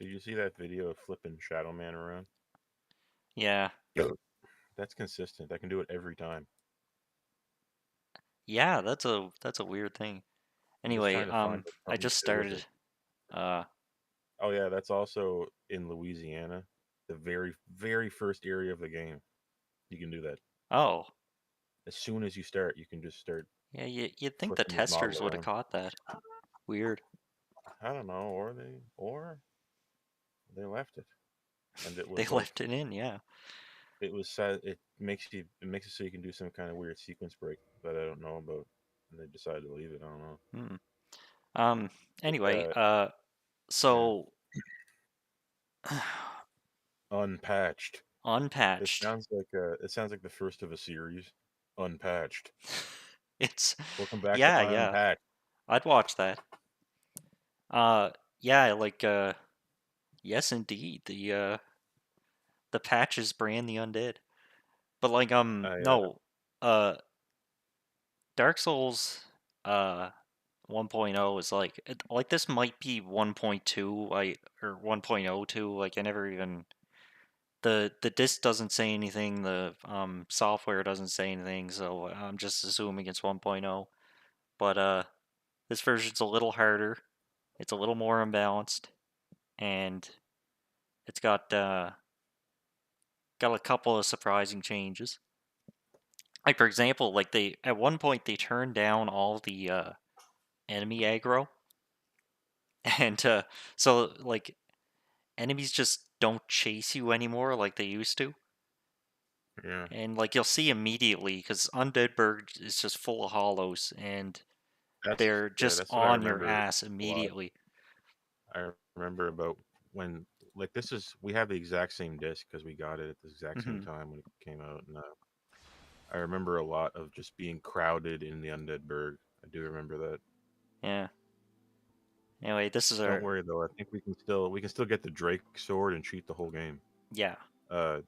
Did you see that video of flipping Shadow Man around? Yeah. Yeah. That's consistent. I can do it every time. Yeah, that's a weird thing. I'm just Anyway, trying to find like I something to just do with started it. uh Oh yeah, that's also in Louisiana. The very first area of the game. You can do that. oh. As soon as you start, you can just start Yeah, you'd think the flipping this mob testers would have around. caught that. Weird. I don't know, or they left it. And it They was like left it in, yeah. it was sad. It makes it so you can do some kind of weird sequence break that I don't know about. And they decided to leave it. I don't know. Hmm. Um anyway, Uh yeah. so Unpatched. It unpatched. sounds like it sounds like the first of a series. Unpatched. It's Welcome back to yeah, yeah. Unpatched. I'd watch that. Uh yeah, like yes indeed. The patches brand the undead. But like I no. Uh Dark Souls uh 1.0 is like like this might be 1.2 or 1.02 like I never even the disc doesn't say anything, the software doesn't say anything, so I'm just assuming it's 1.0. But this version's a little harder. It's a little more unbalanced, and it's got a couple of surprising changes. Like for example, like they at one point they turned down all the enemy aggro, and so like enemies just don't chase you anymore like they used to. yeah. And like you'll see immediately because Undeadburg is just full of hollows and they're just That's what I on your remember ass a lot. immediately. I remember about when like this is we have the exact same disc because we got it at the exact same Hmm. time when it came out, and I remember a lot of just being crowded in the Undead Burg. I do remember that. Yeah. Anyway, this is Don't our worry though. I think we can still get the Drake sword and cheat the whole game. yeah. Uh,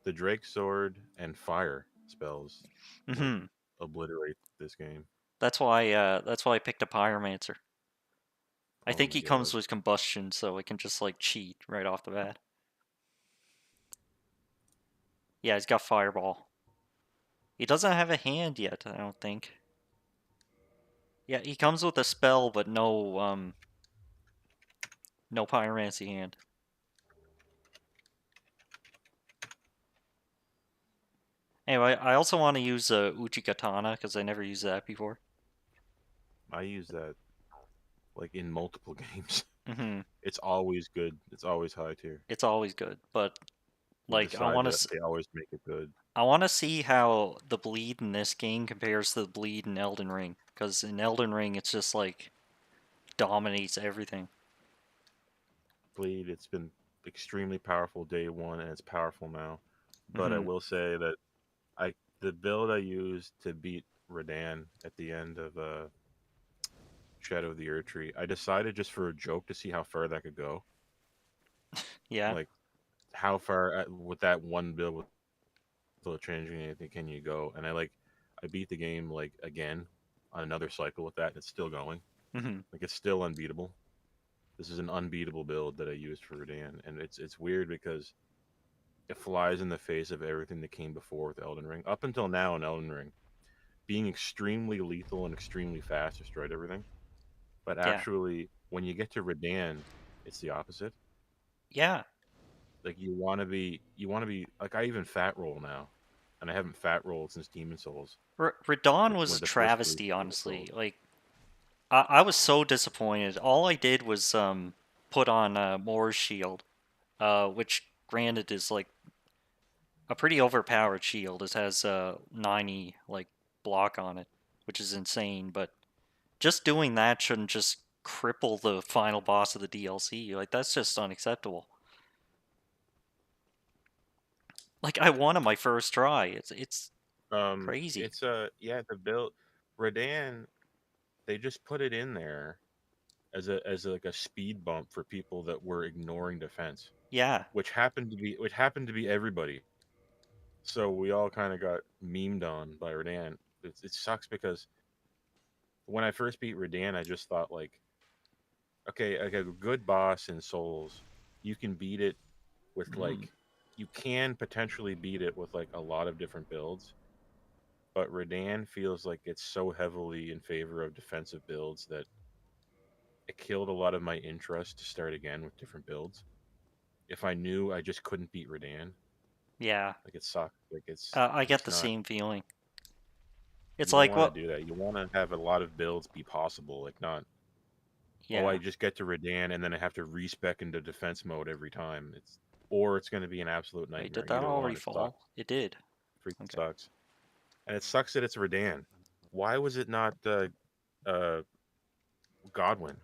the Drake sword and fire spells will Hmm. obliterate this game. That's why I picked a pyromancer. I Oh think my he comes god. with combustion, so I can just like cheat right off the bat. Yeah, he's got fireball. He doesn't have a hand yet, I don't think. Yeah, he comes with a spell, but no pyromancy hand. Anyway, I also want to use Uchi Katana because I never used that before. I use that like in multiple games. Hmm. It's always good. It's always high tier. It's always good, but They like decide to they always make it good. I want to see how the bleed in this game compares to the bleed in Elden Ring, because in Elden Ring it's just like dominates everything. Bleed, it's been extremely powerful day one and it's powerful now. But I Hmm. will say that I the build I used to beat Radan at the end of Shadow of the Earth Tree, I decided just for a joke to see how far that could go. Yeah, Like how far with that one build without changing anything can you go? And I beat the game like again on another cycle with that and it's still going. hmm, Like it's still unbeatable. This is an unbeatable build that I used for Radan, and it's weird because it flies in the face of everything that came before with Elden Ring. Up until now in Elden Ring, being extremely lethal and extremely fast destroyed everything. But yeah, actually, when you get to Radan, it's the opposite. yeah. Like you want to be like I even fat roll now, and I haven't fat rolled since Demon Souls, Radon like was one a of the first release travesty, of Demon honestly. Souls. Like I was so disappointed. All I did was put on Moore's shield, which granted is like a pretty overpowered shield. It has 90 like block on it, which is insane. But just doing that shouldn't just cripple the final boss of the DLC. Like that's just unacceptable. Like I won on my first try. It's crazy. It's yeah, the build Radan. They just put it in there as like a speed bump for people that were ignoring defense, Yeah, which happened to be everybody. So we all kind of got memed on by Redan. It sucks because when I first beat Redan, I just thought like, okay, like a good boss in Souls. you can beat it with Mm. like you can potentially beat it with like a lot of different builds, but Redan feels like it's so heavily in favor of defensive builds that it killed a lot of my interest to start again with different builds. If I knew I just couldn't beat Redan, Yeah, like it sucked. Like I get it's the not. same feeling. It's You don't like want to what? do that. You want to have a lot of builds be possible, like not, oh, I Yeah. just get to Redan and then I have to respec into defense mode every time. Or it's going to be an absolute Wait, nightmare. did that Either already one, it fall? sucks. It did. Freaking Okay. sucks. And it sucks that it's Redan. Why was it not uh, Godwin?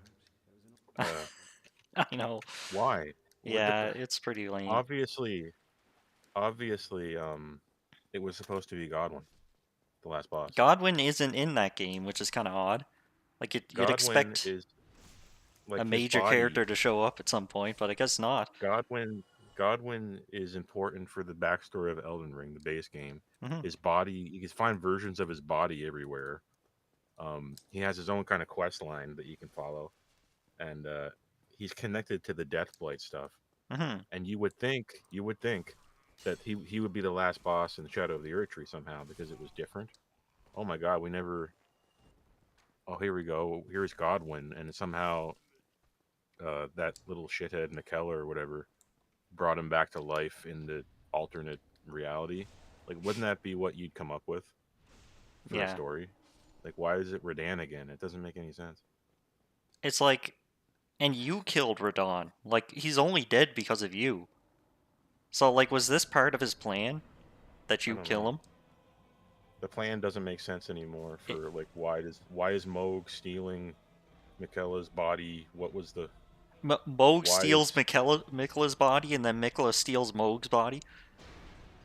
Uh, I know. why? What Yeah, it's pretty lame. obviously, obviously, it was supposed to be Godwin, the last boss. Godwin isn't in that game, which is kind of odd. Like you'd Godwin expect is a like his major character body. to show up at some point, but I guess not. Godwin is important for the backstory of Elden Ring, the base game. Hmm. His body, you can find versions of his body everywhere. He has his own kind of quest line that you can follow, and he's connected to the Deathblight stuff. Hmm. And you would think that he would be the last boss in the Shadow of the Earth Tree somehow because it was different. Oh my God, we never. Oh, here we go. Here's Godwin, and somehow that little shithead McKellar or whatever brought him back to life in the alternate reality. Like, wouldn't that be what you'd come up with for a Yeah. story? Like, why is it Redan again? It doesn't make any sense. It's like, and you killed Radon. Like, he's only dead because of you. So, like, was this part of his plan that I you don't kill know. him? The plan doesn't make sense anymore It, for like why is Moog stealing Michaela's body? What was the Moog why steals is Mikola's body, and then Mikola steals Moog's body.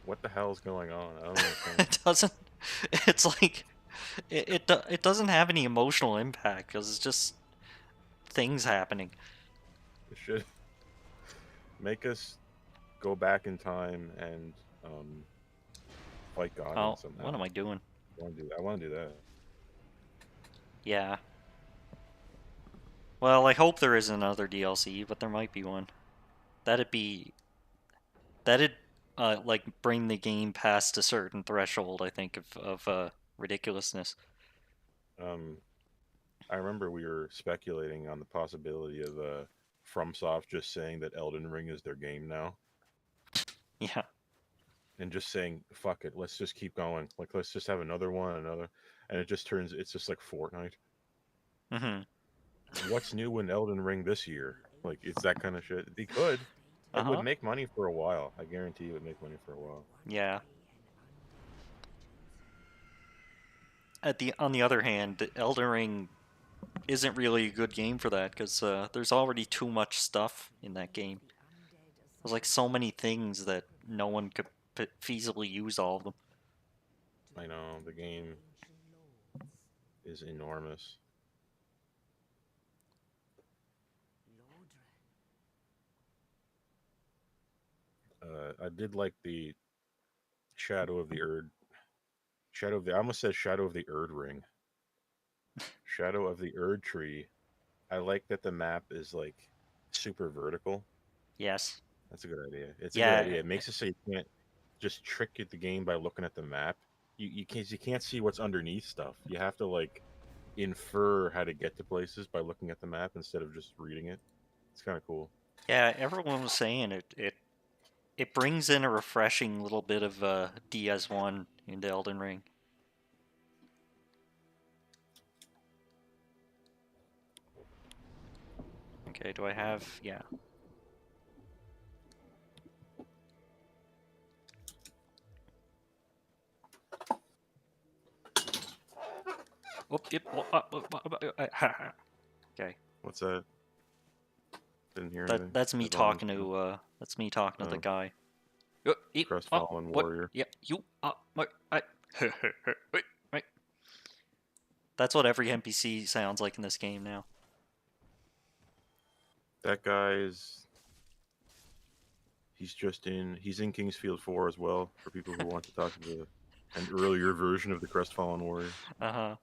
what the hell's going on? I don't understand. It doesn't. It's like it doesn't have any emotional impact because it's just things happening. It should make us go back in time and um, fight Godwin Oh, what somehow. am I doing? I want to do that. Yeah. Well, I hope there is another DLC, but there might be one. That'd be that'd like bring the game past a certain threshold. I think of ridiculousness. Um, I remember we were speculating on the possibility of FromSoft just saying that Elden Ring is their game now, Yeah. and just saying fuck it, let's just keep going. Like let's just have another one, another, and it just turns it's just like Fortnite. Mhm. What's new in Elden Ring this year? Like it's that kind of shit. They could. Uh It would huh. make money for a while. I guarantee it would make money for a while. Yeah. On the other hand, Elden Ring isn't really a good game for that because there's already too much stuff in that game. There's like so many things that no one could feasibly use all of them. I know the game is enormous. I did like the Shadow of the Erd Shadow of the I almost said Shadow of the Erd Ring. Shadow of the Erd Tree. I like that the map is like super vertical. Yes. That's a good idea. It's a good Yeah. idea. It makes it so you can't just trick at the game by looking at the map. You can't see what's underneath stuff. You have to like infer how to get to places by looking at the map instead of just reading it. It's kind of cool. Yeah. Everyone was saying it brings in a refreshing little bit of DS1 into Elden Ring. Okay. Do I have? Yeah. Oh, yep. Okay. What's that? Didn't hear That anything. that's me My volume's talking down. to the Oh, guy. Crestfallen What? Warrior. Yeah, you. What? Wait, wait. That's what every NPC sounds like in this game now. That guy is he's in Kingsfield 4 as well for people who want to talk to an earlier version of the Crestfallen Warrior. Uh huh.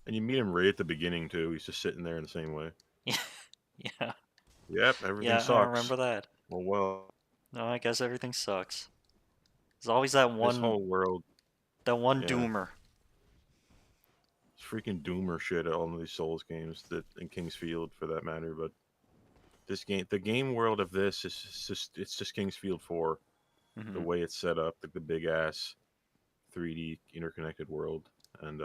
And you meet him right at the beginning too. He's just sitting there in the same way. Yeah. Yeah. Yep, everything Yeah, I sucks. remember that. Well, No, I guess everything sucks. There's always that this one, whole world, that one yeah, doomer. it's freaking Doomer shit. All of these Souls games that in King's Field for that matter, but this game, the game world of this is just it's just King's Field 4. The Hmm. way it's set up, like the big ass 3D interconnected world, and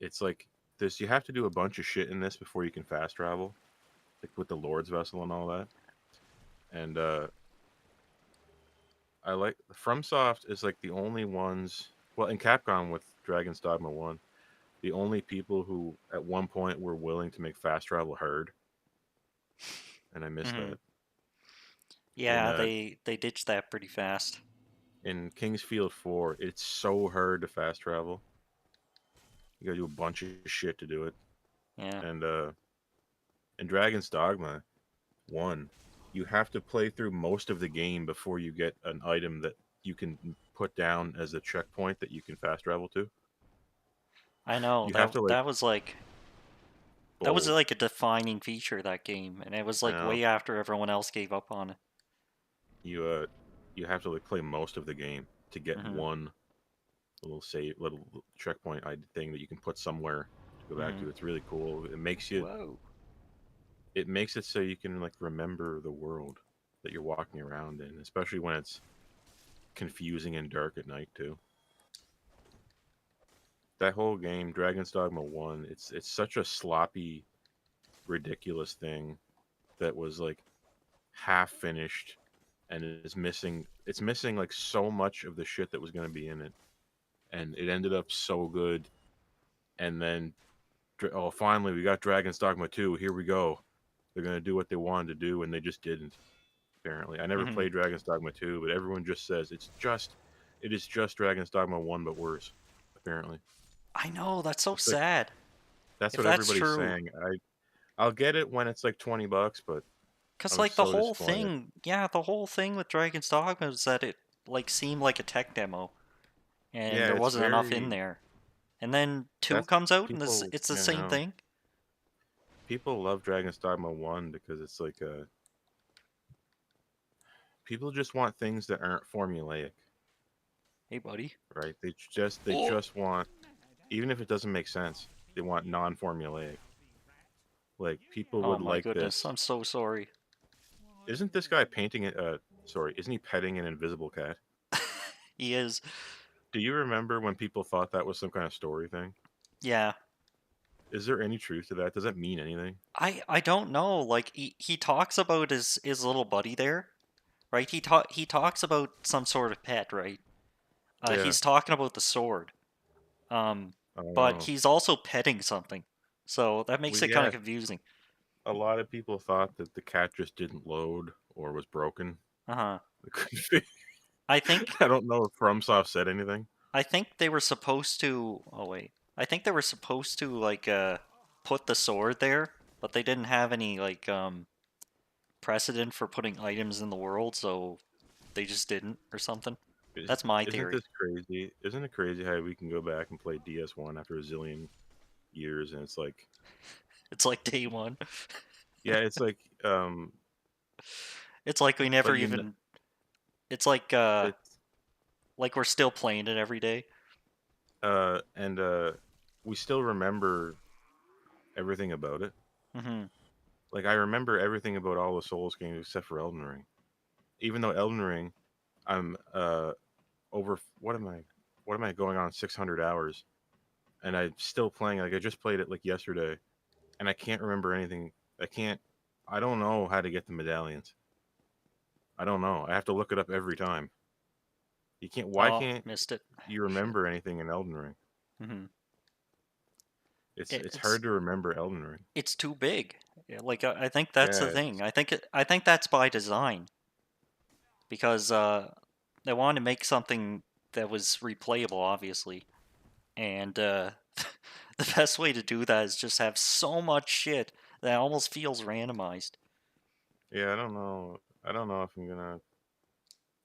it's like this. You have to do a bunch of shit in this before you can fast travel, like with the Lord's Vessel and all that. And I like FromSoft is like the only ones. Well, in Capcom with Dragon's Dogma 1, the only people who at one point were willing to make fast travel hard, and I miss Hmm. that. In Yeah, they ditched that pretty fast. in King's Field 4, it's so hard to fast travel. You gotta do a bunch of shit to do it. Yeah. And in Dragon's Dogma 1, you have to play through most of the game before you get an item that you can put down as a checkpoint that you can fast travel to. I know You have to like that was bold. like a defining feature of that game, and it was You like know, way after everyone else gave up on it. you you have to like play most of the game to get Hmm. one little checkpoint thing that you can put somewhere to go back Hmm. to. It's really cool. Whoa. It makes it so you can like remember the world that you're walking around in, especially when it's confusing and dark at night too. That whole game, Dragon's Dogma 1, it's such a sloppy, ridiculous thing that was like half finished and it's missing like so much of the shit that was going to be in it, and it ended up so good. And then oh, finally we got Dragon's Dogma 2, here we go. They're going to do what they wanted to do, and they just didn't. Apparently, I never Hmm. played Dragon's Dogma 2, but everyone just says it is just Dragon's Dogma 1 but worse. Apparently, I know, that's so it's like sad. that's If what that's everybody's true. saying. I'll get it when it's like $20, but I Cause was like the so whole disappointed. thing, yeah, the whole thing with Dragon's Dogma was that it like seemed like a tech demo, and Yeah, there it's wasn't enough in very there. And then two that's comes out, and people. it's the You same know, thing. people love Dragon's Dogma 1 because it's like people just want things that aren't formulaic, Hey, buddy. right? They Oh, just want, even if it doesn't make sense, they want non-formulaic. Like people oh would my like goodness, this. I'm so sorry. Isn't this guy painting it? Sorry, isn't he petting an invisible cat? He is, Do you remember when people thought that was some kind of story thing? yeah. Is there any truth to that? Does that mean anything? I don't know. Like he talks about his little buddy there, right? He talks about some sort of pet, right? Yeah, He's talking about the sword. Um, I don't but know. he's also petting something, so that Well, makes it kind yeah, of confusing. a lot of people thought that the cat just didn't load or was broken. Uh huh. It couldn't be- I think I don't know if FromSoft said anything. I think they were supposed to. Oh wait, I think they were supposed to like put the sword there, but they didn't have any like precedent for putting items in the world, so they just didn't or something. That's my Isn't theory. this crazy? Isn't it crazy how we can go back and play DS1 after a zillion years and it's like, It's like day one. yeah, it's like, It's like we but never you know, even. It's it's like we're still playing it every day. and we still remember everything about it. Mm-hmm. Like I remember everything about all the Souls games except for Elden Ring. Even though Elden Ring, I'm over what am I going on 600 hours and I'm still playing. Like I just played it like yesterday and I can't remember anything. I can't. I don't know how to get the medallions. I don't know. I have to look it up every time. You can't. Why Oh, can't missed it. you remember anything in Elden Ring? Mm-hmm. It's It's hard to remember Elden Ring. it's too big. Yeah, like I think that's the Yeah, thing. I think that's by design because they wanted to make something that was replayable, obviously, and the best way to do that is just have so much shit that almost feels randomized. yeah. I don't know. I don't know if I'm gonna.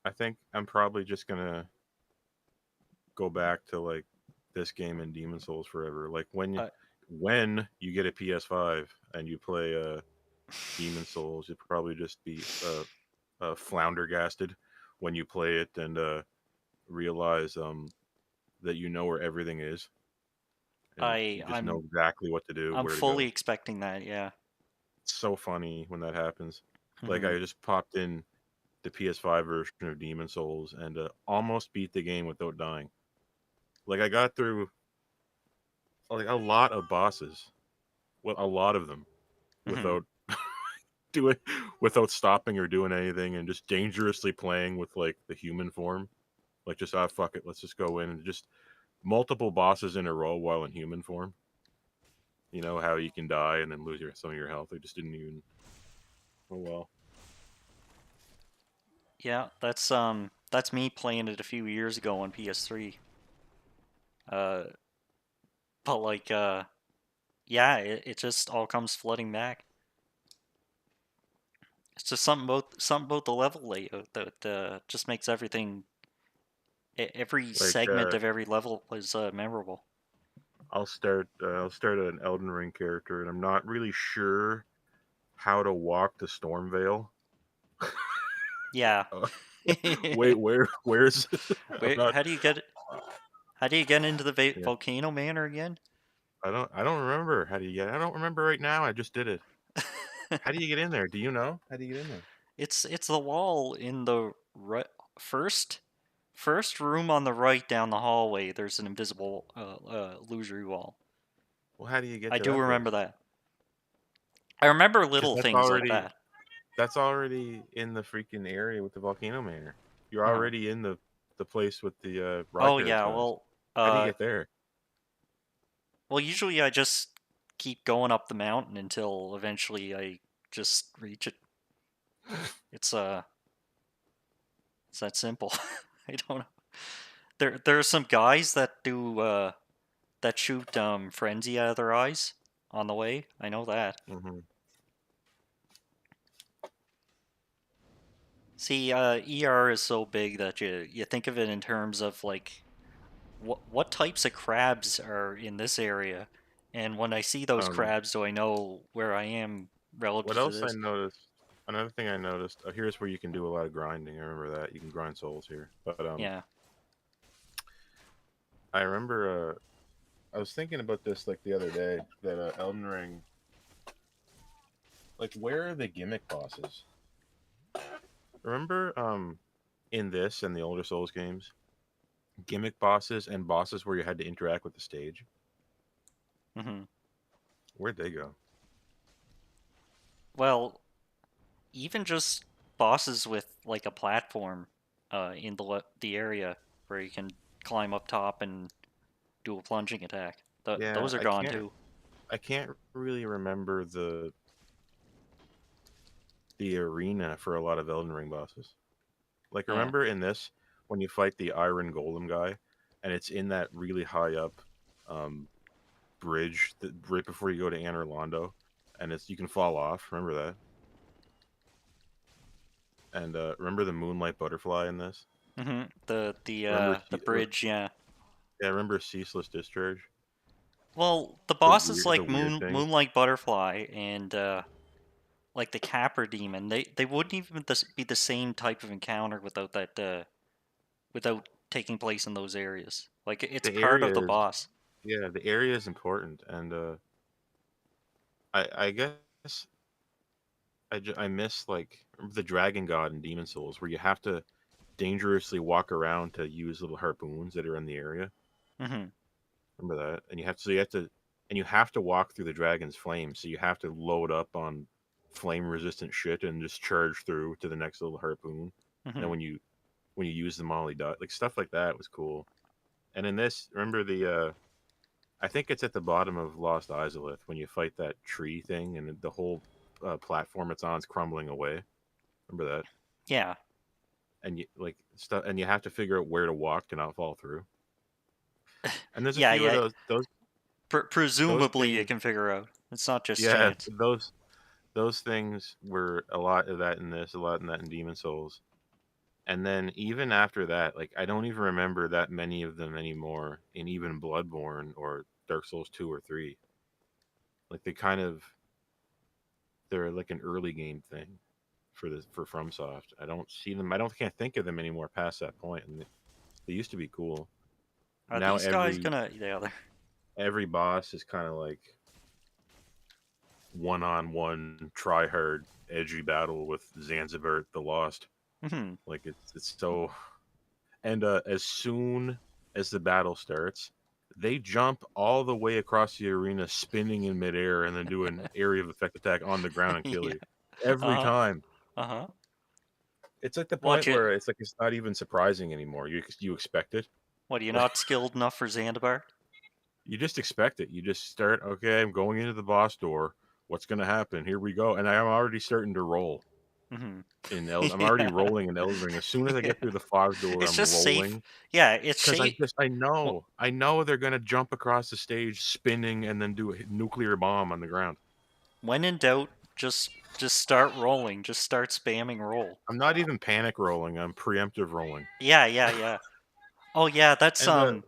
I think I'm probably just gonna go back to like this game and Demon Souls forever. Like Uh, when you get a PS5 and you play Demon Souls, you'll probably just be floundergasted when you play it and realize that you know where everything is and I you just know I'm exactly what to do, I'm where to fully go. expecting that. Yeah. It's so funny when that happens. Like Hmm. I just popped in the PS5 version of Demon Souls and almost beat the game without dying. Like I got through like a lot of bosses, well, a lot of them, Hmm. without doing, without stopping or doing anything, and just dangerously playing with like the human form. Like just fuck it, let's just go in and just multiple bosses in a row while in human form. You know how you can die and then lose some of your health. I just didn't even. Oh well. Yeah, that's me playing it a few years ago on PS3. Uh, but like yeah, it just all comes flooding back. It's just something about the level layout that just makes everything every Like segment of every level is memorable. I'll start an Elden Ring character, and I'm not really sure how to walk the Stormvale. Yeah. Uh, wait, where's I'm Where not. how do you get how do you get into the Yeah, volcano manor again? I don't remember how do you get. I don't remember right now. I just did it. How do you get in there? Do you know? How do you get in there? It's the wall in the right first first room on the right down the hallway. There's an invisible illusory wall. Well, how do you get I to do that remember place? that. I remember Because little things like that. that's already in the freaking area with the volcano manor. You're Uh, already in the place with the oh Rhyperior's yeah, guys. How do you uh, get there? well usually I just keep going up the mountain until eventually I just reach it. It's it's that simple. I don't know. There are some guys that do that shoot frenzy out of their eyes on the way. I know that. Hmm. See, ER is so big that you think of it in terms of like what types of crabs are in this area, and when I see those Um, crabs, do I know where I am what relative to else I this? noticed? Another thing I noticed. Here's where you can do a lot of grinding. I remember that you can grind souls here. But Yeah. I remember I was thinking about this like the other day that Elden Ring. Like, where are the gimmick bosses? Remember in this and the older Souls games, gimmick bosses and bosses where you had to interact with the stage. Hmm. Where'd they go? Well, even just bosses with like a platform in the area where you can climb up top and do a plunging attack. Yeah, Those are gone too. I can't really remember the arena for a lot of Elden Ring bosses. Like Yeah. remember in this when you fight the Iron Golem guy, and it's in that really high up um, bridge that right before you go to Anor Londo, and it's you can fall off. Remember that? And remember the Moonlight Butterfly in this? Hmm. Remember, The bridge. Yeah. yeah, remember Ceaseless Discharge? Well, the bosses The like weird thing. Moonlight Butterfly and like the Capra Demon, they wouldn't even be the same type of encounter without that without taking place in those areas. Like it's The part of the area is boss. Yeah, the area is important, and I guess I miss like the Dragon God in Demon Souls, where you have to dangerously walk around to use little harpoons that are in the area. Hmm. Remember that? And you have to walk through the dragon's flames, so you have to load up on flame resistant shit and just charge through to the next little harpoon. And then Hmm. when you use them all, he died. Like stuff like that was cool. And in this, remember I think it's at the bottom of Lost Izalith when you fight that tree thing and the whole platform it's on is crumbling away. Remember that? Yeah. And you like stuff, and you have to figure out where to walk to not fall through. And there's a Yeah, few of yeah. those Presumably you things. can figure out. It's not just Yeah, chance. those things were a lot of that in this, a lot in that in Demon Souls. And then even after that, like I don't even remember that many of them anymore in even Bloodborne or Dark Souls 2 or 3. Like they're like an early game thing for FromSoft. I don't see them. I don't can't think of them anymore past that point, and they used to be cool. Are Now these guys gonna? Yeah, every boss is kind of like one-on-one try hard edgy battle with Zanzibar the Lost. hmm Like it's so. And as soon as the battle starts, they jump all the way across the arena, spinning in midair, and then do an area of effect attack on the ground and kill yeah. you every Uh huh. time. Uh huh. It's like the What point you? where it's like it's not even surprising anymore. You expect it. What are you Like not skilled enough for Zanzibar? you just expect it. You just start. Okay, I'm going into the boss door. What's gonna happen? Here we go. And I'm already starting to roll hmm I'm already yeah. rolling in Elden Ring. As soon as I Yeah. get through the fog door, It's I'm just safe. rolling Yeah, it's because safe. Well, I know they're gonna jump across the stage, spinning, and then do a nuclear bomb on the ground. when in doubt, just start rolling. Just start spamming roll. I'm not even panic rolling. I'm preemptive rolling. Yeah, yeah, yeah. Oh yeah, And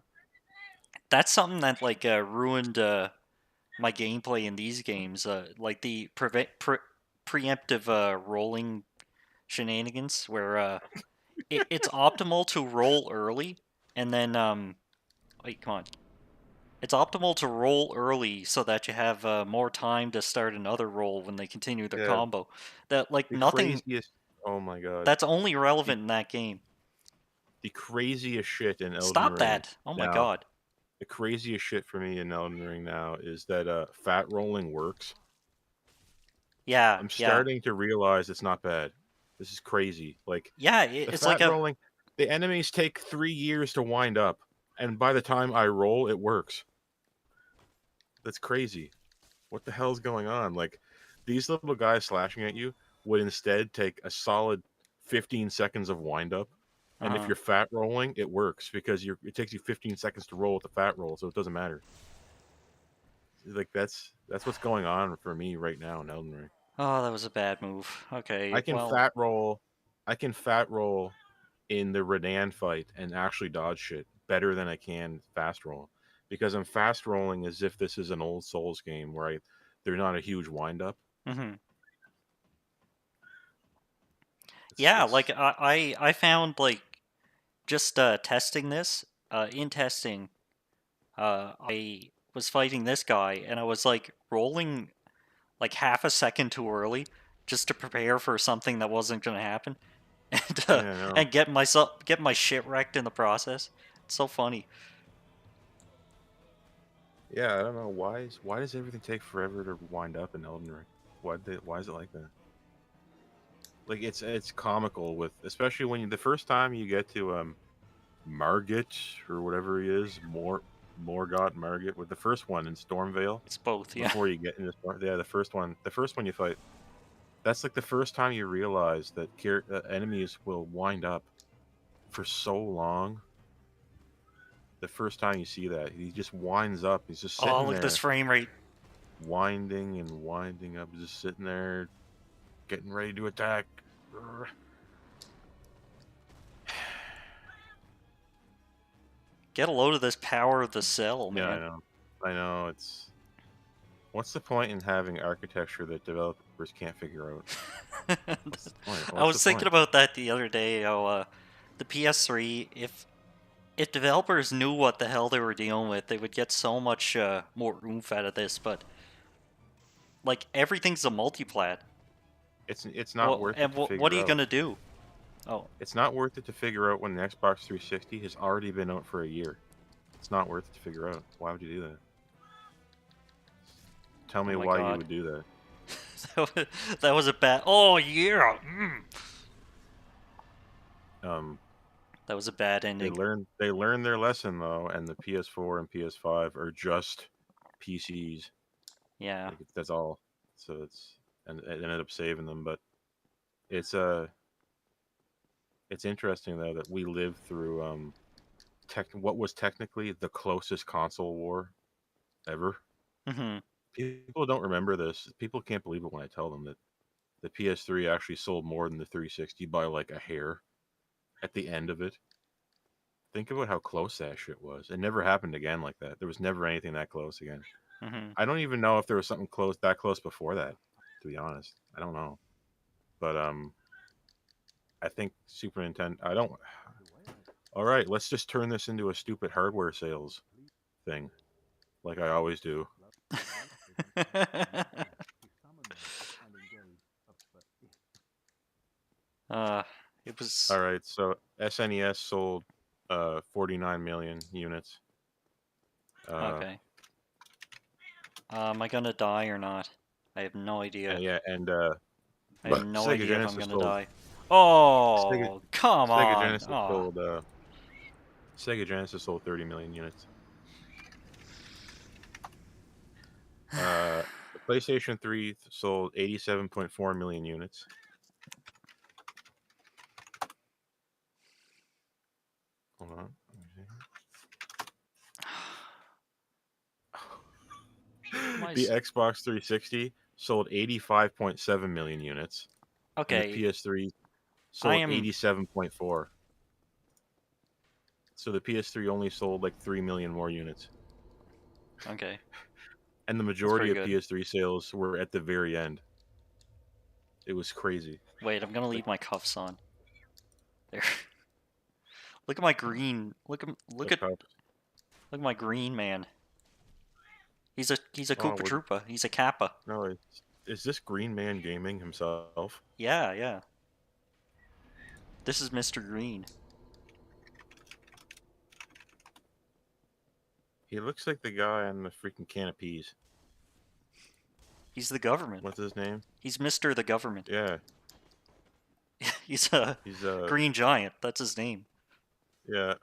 that's something that like ruined my gameplay in these games. Like the preemptive rolling shenanigans, where it's optimal to roll early, and then wait, come on. It's optimal to roll early so that you have more time to start another roll when they continue their yeah, combo. That like the nothing. craziest. Oh my god, That's only the, relevant in that game. the craziest shit in Elden Stop Ring that! Oh my now. god. The craziest shit for me in Elden Ring now is that fat rolling works. Yeah, I'm yeah, starting to realize it's not bad. This is crazy. Like yeah. the It's like fat a rolling, the enemies take 3 years to wind up, and by the time I roll, it works. That's crazy. What the hell's going on? Like these little guys slashing at you would instead take a solid 15 seconds of wind up. And if uh you're fat rolling, it works because it takes you 15 seconds to roll with the fat roll, so it doesn't matter. Like that's what's going on for me right now in Elden Ring. Oh, that was a bad move. Okay, I can well, fat roll. I can fat roll in the Redan fight and actually dodge shit better than I can fast roll because I'm fast rolling as if this is an old Souls game where they're not a huge wind up. hmm yeah, like It's I found like just testing this in testing, I was fighting this guy and I was like rolling like half a second too early just to prepare for something that wasn't gonna happen, yeah, no. and get my shit wrecked in the process. It's so funny. Yeah, I don't know why does everything take forever to wind up in Elden Ring? Why is it like that? Like it's comical with especially when the first time you get to Margit or whatever he is, Morgott Margit with the first one in Stormvale It's both, yeah. before you get into yeah, the first one you fight. That's like the first time you realize that enemies will wind up for so long. The first time you see that, he just winds up. He's just Oh, sitting look at this there, frame rate. winding and winding up, just sitting there, getting ready to attack. Get a load of this power of the cell, Yeah, I man. know. I know. It's what's the point in having architecture that developers can't figure out? What's the point? I What's the was thinking point? about that the other day. How the PS3, if developers knew what the hell they were dealing with, they would get so much more oomph out of this. But like everything's a multiplat. It's not worth it to What are figure you out. gonna do? Oh, It's not worth it to figure out when the Xbox 360 has already been out for a year. It's not worth it to figure out. Why would you do that? Tell oh me my why you god, would do that. that was a bad. Oh yeah, Um, that was a bad they ending. learned their lesson though, and the PS4 and PS5 are just PCs. Yeah. Like that's all. So and it ended up saving them. But it's it's interesting though that we lived through what was technically the closest console war ever. hmm People don't remember this. People can't believe it when I tell them that the PS3 actually sold more than the 360 by like a hair at the end of it. Think about how close that shit was. It never happened again like that. There was never anything that close again. Mm-hmm. I don't even know if there was something that close before that. To be honest, I don't know. But I think Super Nintendo. I don't. All right, let's just turn this into a stupid hardware sales thing, like I always do. uh, it was All right, so SNES sold 49 million units. Uh, okay. Am I gonna die or not? I have no idea. and yeah, and I have no Sega idea if I'm Genesis gonna sold die. Sega Oh, come Sega on! Genesis Oh, sold Sega Genesis sold 30 million units. The PlayStation 3 sold 87.4 million units. Hold on. my. The Xbox 360 sold 85.7 million units, and the Okay, PS3 I sold am 87.4. So the PS3 only sold like 3 million more units. okay. And the That's majority pretty of good. PS3 sales were at the very end. It was crazy. Wait, I'm gonna Like, leave my cuffs on. There. Look at my green. what cup? look at my green man. He's a Oh, Koopa Troopa. He's a Kappa. no, is this Green Man Gaming himself? Yeah, yeah. This is Mr. Green. He looks like the guy on the freaking can of peas. He's the government. What's his name? He's Mr. the government. Yeah, He's a he's green giant. That's his name. yeah,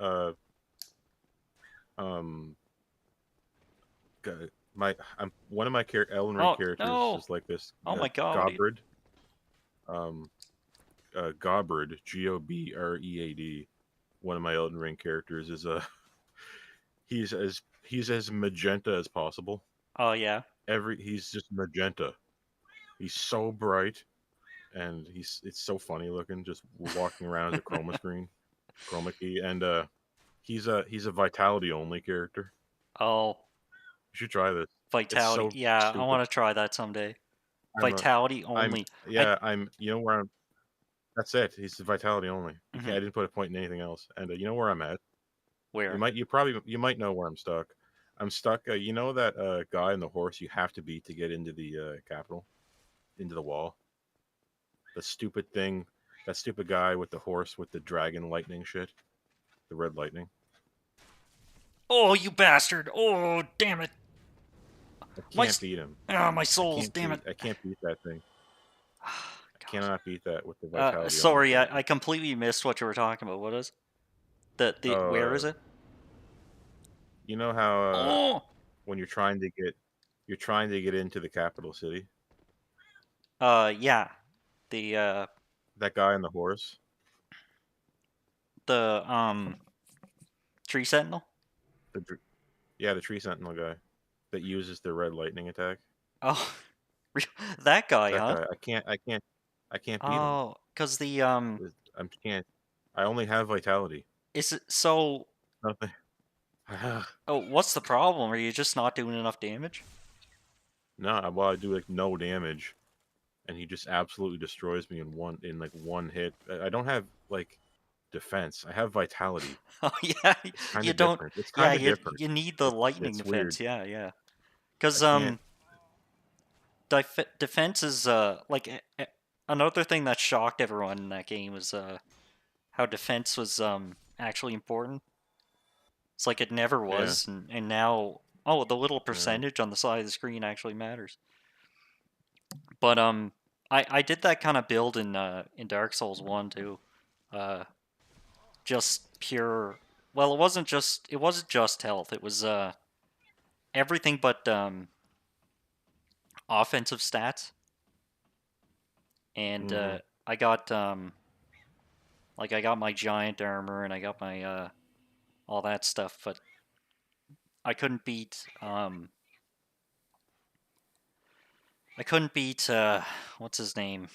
um I'm one of my Elden Ring Oh characters no! is like this Oh my god! Gobred. Um, Gobred, Gobread. One of my Elden Ring characters is he's as magenta as possible. Oh yeah. He's just magenta. He's so bright, and it's so funny looking, just walking around as a chroma key, and he's a vitality only character. Oh, You should try this. It's vitality. so Yeah, I stupid. want to try that someday. I'm a Vitality I'm only. I. yeah I'm you know where I'm. That's it. He's vitality only. You can't. Mhm. I didn't put a point in anything else. And you know where I'm at. Where? You might know where I'm stuck. I'm stuck. You know that guy and the horse you have to beat to get into the capital, into the wall. The stupid thing. That stupid guy with the horse with the dragon lightning shit. The red lightning. Oh, you bastard! Oh, damn it! I My can't beat him. my souls! Damn it! I can't beat that thing. I God. cannot beat that with the vitality only Sorry, character. I completely missed what you were talking about. What is the where is Uh, it? you know how Oh, when you're trying to get into the capital city. yeah, the That guy on the horse. the tree sentinel. The Yeah, the tree sentinel guy that uses the red lightning attack. Oh, that guy, That huh? guy. I can't beat him. Oh, cause the I can't. I only have vitality. is it so? Nothing. Oh, what's the problem? Are you just not doing enough damage? No, well, I do like no damage, and he just absolutely destroys me in like one hit. I don't have like defense. I have vitality. Oh yeah, It's kind you of don't. different. It's Yeah, kind of different. you need the lightning It's weird. defense. Yeah, yeah. I Cause can't. defense is like another thing that shocked everyone in that game was how defense was actually important. It's like it never Yeah. was, and now the little No. percentage on the side of the screen actually matters. But I did that kind of build in Dark Souls 1 too. Uh, just pure. Well, it wasn't just health. It was everything but offensive stats. And Mm-hmm. I got I got my giant armor and I got my all that stuff, but I couldn't beat what's his name?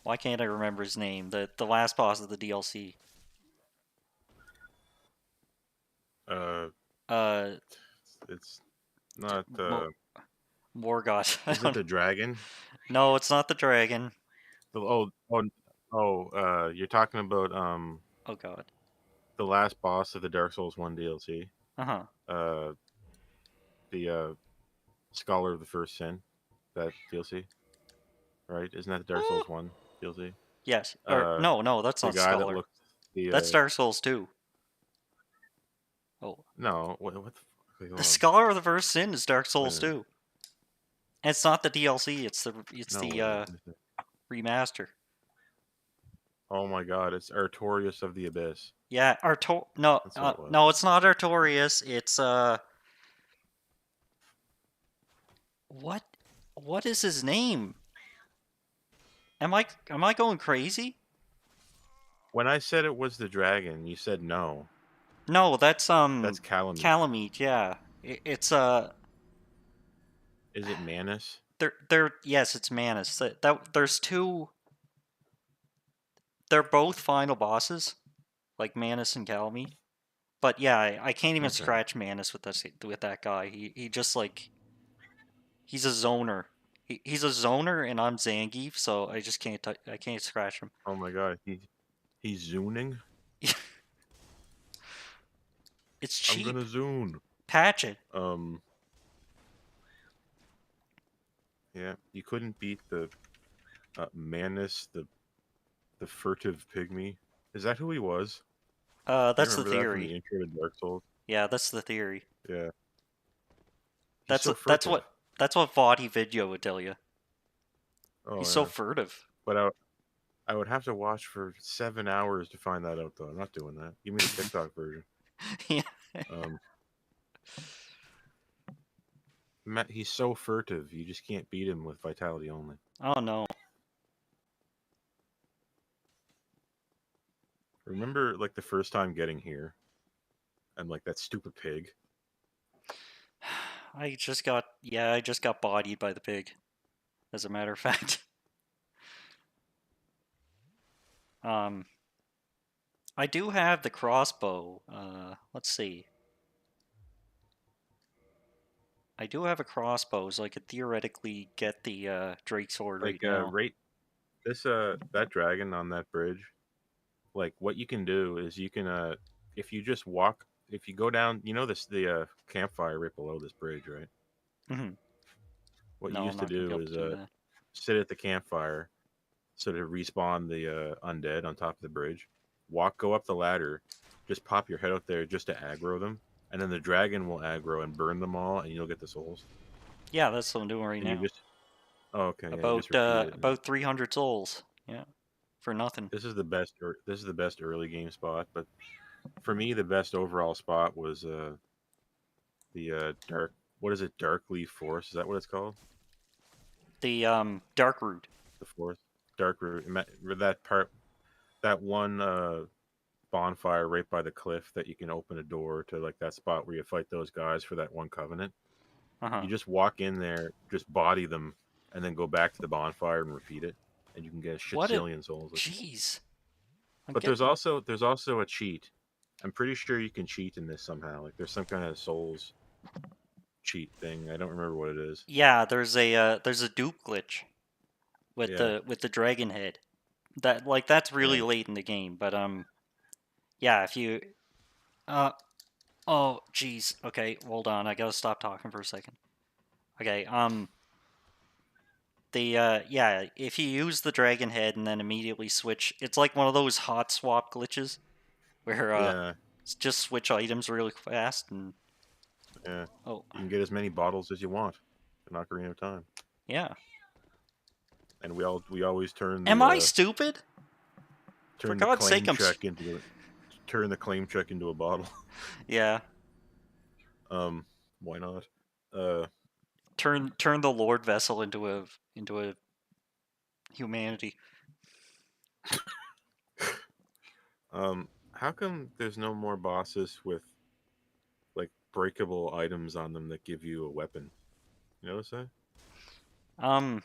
Why can't I remember his name? The last boss of the DLC. Uh. Uh It's not. Mo Morgoth. I Is it don't. the dragon? No, it's not the dragon. The you're talking about Oh God. the last boss of the Dark Souls One DLC. Uh-huh. Uh, the Scholar of the First Sin. That DLC, right? Isn't that the Dark Souls One DLC? Yes. Or Uh, no, no, that's the not guy that Scholar. looked the That's Dark Souls 2. Oh. no, what the wait, The hold on. Scholar of the First Sin is Dark Wait a Souls minute. 2. And it's not the DLC, it's No, the what is it? remaster. Oh my God, it's Artorias of the Abyss. Yeah, no, That's what it was. no, it's not Artorias. It's what what is his name? Am I going crazy? When I said it was the dragon, you said no. No, that's That's Calamite. Calamite, yeah. It's Is it Manus? yes, it's Manus. There's two. They're both final bosses, like Manus and Calamite. But yeah, I can't even Okay. scratch Manus with that guy. He just like he's a zoner. He's a zoner, and I'm Zangief, so I just I can't scratch him. Oh my God, he's zooning. It's I'm cheap. gonna zoon. Patch it. Um, yeah, you couldn't beat the Manus, the furtive pygmy. Is that who he was? Do you That's the remember that from theory. the intro to Dark Souls? Yeah, that's the theory. Yeah, he's That's so that's furtive. what Vaughty Video would tell you. He's Oh so yeah, furtive. but I would have to watch for 7 hours to find that out though. I'm not doing that. Give me the TikTok version. Yeah. Um, Matt, he's so furtive. You just can't beat him with vitality only. Oh no. Remember, like the first time getting here, and like that stupid pig. I just got bodied by the pig. As a matter of fact. Um, I do have the crossbow. Let's see. I do have a crossbow, so I could theoretically get the Drake sword right Like now. right this that dragon on that bridge. Like what you can do is you can if you just walk, if you go down, you know this the campfire right below this bridge, right? Hmm. What you No, I'm used to not gonna be do able is to do that. sit at the campfire, so to respawn the undead on top of the bridge. Go up the ladder, just pop your head out there just to aggro them, and then the dragon will aggro and burn them all, and you'll get the souls. Yeah, that's what I'm doing right And you now. just oh okay, yeah, you just repeat it. And About 300 souls. Yeah, for nothing. this is the best. This is the best early game spot, but for me, the best overall spot was the dark. What is it? Dark Leaf Forest. Is that what it's called? The dark root. The forest. Dark Root. That part. That one bonfire right by the cliff that you can open a door to, like that spot where you fight those guys for that one covenant. Uh huh. You just walk in there, just body them, and then go back to the bonfire and repeat it, and you can get a What a shitzillion souls. jeez. I'm But getting. there's also a cheat. I'm pretty sure you can cheat in this somehow. Like there's some kind of souls cheat thing. I don't remember what it is. Yeah, there's a dupe glitch Yeah, with the dragon head. That's really yeah. late in the game, but yeah, if you uh oh jeez. Okay, hold on. I gotta stop talking for a second. Okay, the yeah, if you use the dragon head and then immediately switch, it's like one of those hot swap glitches where Yeah, just switch items really fast and yeah. oh You can get as many bottles as you want in Ocarina of Time, yeah. and we always Am I stupid? For turn the God's sake, claim check into turn the claim check into a bottle. yeah. um, why not? Uh, Turn the Lord Vessel into a humanity. how come there's no more bosses with like breakable items on them that give you a weapon? You notice that? Um,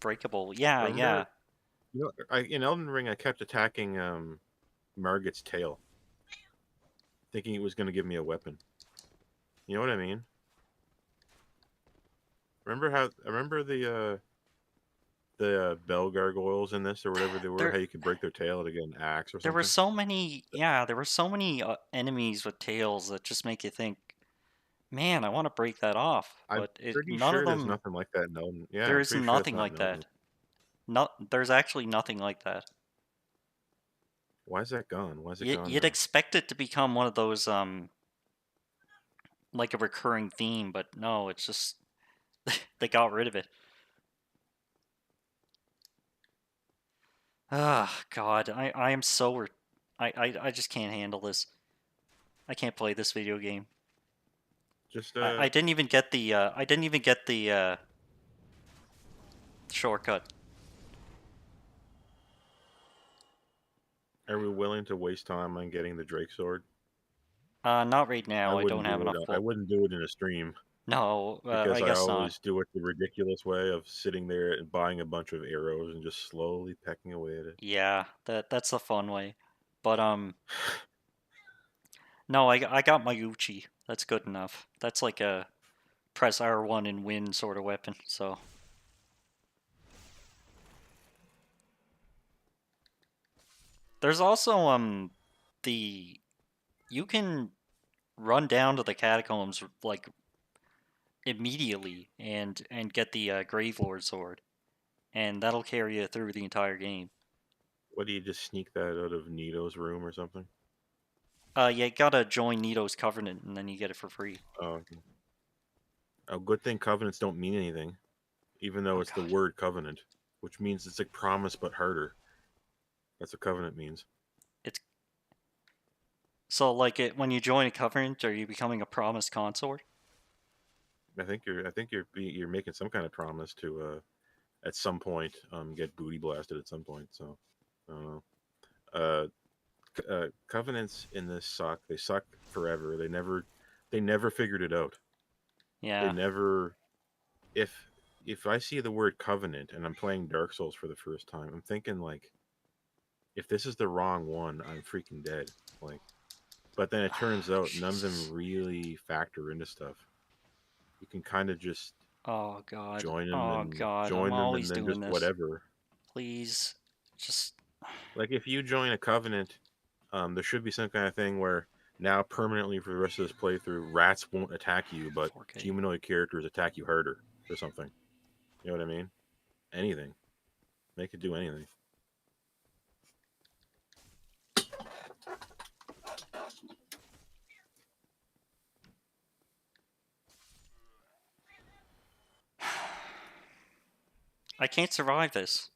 breakable. Yeah, yeah. Remember, in Elden Ring, I kept attacking Margit's tail. thinking it was going to give me a weapon. You know what I mean? Remember the bell gargoyles in this or whatever they were? There How you could break their tail to get an axe or there were something? so many, yeah, there were so many enemies with tails that just make you think, man, I want to break that off, I'm but pretty none of sure there's them. nothing like that in Elden. Yeah, There I'm is pretty sure that's nothing not in like Elden. that. Not there's actually nothing like that. Why is that gone? Why is it gone You'd now? expect it to become one of those like a recurring theme, but no, it's just they got rid of it. Ah, God, I am so I just can't handle this. I can't play this video game. Just I didn't even get the shortcut. are we willing to waste time on getting the Drake sword? Not right I now. I don't wouldn't have do it. enough I full. wouldn't do it in a stream No, because I I guess not. always do it the ridiculous way of sitting there and buying a bunch of arrows and just slowly pecking away at it. Yeah, that's the fun way. But no, I got my Uchi. That's good enough. That's like a press R1 and win sort of weapon. So there's also the you can run down to the catacombs like immediately and get the Gravelord sword, and that'll carry you through the entire game. What do you just sneak that out of Nito's room or something? Yeah, you gotta join Nito's Covenant, and then you get it for free. Oh, okay. A good thing covenants don't mean anything, even though Oh it's the God, word covenant, which means it's like promise but harder. That's what covenant means. it's so like it when you join a Covenant, are you becoming a promised consort? I think you're making some kind of promise to at some point get booty blasted at some point. So I don't know. Uh, Covenants in this suck. They suck forever. They never figured it out. They Yeah. never. If if I see the word covenant and I'm playing Dark Souls for the first time, I'm thinking like, if this is the wrong one, I'm freaking dead. Like, but then it turns out none of them Jesus. really factor into stuff. You can kind of just Oh God. join them Oh and God. I'm join them and always then doing just this. whatever. Please, just Like if you join a covenant, there should be some kind of thing where now permanently for the rest of this playthrough, rats won't attack you, but 4K. humanoid characters attack you harder or something. You know what I mean? Anything. Make it do anything. I can't survive this.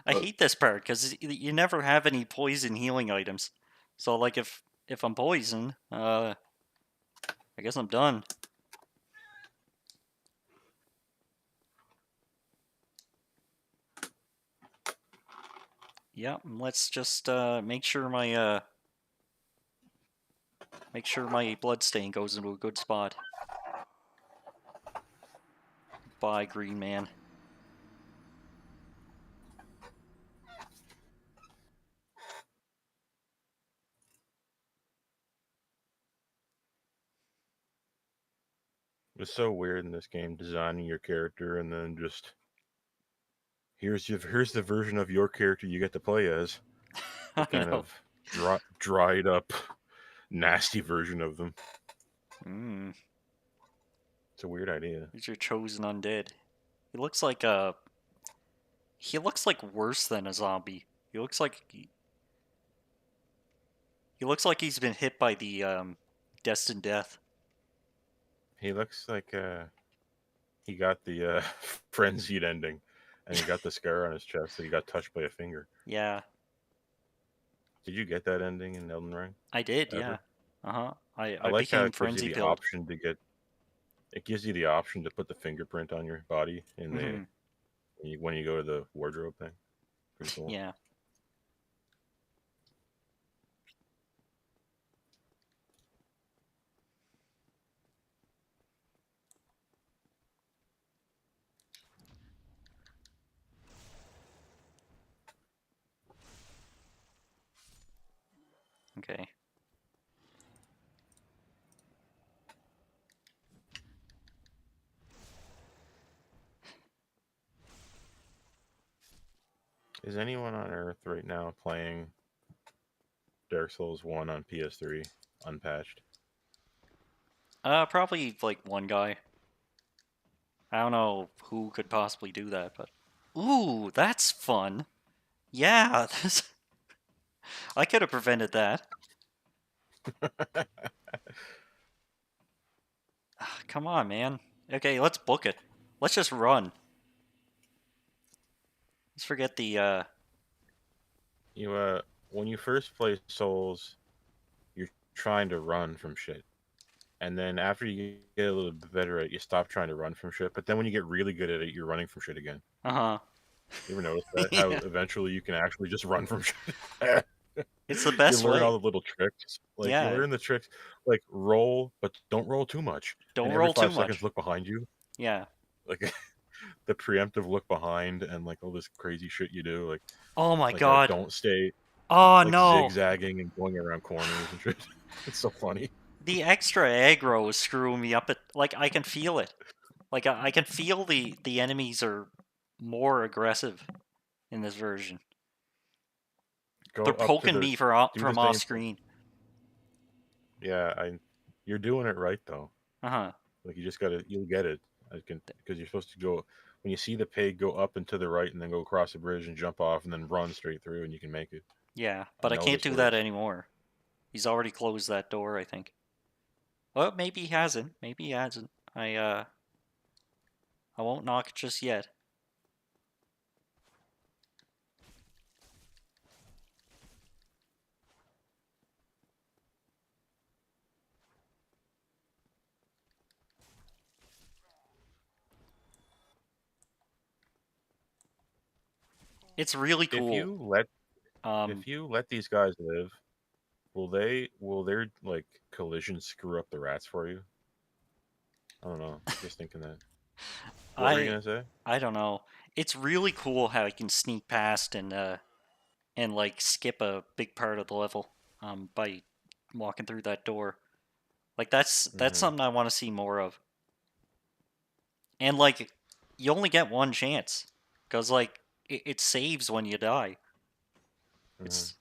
I But hate this part because you never have any poison healing items. So like if I'm poisoned, I guess I'm done. Yeah, let's just make sure my blood stain goes into a good spot. Bye, Green Man. it's so weird in this game designing your character and then just here's the version of your character you get to play as. The I kind know. of dried up nasty version of them. Mm, It's a weird idea. he's your chosen undead. He looks like worse than a zombie. He looks like he looks like he's been hit by the destined death. He looks like he got the frenzied ending, and he got the scar on his chest that he got touched by a finger. Yeah, Did you get that ending in Elden Ring I did. Yeah. ever? Uh-huh. I I like how became it gives you frenzy the pilled. option to get. It gives you the option to put the fingerprint on your body in the Hmm. when you go to the wardrobe thing. Pretty cool. Yeah. Okay. Is anyone on Earth right now playing Dark Souls 1 on PS3 unpatched? Probably like one guy. I don't know who could possibly do that, but ooh, that's fun. Yeah, I could have prevented that. Come on, man. Okay, let's book it. Let's just run. Let's forget the You when you first play Souls, you're trying to run from shit. And then after you get a little bit better at it, you stop trying to run from shit. But then when you get really good at it, you're running from shit again. uh-huh. You ever notice that? How Yeah. eventually you can actually just run from shit? It's the You best learn all way. the little tricks. Like you Yeah. learn the tricks, like roll, but don't roll too much. And Don't every roll too 5 seconds, much. look behind you. Yeah. Like the preemptive look behind, and like all this crazy shit you do. Oh my Like god. don't stay Oh like no. zigzagging and going around corners and shit. It's so funny. The extra aggro is screwing me up. Like I can feel it. Like I can feel the enemies are more aggressive in this version. They're Go up to poking the me do the from off same thing. screen. Yeah, you're doing it right though. Uh huh. Like you just gotta you'll get it. I can because you're supposed to go when you see the pig go up and to the right and then go across the bridge and jump off and then run straight through and you can make it. Yeah, I but I know can't this do that works. anymore. He's already closed that door, I think. Well, maybe he hasn't. Maybe he hasn't. I won't knock just yet. It's really If cool. you let Um, if you let these guys live, will their like collisions screw up the rats for you? I don't know. Just thinking that. What were you I gonna say? I don't know. It's really cool how you can sneak past and like skip a big part of the level by walking through that door. Like that's Mm-hmm. something I want to see more of. And like you only get one chance cuz like it saves when you die. Mm-hmm. It's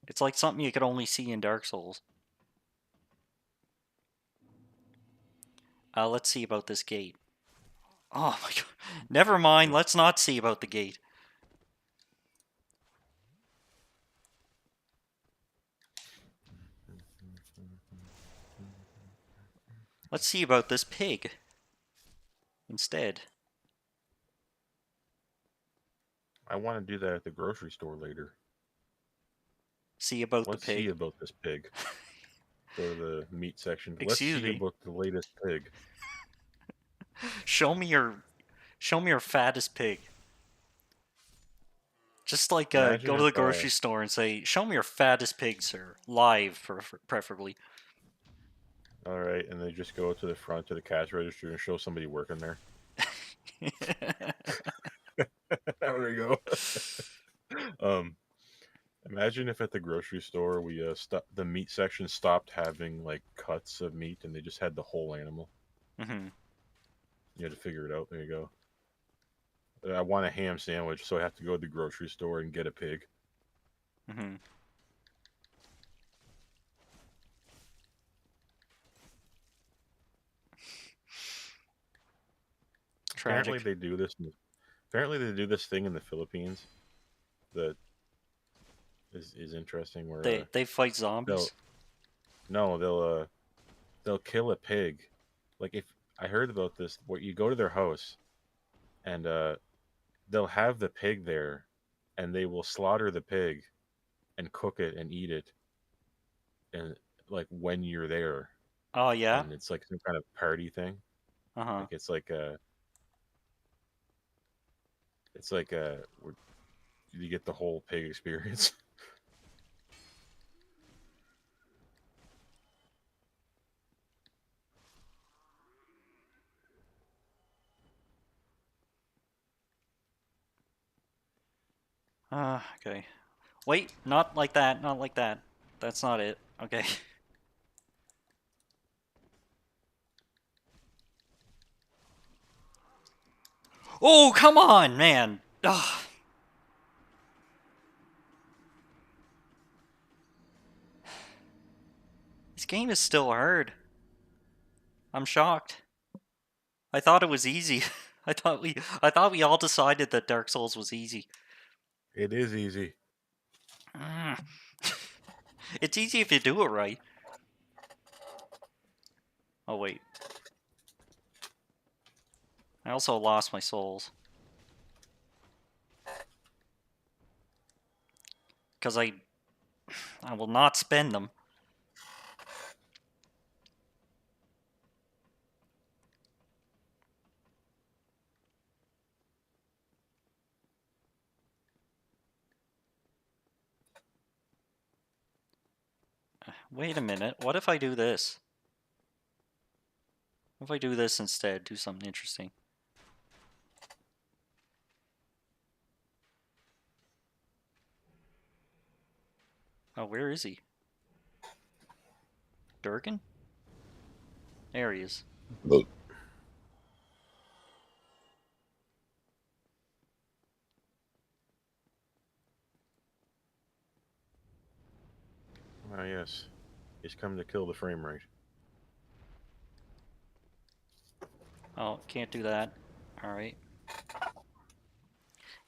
it's like something you could only see in Dark Souls. Let's see about this gate. Oh my god. Never mind, let's not see about the gate. Let's see about this pig instead. I want to do that at the grocery store later. See about the Let's see pig. about this pig. Go to the meat section. Let's Excuse see me. about the latest pig. Show me your show me your fattest pig. Just like Imagine go to if the grocery store and say, "Show me your fattest pig, sir." Live, preferably. all right, and they just go to the front to the cash register and show somebody working there. There we go. um, Imagine if at the grocery store we the meat section stopped having like cuts of meat and they just had the whole animal. hmm You had to figure it out. There you go. I want a ham sandwich, so I have to go to the grocery store and get a pig. hmm Apparently Tragic. they do this. Apparently they do this thing in the Philippines that is interesting. Where They fight they'll zombies. no they'll kill a pig. Like if I heard about this, where you go to their house and they'll have the pig there, and they will slaughter the pig and cook it and eat it, and like when you're there, Oh yeah. and it's like some kind of party thing. Uh huh. Like it's like where you get the whole pig experience. Okay. Wait, not like that, not like that. That's not it. Okay. Oh, come on, man! Ugh. This game is still hard. I'm shocked. I thought it was easy. I thought we all decided that Dark Souls was easy. It is easy. Mm. It's easy if you do it right. Oh wait. I also lost my souls. Because I will not spend them. Wait a minute. What if I do this? What if I do this instead? Do something interesting. Oh, where is he? Durgan? There he is. Look. Ah, yes. He's come to kill the frame rate. Oh, can't do that. Alright.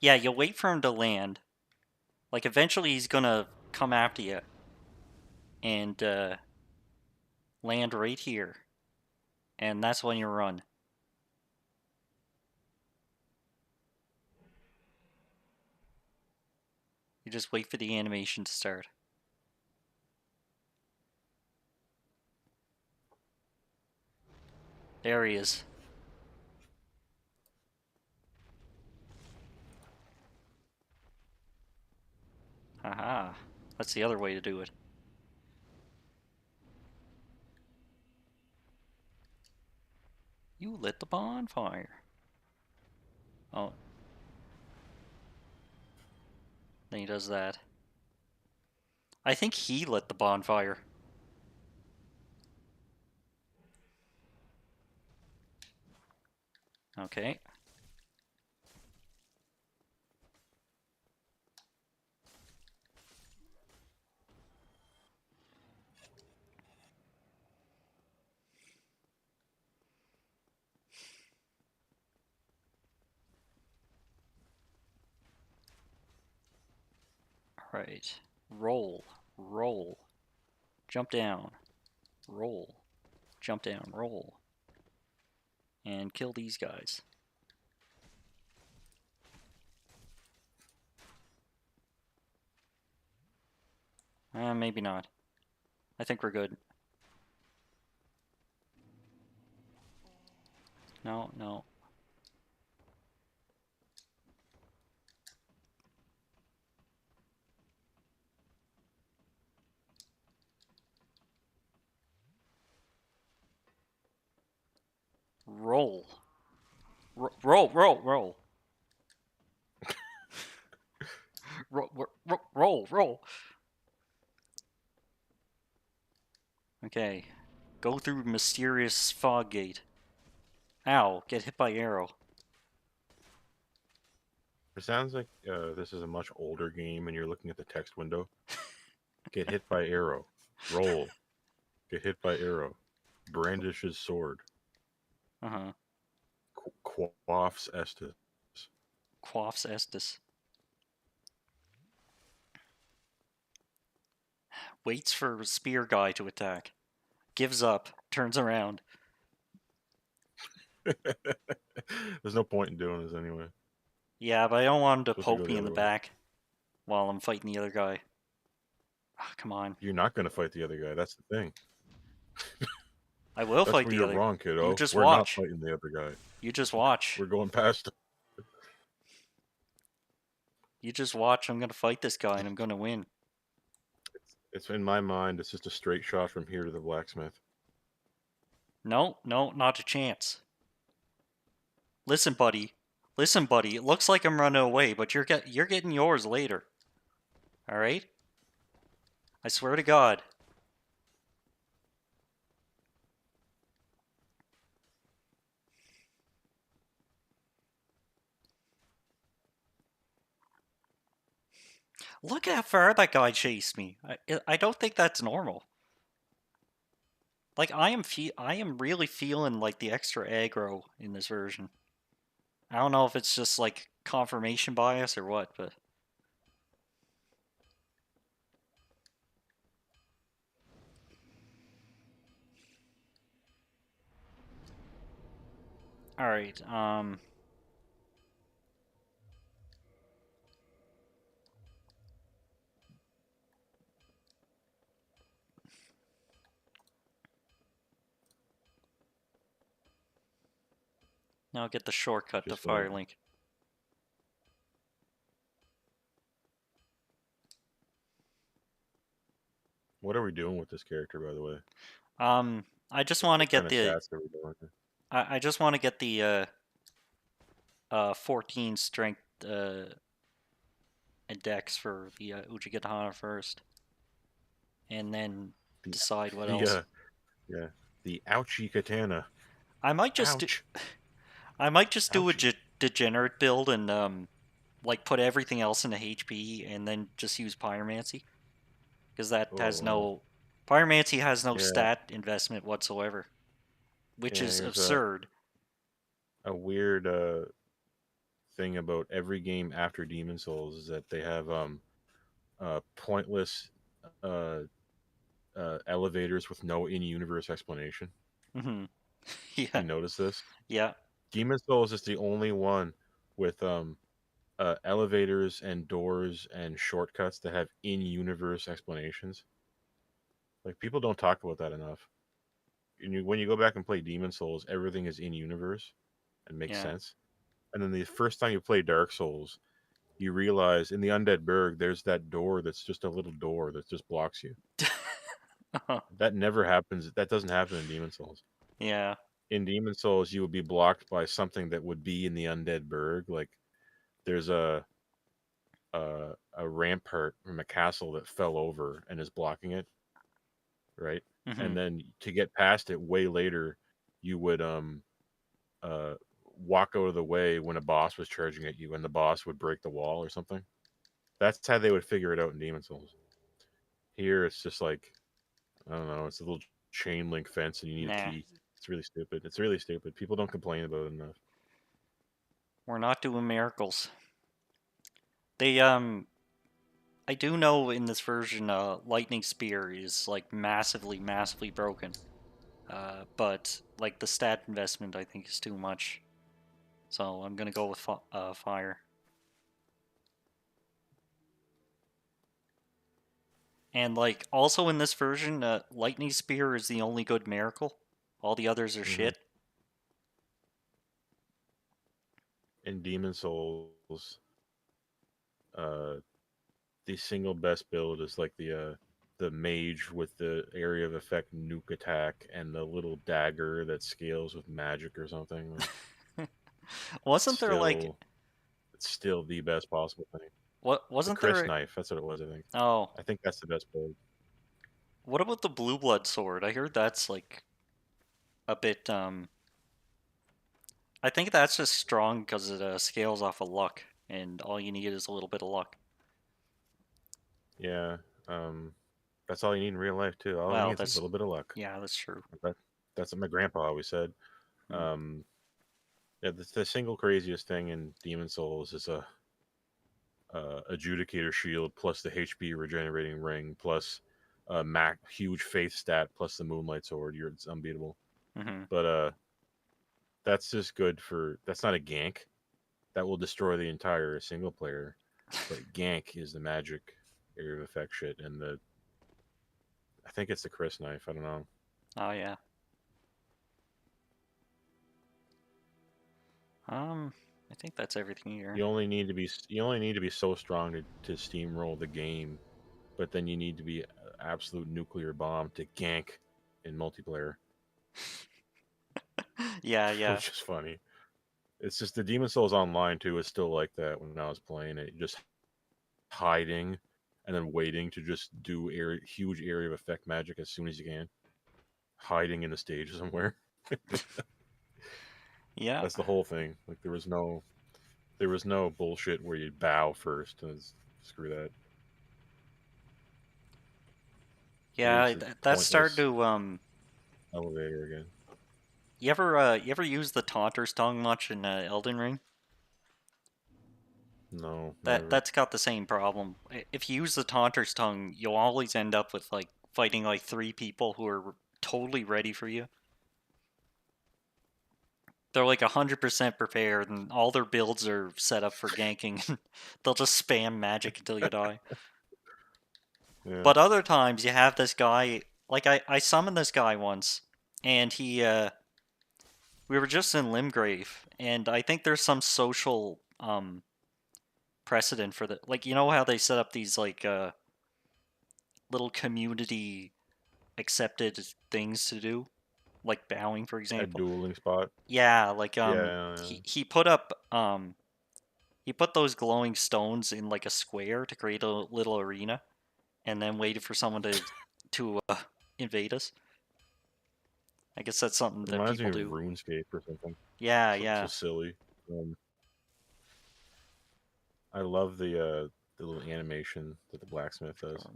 Yeah, you'll wait for him to land. Like, eventually he's gonna come after you. And, land right here. And that's when you run. You just wait for the animation to start. There he is. Haha. That's the other way to do it. You lit the bonfire. Oh. Then he does that. I think he lit the bonfire. Okay. Alright. Roll. Roll. Jump down. Roll. Jump down. Roll. And kill these guys. Maybe not. I think we're good. No, no. Roll. Roll, roll, roll. Roll, roll. Okay. Go through mysterious fog gate. Ow, get hit by arrow. It sounds like this is a much older game and you're looking at the text window. Get hit by arrow. Roll. Get hit by arrow. Brandish his sword. Uh-huh. Quaffs Estus. Quaffs Estus. Waits for spear guy to attack. Gives up. Turns around. There's no point in doing this anyway. Yeah, but I don't want him to Supposed to go poke the me in the other way. back while I'm fighting the other guy. Ah, come on. You're not going to fight the other guy. That's the thing. I will That's fight where the you're other. wrong, kiddo. You just We're not watch. fighting the other guy. You just watch. We're going past him. You just watch. I'm gonna fight this guy and I'm gonna win. It's in my mind. It's just a straight shot from here to the blacksmith. No, no, not a chance. Listen, buddy. Listen, buddy. It looks like I'm running away, but you're getting yours later. All right? I swear to God. Look how far that guy chased me. I don't think that's normal. Like I am really feeling like the extra aggro in this version. I don't know if it's just like confirmation bias or what, but all right. Now get the shortcut to Just Firelink. what are we doing with this character, by the way? I just want to What kind get of the stats are we doing? I just want to get the 14 strength and dex for the Uchigatana first, and then The decide what the else. yeah, the ouchie katana. I might just do Ouch. I might just do a Ouchie. degenerate build and like put everything else into HP and then just use pyromancy because that Oh has wow. no pyromancy has no Yeah, stat investment whatsoever, which yeah. is Here's absurd. a weird thing about every game after Demon Souls is that they have pointless uh elevators with no in-universe explanation. Hmm. Yeah, You notice this? yeah. Demon Souls is the only one with elevators and doors and shortcuts that have in-universe explanations. Like people don't talk about that enough. When you go back and play Demon Souls, everything is in-universe and makes Yeah. sense. And then the first time you play Dark Souls, you realize in the Undead Burg, there's that door that's just a little door that just blocks you. That never happens. That doesn't happen in Demon Souls. Yeah. In Demon Souls, you would be blocked by something that would be in the Undead Burg. Like there's a rampart from a castle that fell over and is blocking it, right? Hmm. And then to get past it way later, you would uh walk out of the way when a boss was charging at you and the boss would break the wall or something. That's how they would figure it out in Demon Souls. Here it's just like I don't know, it's a little chain link fence and you need a Nah, key. It's really stupid. It's really stupid. People don't complain about it enough. we're not doing miracles. They I do know in this version, lightning spear is like massively broken. But like the stat investment, I think is too much. So I'm gonna go with fire. And like also in this version, lightning spear is the only good miracle. All the others are Hmm. shit. In Demon Souls, uh, the single best build is like the mage with the area of effect nuke attack and the little dagger that scales with magic or something. Like Wasn't there like still, it's still the best possible thing. what? The Wasn't Chris there? knife, that's what it was. I think. Oh, I think that's the best build. what about the blue blood sword? I heard that's like a bit. I think that's just strong because it scales off of luck, and all you need is a little bit of luck. Yeah, um, that's all you need in real life too. All you need Well, is a that's little bit of luck. yeah, that's true. That, that's what my grandpa always said. Hmm. Um, yeah, the single craziest thing in Demon Souls is a adjudicator shield plus the HP regenerating ring plus mac huge faith stat plus the moonlight sword. It's unbeatable. Hmm. But that's just good for that's not a gank. That will destroy the entire single player. But gank is the magic area of effect shit, and the I think it's the Chris knife. I don't know. Oh yeah. Um, I think that's everything here. You only need to be so strong to steamroll the game, but then you need to be absolute nuclear bomb to gank in multiplayer, Yeah, yeah. which is funny. It's just the Demon Souls Online too is still like that when I was playing it. Just hiding and then waiting to just do huge area of effect magic as soon as you can, hiding in the stage somewhere. Yeah. That's the whole thing. Like there was no bullshit where you bow first. Screw that. It was Yeah, a that's starting pointless to elevator again. you ever use the Taunter's Tongue much in Elden Ring? No, That never. that's got the same problem. If you use the Taunter's Tongue, you'll always end up with like fighting like three people who are totally ready for you. They're like 100% prepared, and all their builds are set up for ganking. They'll just spam magic until you die. Yeah, But other times you have this guy, like I summoned this guy once, and we were just in Limgrave, and I think there's some social precedent for that. Like, you know how they set up these like little community accepted things to do, like bowing, for a example. dueling spot. Yeah, like Yeah, he put those glowing stones in like a square to create a little arena, and then waited for someone to invade us. I guess that's something that reminds me people of do. RuneScape or something. Yeah, So yeah. silly. I love the little animation that the blacksmith does.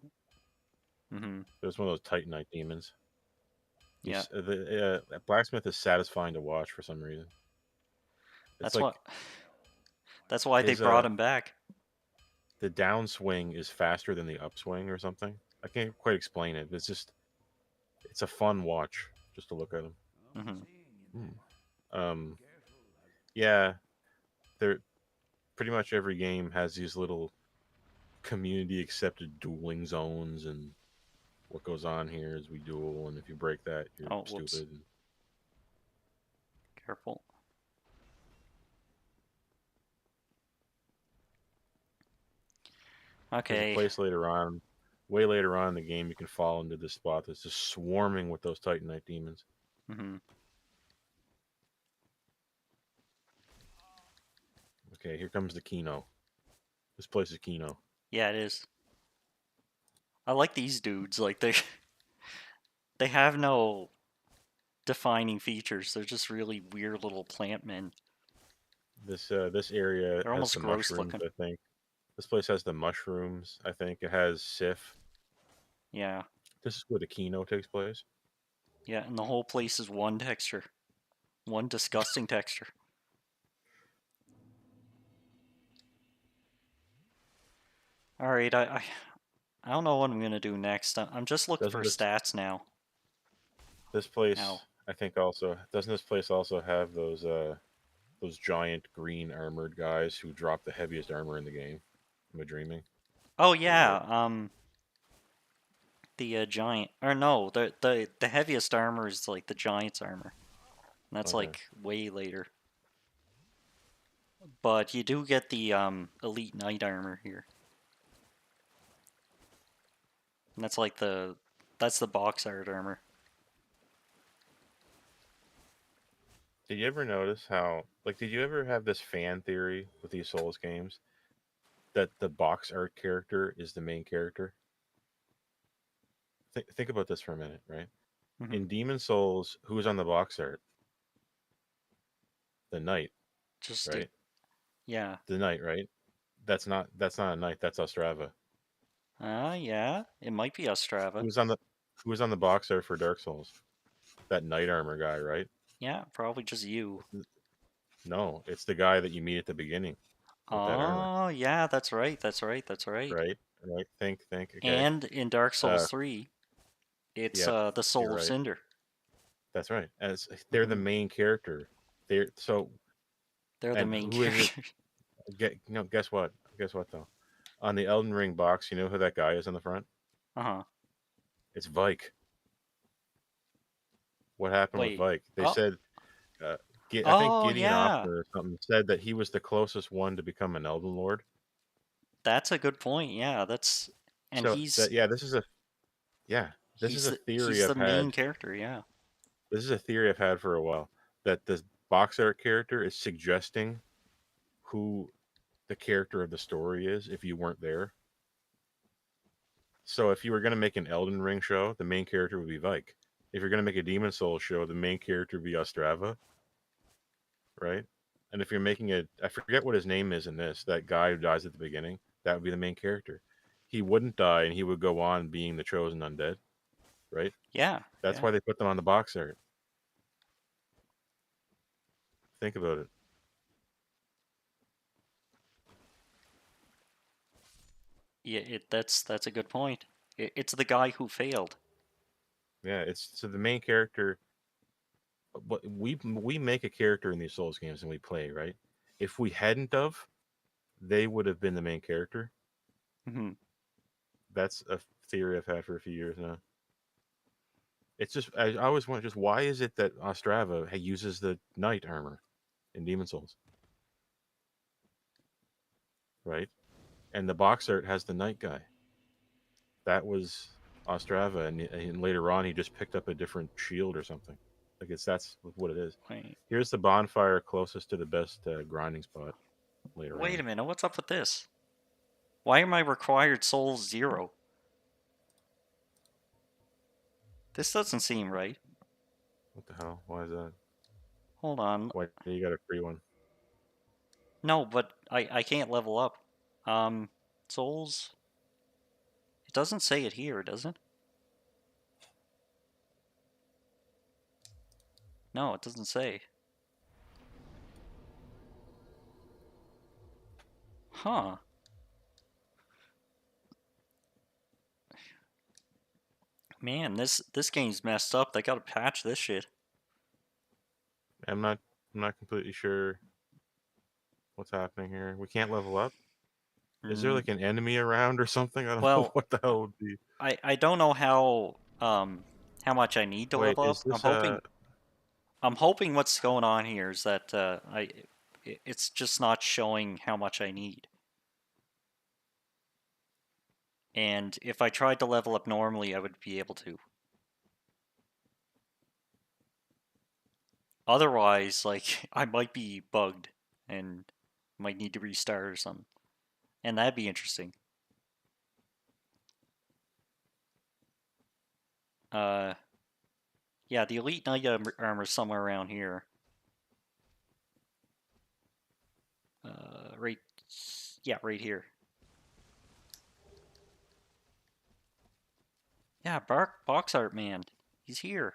Mm-hmm. There's one of those Titanite demons. Yeah, The blacksmith is satisfying to watch for some reason. It's that's what. like That's why they his brought him back. the downswing is faster than the upswing or something. I can't quite explain it. It's a fun watch just to look at him. Mm-hmm. Hmm. Um, yeah, they're pretty much every game has these little community accepted dueling zones, and what goes on here is we duel, and if you break that, you're Oh, whoops. stupid. Careful. There's a Okay. place later on, way later on in the game, you can fall into this spot that's just swarming with those Titanite demons. Mm-hmm. Okay, here comes the Kino. This place is Kino. Yeah, it is. I like these dudes. Like they have no defining features. They're just really weird little plant men. This area They're has almost the gross mushrooms. looking. I think this place has the mushrooms. I think it has Sif. Yeah, This is where the Kino takes place. yeah, and the whole place is one texture, one disgusting texture. All right, I don't know what I'm gonna do next. I'm just looking Doesn't for this stats now. this Now, place? I think also doesn't this place also have those giant green armored guys who drop the heaviest armor in the game? Am I dreaming? oh Or is yeah, that the giant, or no, the heaviest armor is like the giant's armor. And that's okay? like way later. But you do get the elite knight armor here. And that's the box art armor. Did you ever notice how did you ever have this fan theory with these Souls games that the box art character is the main character? Think about this for a minute, right? Hmm. In Demon Souls, who's on the box art? The knight, Just right? yeah. The knight, right? That's not a knight. That's Ostrava. Yeah. It might be Ostrava. Who's on the who's on the box art for Dark Souls? That knight armor guy, right? Yeah, probably just you. No, it's the guy that you meet at the beginning with that armor, Oh, yeah, that's right. That's right. That's right. right? Right. Think. Okay. And in Dark Souls Uh, 3, it's yep. the You're Soul of right. Cinder. That's right. As they're the Hmm. main character. They're so. They're the And main who is it? characters. Guess what? Guess what though? On the Elden Ring box, you know who that guy is on the front? Uh-huh. It's Vike. What happened with Wait. Vike? They Oh, said, I think oh Gideon yeah. Offner or something said that he was the closest one to become an Elden Lord. That's a good point. Yeah, and So that yeah, this is a yeah, this is a theory he's the I've main had. character, yeah. This is a theory I've had for a while that this box art character is suggesting who the character of the story is if you weren't there. So if you were gonna make an Elden Ring show, the main character would be Vike. If you're gonna make a Demon Souls show, the main character would be Ostrava, right? And if you're making a, I forget what his name is in this, that guy who dies at the beginning, that would be the main character. He wouldn't die, and he would go on being the chosen undead, right? Yeah, That's yeah, why they put them on the box art. Think about it. yeah. That's a good point. It's the guy who failed. Yeah, it's so the main character. What we make a character in these Souls games and we play, right? If we hadn't of, they would have been the main character. Hmm. That's a theory I've had for a few years now. It's just I always wonder just why is it that Ostrava uses the knight armor in Demon Souls, right? And the box art has the knight guy. That was Ostrava, and later on he just picked up a different shield or something. Like that's what it is. Wait, Here's the bonfire closest to the best grinding spot later wait on. a minute. What's up with this? Why are my required souls 0? This doesn't seem right. What the hell? Why is that? Hold on. Why you got a free one? No, but I can't level up. Um, souls. It doesn't say it here, does it? No, it doesn't say. Huh. Man, this game's messed up. They gotta patch this shit. I'm not. I'm not completely sure what's happening here. We can't level up. Is there Mm, like an enemy around or something? I don't know well, what the hell would be. I don't know how much I need to Wait, level is up. this I'm hoping what's going on here is that it's just not showing how much I need. And if I tried to level up normally, I would be able to. Otherwise, like I might be bugged and might need to restart or something. And that'd be interesting. Uh yeah, the Elite Knight armor's somewhere around here. Right yeah, right here. Yeah, box art man. He's here.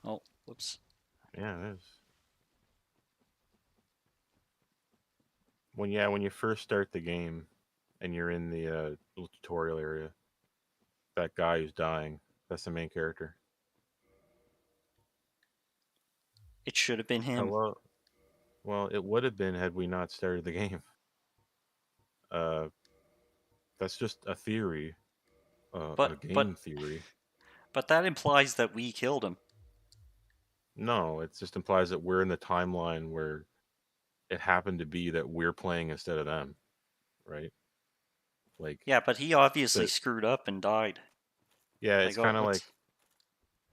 Oh, whoops. yeah, it is. When you first start the game and you're in the little tutorial area, that guy who's dying, that's the main character. It should have been him. Hello. Well, it would have been had we not started the game. Uh, that's just a theory, a But game theory. but that implies that we killed him. No, it just implies that we're in the timeline where it happened to be that we're playing instead of them, right? Like Yeah, but he obviously the screwed up and died. yeah, Like it's kind of like what's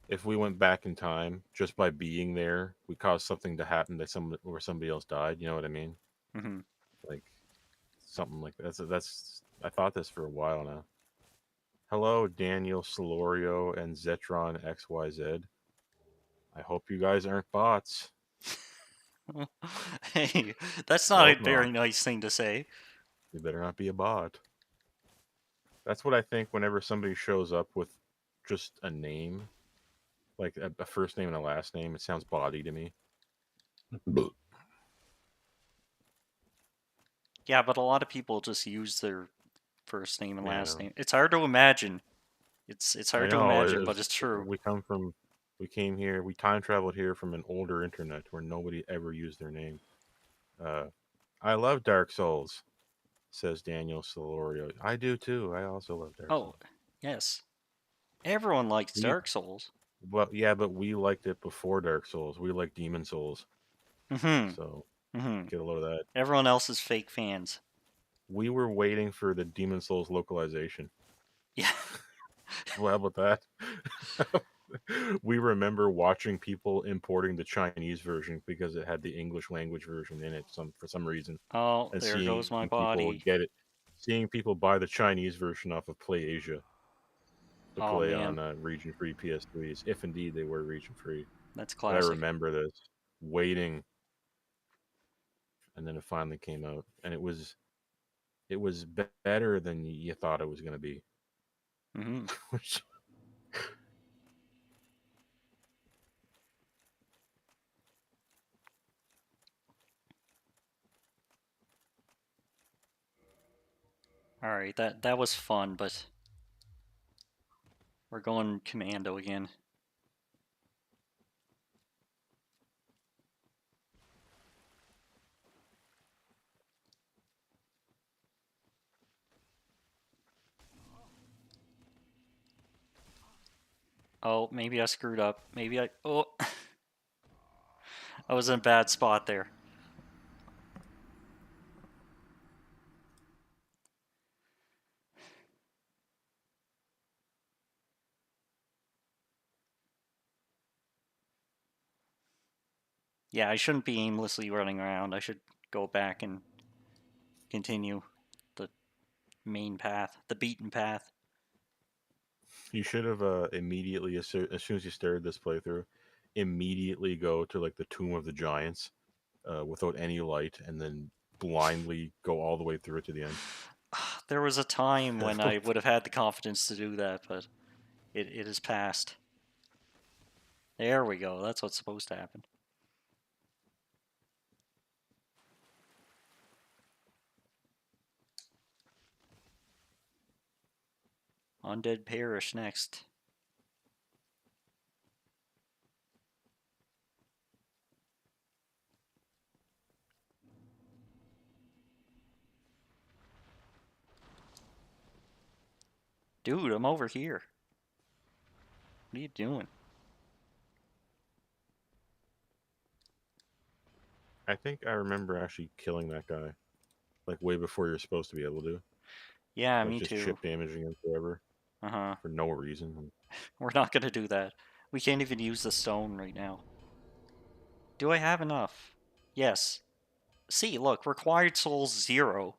if we went back in time just by being there, we caused something to happen that somebody else died. You know what I mean? Mhm. Like something like that. That's I thought this for a while now. Hello, Daniel Solorio and Zetron XYZ. I hope you guys aren't bots. Hey, that's not a Hope very not. nice thing to say. You better not be a bot. That's what I think whenever somebody shows up with just a name, like a first name and a last name, it sounds body to me. Yeah, but a lot of people just use their first name and Yeah, I last know. name. It's hard to imagine. It's I hard to know. imagine, but it's true. We came here, we time traveled here from an older internet where nobody ever used their name. Uh, I love Dark Souls, says Daniel Solorio. I do too. I also love Dark Oh, Souls. yes. Everyone likes We, Dark Souls. well, yeah, but we liked it before Dark Souls. We like Demon Souls, Mhm. so Mhm. get a load of that. Everyone else is fake fans. We were waiting for the Demon Souls localization. Yeah. Well, how about that? We remember watching people importing the Chinese version because it had the English language version in it for some reason, Oh, and there goes my seeing people body. get it, seeing people buy the Chinese version off of Play Asia to Oh play man, on region free PS3s, if indeed they were region free. that's But I classic. remember this waiting, and then it finally came out, and it was better than you thought it was going to be. Hmm. All right, that was fun, but we're going commando again. Oh, maybe I screwed up. Maybe I. Oh, I was in a bad spot there. Yeah, I shouldn't be aimlessly running around. I should go back and continue the main path, the beaten path. You should have immediately, as soon as you started this playthrough, immediately go to like the Tomb of the Giants without any light, and then blindly go all the way through it to the end. There was a time when I would have had the confidence to do that, but it has passed. There we go. That's what's supposed to happen. Undead Parish next. Dude, I'm over here. What are you doing? I think I remember actually killing that guy, like way before you're supposed to be able to. Yeah, Like me just too. chip damaging him forever Uh-huh. for no reason. We're not gonna do that. We can't even use the stone right now. Do I have enough? Yes. See, look, required souls 0.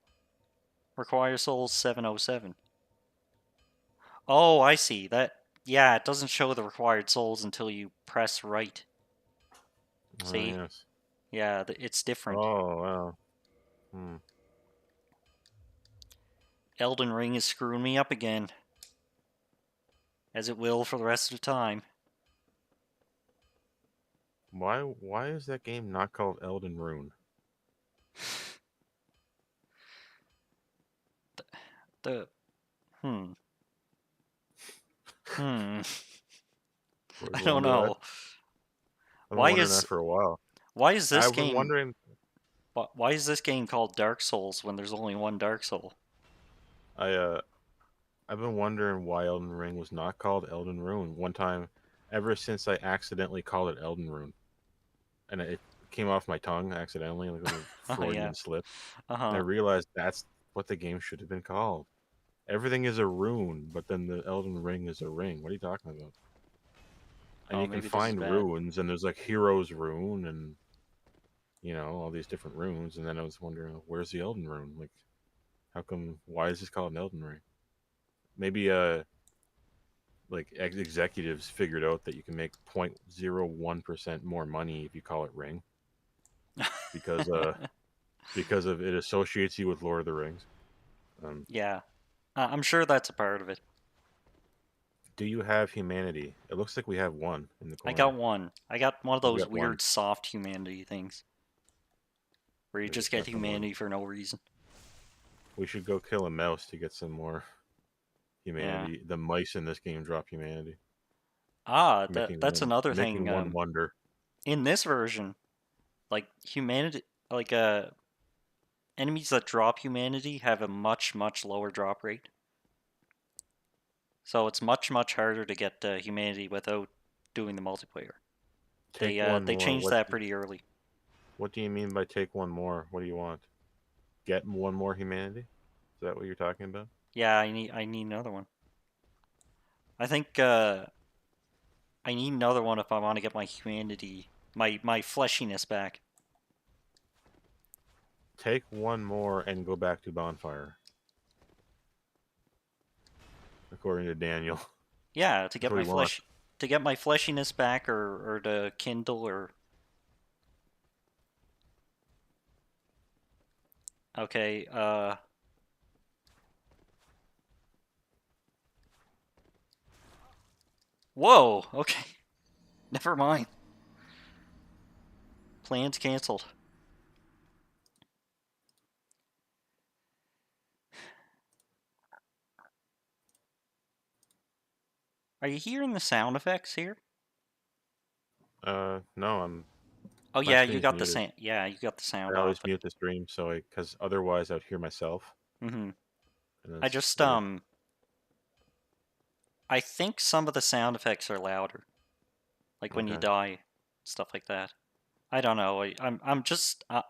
Required souls 707. Oh, I see. Yeah, it doesn't show the required souls until you press right. Oh See? yes. Yeah, it's different. Oh wow. Hmm. Elden Ring is screwing me up again, as it will for the rest of the time. Why is that game not called Elden Rune? The hmm hmm. You I ever don't wonder that? know. I've been Why wondering that is for a while. why is this I've been game wondering. why is this game called Dark Souls when there's only one Dark Soul? I I've been wondering why Elden Ring was not called Elden Rune. One time, ever since I accidentally called it Elden Rune, and it came off my tongue accidentally, like a little Oh yeah. Freudian slip, and I Uh-huh. realized that's what the game should have been called. Everything is a rune, but then the Elden Ring is a ring. What are you talking about? And Oh, you can maybe this is find bad. runes, and there's like Hero's Rune, and all these different runes. And then I was wondering, where's the Elden Rune? Like, how come? Why is this called an Elden Ring? Maybe like executives figured out that you can make 0.01% more money if you call it ring because of it associates you with Lord of the Rings. Yeah. I'm sure that's a part of it. Do you have humanity? It looks like we have one in the I got corner. one. I got one of We've those got one. weird soft humanity things where you I just just get got the one. humanity for no reason. We should go kill a mouse to get some more Yeah. humanity. The mice in this game drop humanity, Ah, making that's another thing. one wonder. In this version, like humanity, like enemies that drop humanity have a much lower drop rate. So it's much harder to get humanity without doing the multiplayer. Take one They more. changed that pretty early. What do you mean by take one more? What do you want? Get one more humanity? Is that what you're talking about? Yeah, I need another one. I think I need another one if I want to get my humanity, my fleshiness back. Take one more and go back to bonfire. According to Daniel. Yeah, to That's get what my he wants. fleshiness back, or to kindle, or okay. Whoa. Okay. Never mind. Plans canceled. Are you hearing the sound effects here? No, I'm. Oh My yeah, you stream's got the muted. sound. Yeah, you got the sound I off. always But mute the stream because otherwise I'd hear myself, mm-hmm. and I that's just weird. I think some of the sound effects are louder, like when you Okay. die, stuff like that. I don't know.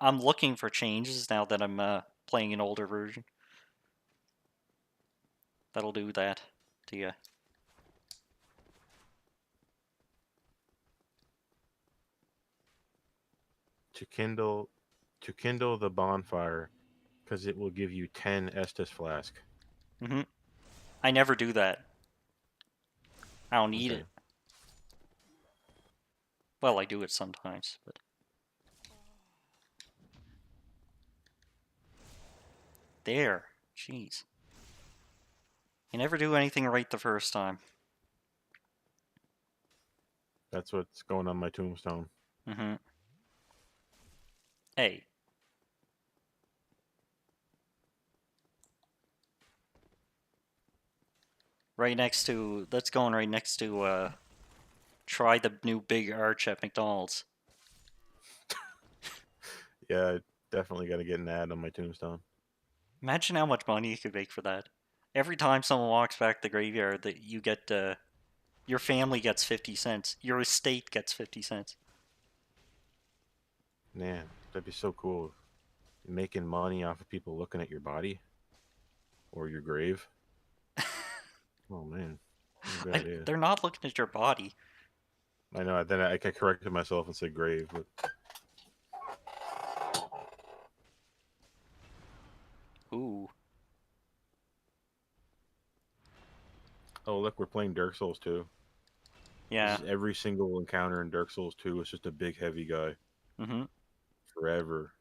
I'm looking for changes now that I'm playing an older version. That'll do that to you. To kindle, to kindle the bonfire, because it will give you 10 Estus flask. Mm-hmm. I never do that. I don't need Okay. it. Well, I do it sometimes, but there. Jeez. You never do anything right the first time. That's what's going on my tombstone. Mm-hmm. Hey. Right next to that's going right next to try the new big arch at McDonald's. Yeah, I definitely got to get an ad on my tombstone. Imagine how much money you could make for that. Every time someone walks back the graveyard, that you get your family gets 50 cents. Your estate gets 50 cents. Man, that'd be so cool. Making money off of people looking at your body or your grave. Oh man, that's a good idea. They're not looking at your body. I know. Then I corrected myself and said grave, but Ooh. oh look, we're playing Dark Souls 2. This Yeah. is every single encounter in Dark Souls 2 is just a big heavy guy Mm-hmm. forever.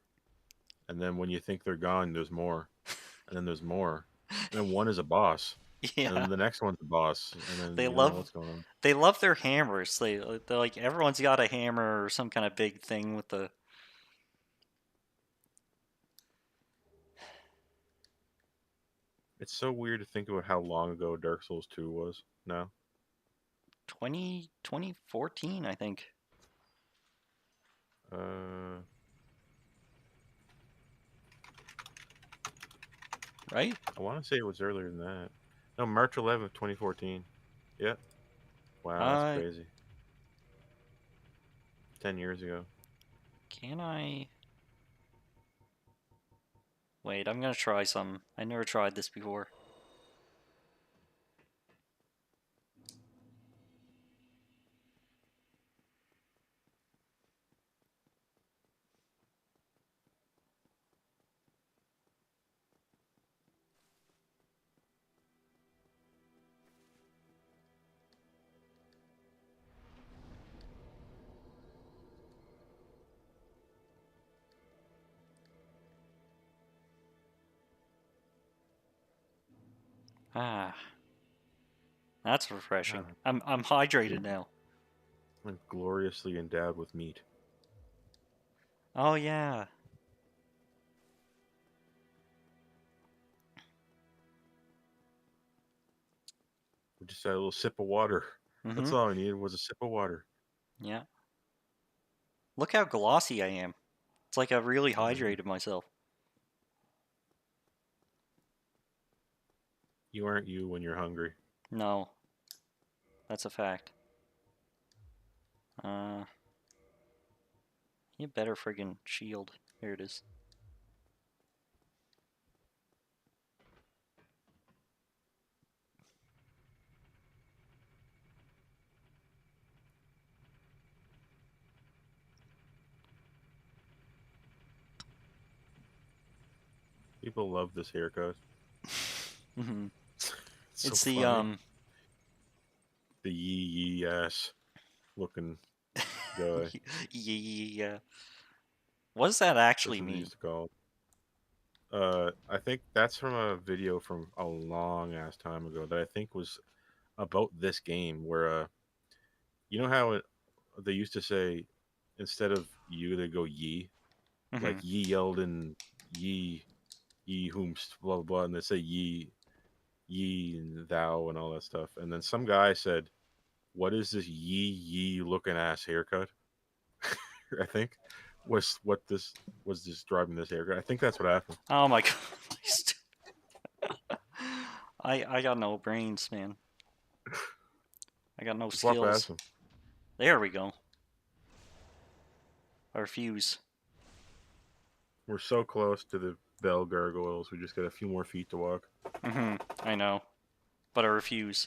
And then when you think they're gone, there's more. And then there's more. And then one is a boss. And Yeah. then the next one's a boss. And then They you don't know love what's going on. they love their hammers. They're like everyone's got a hammer or some kind of big thing with the It's so weird to think about how long ago Dark Souls 2 was now. 2014, I think. Uh, Right? I want to say it was earlier than that. No, March 11th, 2014. Yep. Wow, that's Uh, crazy. 10 years ago. can I? Wait, I'm gonna try some. I never tried this before. Ah, that's Wow, refreshing. I'm hydrated now. I'm gloriously endowed with meat. Oh yeah. We just had a little sip of water. That's Mm-hmm. all I needed was a sip of water. Yeah. Look how glossy I am. It's like I've really Oh, yeah. hydrated myself. You aren't you when you're hungry. No, that's a fact. Uh, you better friggin' shield. Here it is. People love this haircut. Hmm. It's so It's the funny. The yee ass looking guy. yeah. What does that actually That's what they mean? used to call it. I think that's from a video from a long ass time ago that I think was about this game where you know how they used to say instead of you they go ye, Hmm. like ye Yeldon, ye whomst blah blah blah, and they say ye and thou and all that stuff, and then some guy said, "What is this ye looking ass haircut?" I think what this was describing this haircut. I think that's what happened. Oh my god. I got no brains, man. I got no Just walk past skills. him. There we go. Our fuse. We're so close to the bell gargoyles. We just got a few more feet to walk. I know. But I refuse.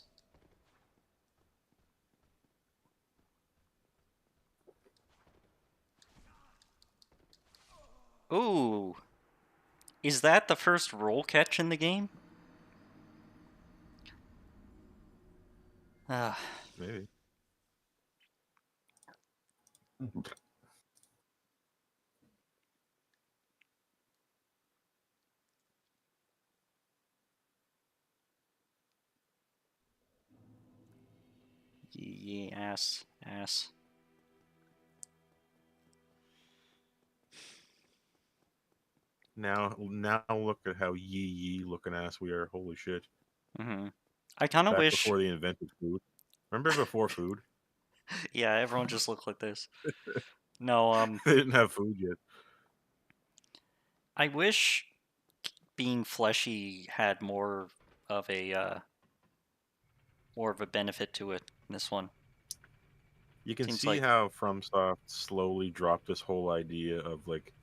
Ooh. Is that the first roll catch in the game? Ah. Maybe. Yeah, ass. Now look at how yee looking ass we are. Holy shit! I kind of Back wish. before they invented food. Remember before food? Yeah, everyone just looked like this. No, They didn't have food yet. I wish being fleshy had of a more of a benefit to it in this one. You can Seems see like, how FromSoft slowly dropped this whole idea of like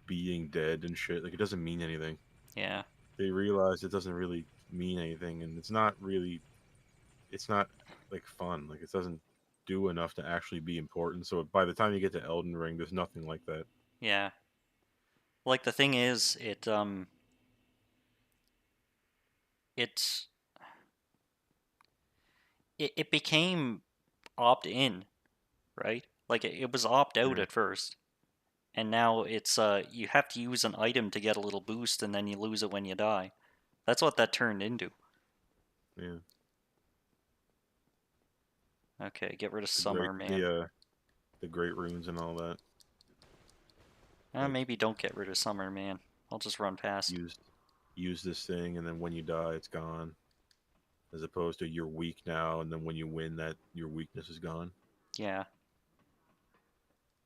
being dead and shit. Like it doesn't mean anything. yeah, They realize it doesn't really mean anything, and it's not really. It's not like fun. Like it doesn't do enough to actually be important. So by the time you get to Elden Ring, there's nothing like that. yeah. Like the thing is, it's it became opt in, right? Like it was opt out Yeah, at first, and now it's you have to use an item to get a little boost, and then you lose it when you die. That's what that turned into. yeah. Okay, get rid of The great summer, man. the great runes and all that. Like Maybe don't get rid of summer, man. I'll just run past. use use this thing, and then when you die, it's gone. As opposed to you're weak now, and then when you win, that your weakness is gone. Yeah.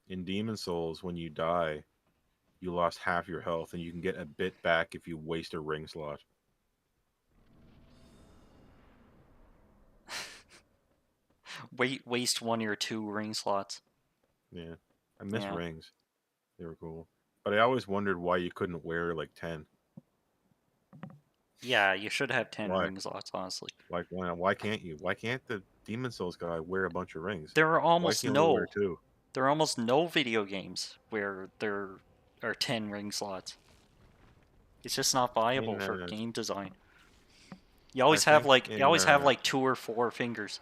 In Demon Souls, when you die, you lost half your health, and you can get a bit back if you waste a ring slot. Waste one or two ring slots. Yeah, I miss Yeah. rings. They were cool, but I always wondered why you couldn't wear like 10. Yeah, you should have 10 Why? ring slots, honestly. Like why can't you? Why can't the Demon Souls guy wear a bunch of rings? There are Why almost can he only wear no two? there are almost no video games where there are 10 ring slots. It's just not viable In for game design. I think You always have like 2 or 4 fingers.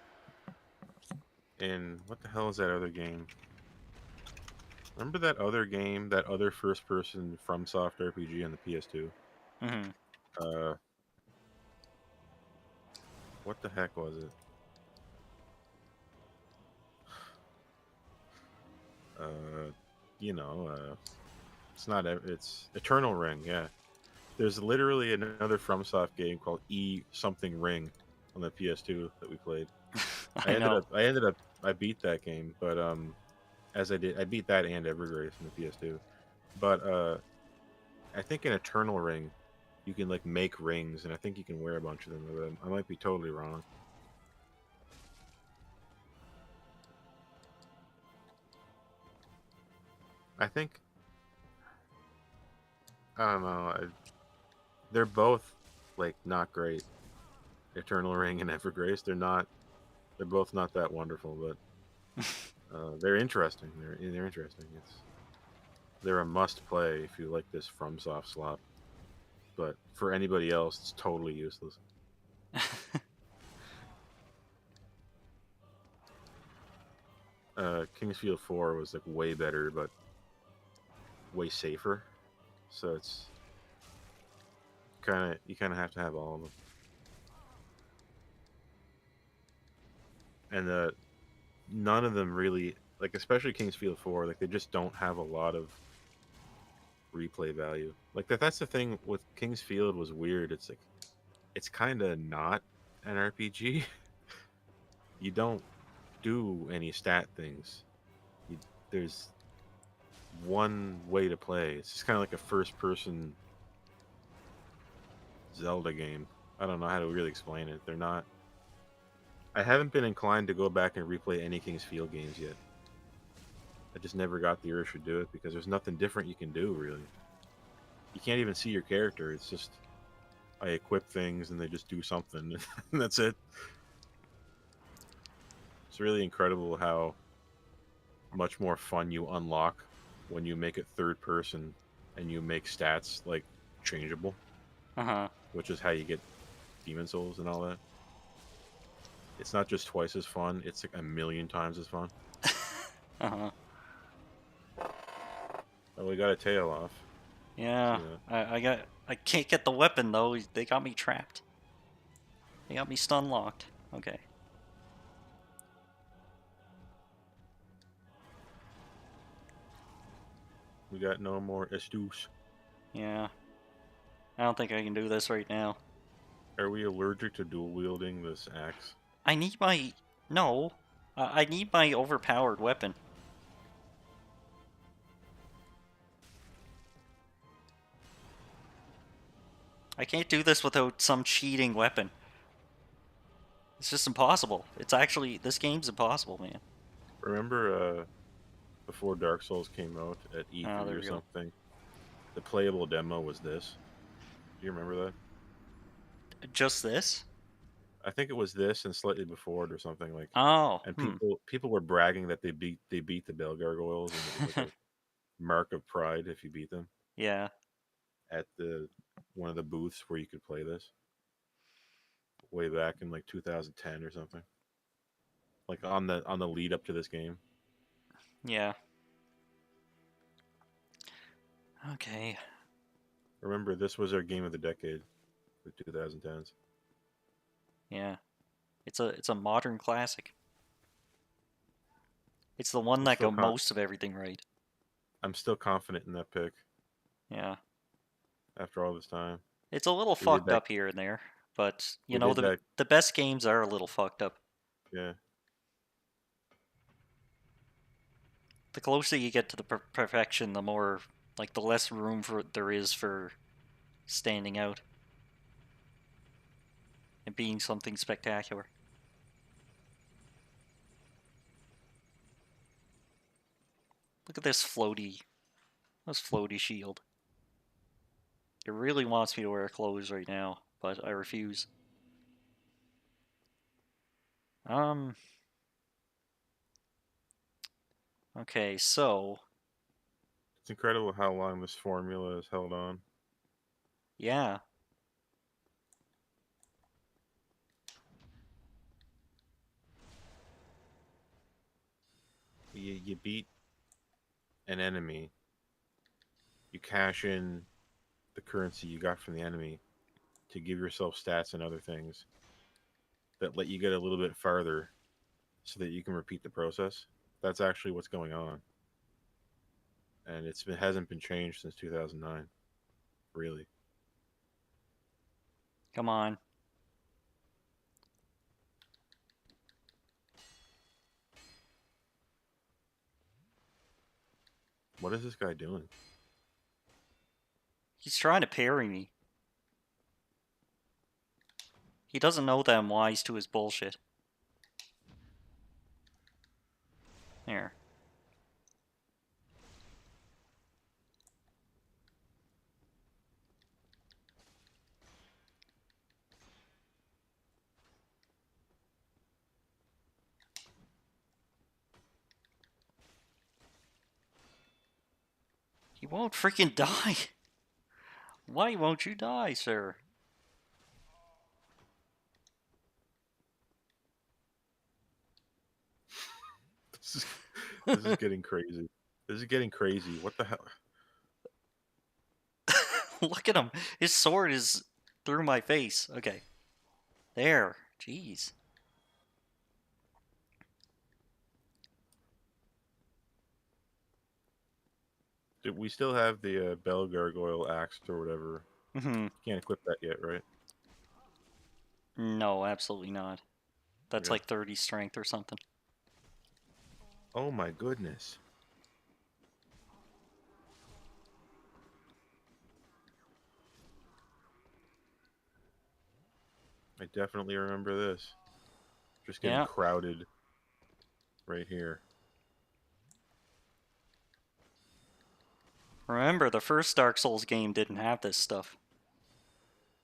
in what the hell is that other game? Remember that other game, that other first-person FromSoft RPG on the PS2? Hmm. Uh, what the heck was it? Uh, you know, it's not. It's Eternal Ring. Yeah, there's literally another FromSoft game called E something Ring on the PS2 that we played. I know. I beat that game, but as I beat that and Evergrace on the PS2. But I think in Eternal Ring, you can like make rings, and I think you can wear a bunch of them. But I might be totally wrong. I think I don't know. They're both like not great. Eternal Ring and Evergrace. They're not. They're both not that wonderful, but they're interesting. They're interesting. They're a must play if you like this FromSoft slop. but for anybody else, it's totally useless. Kingsfield 4 was like way better, but way safer. So it's you kind of have to have all of them. And none of them really, like, especially Kingsfield 4, like they just don't have a lot of replay value. Like that's the thing with Kingsfield was weird. It's like it's kind of not an RPG. You don't do any stat things. You, there's one way to play. It's just kind of like a first-person Zelda game. I don't know how to really explain it. They're not. I haven't been inclined to go back and replay any King's Field games yet. I just never got the urge to do it because there's nothing different you can do, really. You can't even see your character. It's just I equip things and they just do something, and that's it. It's really incredible how much more fun you unlock when you make it third person and you make stats like changeable, Uh-huh. which is how you get demon souls and all that. It's not just twice as fun, it's like a million times as fun. Uh-huh. Oh, we got a tail off. Yeah. See that? I can't get the weapon though. They got me trapped. They got me stun locked. Okay. We got no more Estus. Yeah. I don't think I can do this right now. Are we allergic to dual wielding this axe? I need my... No. I need my overpowered weapon. I can't do this without some cheating weapon. It's just impossible. It's actually... This game's impossible, man. Remember before Dark Souls came out at Oh, E3 there or we go. something, the playable demo was this. Do you remember that? Just this? I think it was this and slightly before it or something like. Oh, And people were bragging that they beat the Bell Gargoyles and it was like a mark of pride if you beat them Yeah. at the one of the booths where you could play this way back in like 2010 or something. Like on the lead up to this game. Yeah. Okay. Remember, this was our game of the decade, the 2010s. Yeah. It's a modern classic. It's the one I'm that still got most of everything right. I'm still confident in that pick Yeah. after all this time. It's a little We did fucked that. up here and there, but you We know did that. the best games are a little fucked up. Yeah. The closer you get to the perfection, the more like the less room for there is for standing out and being something spectacular. Look at this floaty shield. It really wants me to wear clothes right now, but I refuse. Um, okay, so, It's incredible how long this formula has held on. yeah, You beat an enemy, you cash in the currency you got from the enemy to give yourself stats and other things that let you get a little bit farther so that you can repeat the process. That's actually what's going on. And it hasn't been changed since 2009, really. come on. What is this guy doing? He's trying to parry me. He doesn't know that I'm wise to his bullshit. There. He won't freaking die. Why won't you die, sir? This is this is getting crazy. This is getting crazy. What the hell? Look at him. His sword is through my face. Okay. There. Jeez. We still have the Bell Gargoyle axe or whatever. Hmm. Can't equip that yet, right? No, absolutely not. That's Okay. like 30 strength or something. Oh my goodness. I definitely remember this. Just getting Yeah. crowded right here. Remember, the first Dark Souls game didn't have this stuff.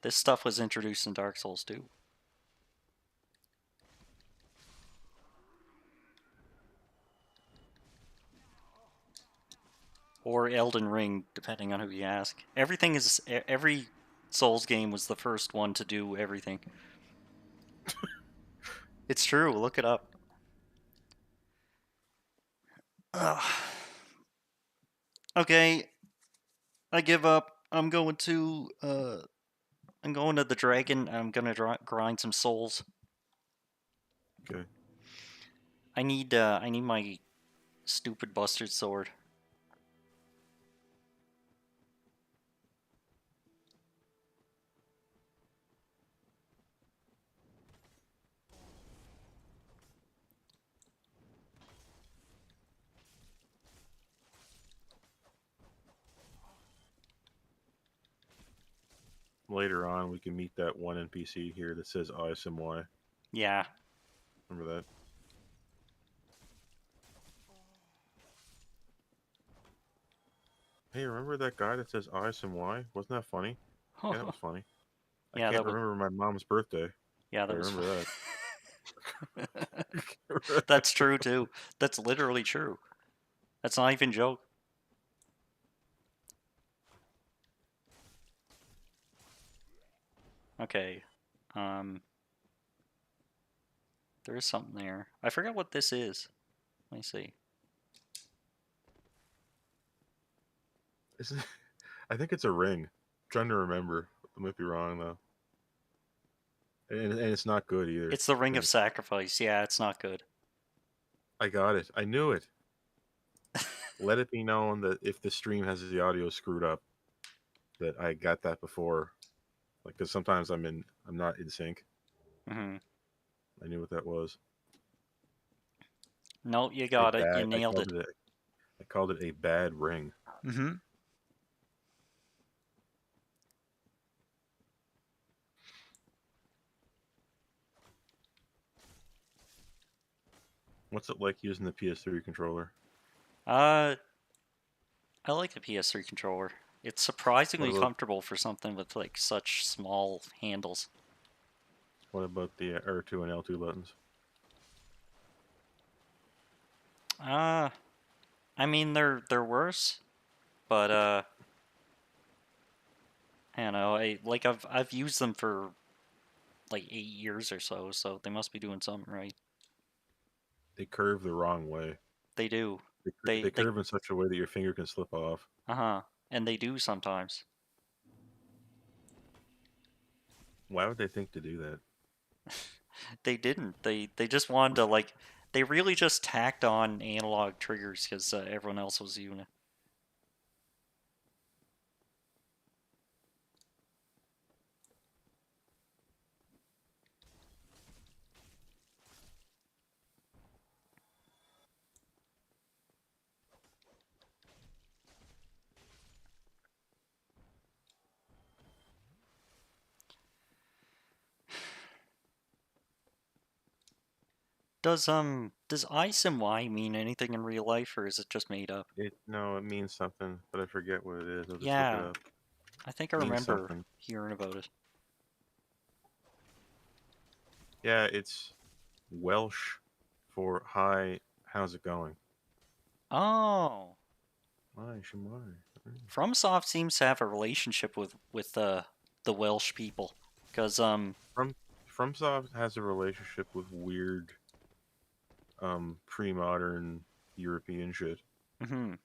This stuff was introduced in Dark Souls 2. Or Elden Ring, depending on who you ask. Every Souls game was the first one to do everything. It's true, look it up. Ugh. Okay, I give up. I'm going to the dragon. I'm gonna grind some souls. Okay. I need my stupid bastard sword. Later on, we can meet that one NPC here that says ISMY. Yeah. Remember that? Hey, remember that guy that says ISMY? Wasn't that funny? Yeah, that was funny. I Yeah, can't remember my mom's birthday, but I that was remember that. That's true too. That's literally true. That's not even a joke. Okay. Um there is something there. I forgot what this is. Let me see. Isn't I think it's a ring. I'm trying to remember. I might be wrong though. And it's not good either. It's the I Ring of think. Sacrifice. Yeah, it's not good. I got it. I knew it. Let it be known that if the stream has the audio screwed up, that I got that before. Like, because sometimes I'm not in sync. Hmm. I knew what that was. No, you A got it. You bad. nailed it. I called it a bad ring. Hmm. What's it like using the PS3 controller? Uh, I like the PS3 controller. It's What surprisingly about comfortable for something with like such small handles. the R2 and L2 buttons? Uh, I mean they're worse, but I don't know. I've used them for like 8 years or so, so they must be doing something right. They curve the wrong way. They do. They They curve in such a way that your finger can slip off. uh-huh. And they do sometimes. Why would they think to do that? They didn't. They just wanted to like they really just tacked on analog triggers because everyone else was using it. Does Ice and Y mean anything in real life or is it just made up? It no, it means something, but I forget what it is. I'll just look it Yeah, up. I think I It means remember something. hearing about it. Yeah, it's Welsh for hi. How's it going? Oh, Hi, Shamai. FromSoft seems to have a relationship with the Welsh people, because From FromSoft has a relationship with weird pre-modern European shit. mhm.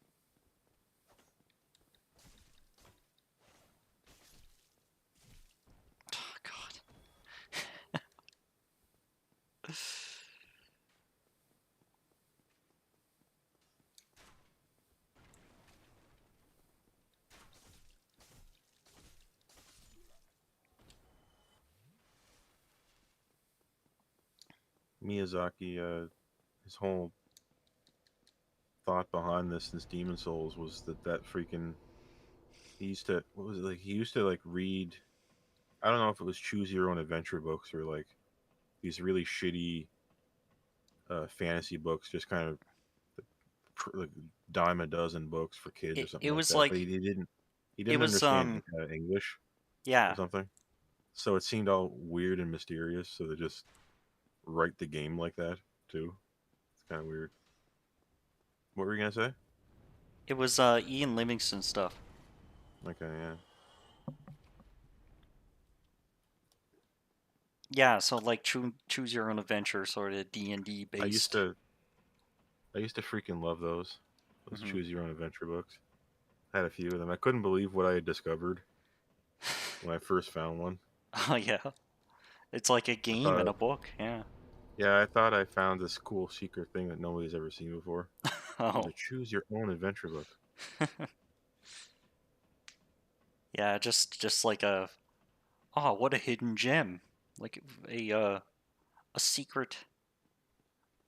Oh, God. Miyazaki, his whole thought behind this Demon Souls was that freaking he used to what was it like he used to like read I don't know if it was choose your own adventure books or like these really shitty fantasy books, just kind of like dime a dozen books for kids or It something like was that. But like he it didn't was understand English or yeah, something, so it seemed all weird and mysterious. So they just write the game like that too. It's kind of weird. What were you gonna say? it was Ian Livingstone stuff. Okay, yeah. Yeah, so like choose your own adventure, sort of D&D I used based. to I used to freaking love those Hmm. choose your own adventure books. I had a few of them. I couldn't believe what I had discovered when I first found one. Oh yeah, it's like a I game and thought, a book. Yeah. yeah, I thought I found this cool secret thing that nobody's ever seen before. It was Oh. a choose your own adventure book. Yeah, just like a oh, what a hidden gem. Like a secret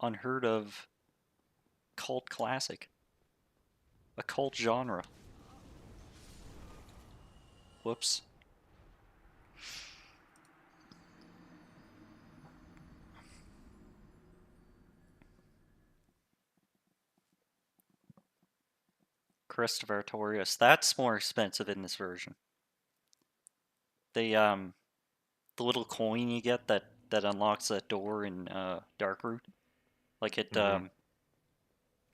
unheard of cult classic. A cult genre. Whoops. Crest of Artorias. That's more expensive in this version. They the little coin you get that unlocks that door in Darkroot. Like Hmm.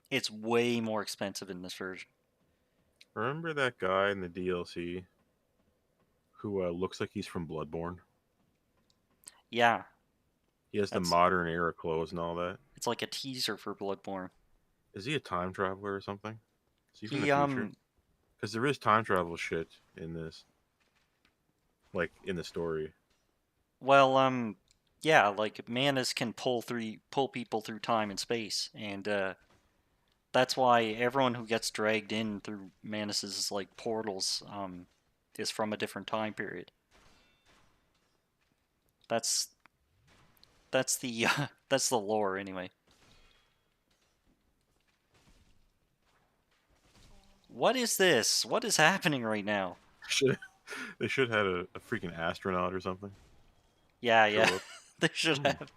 it's way more expensive in this version. Remember that guy in the DLC who looks like he's from Bloodborne? Yeah, He has the that's modern era clothes and all that. it's like a teaser for Bloodborne. Is he a time traveler or something? Is he from the He future? Because there is time travel shit in this, like in the story. well yeah, like Manus can pull people through time and space, and that's why everyone who gets dragged in through Manus's like portals is from a different time period. That's that's the that's the lore anyway. What is this? What is happening right now? Should they should have had a freaking astronaut or something Yeah, yeah. show up. They should Hmm. have.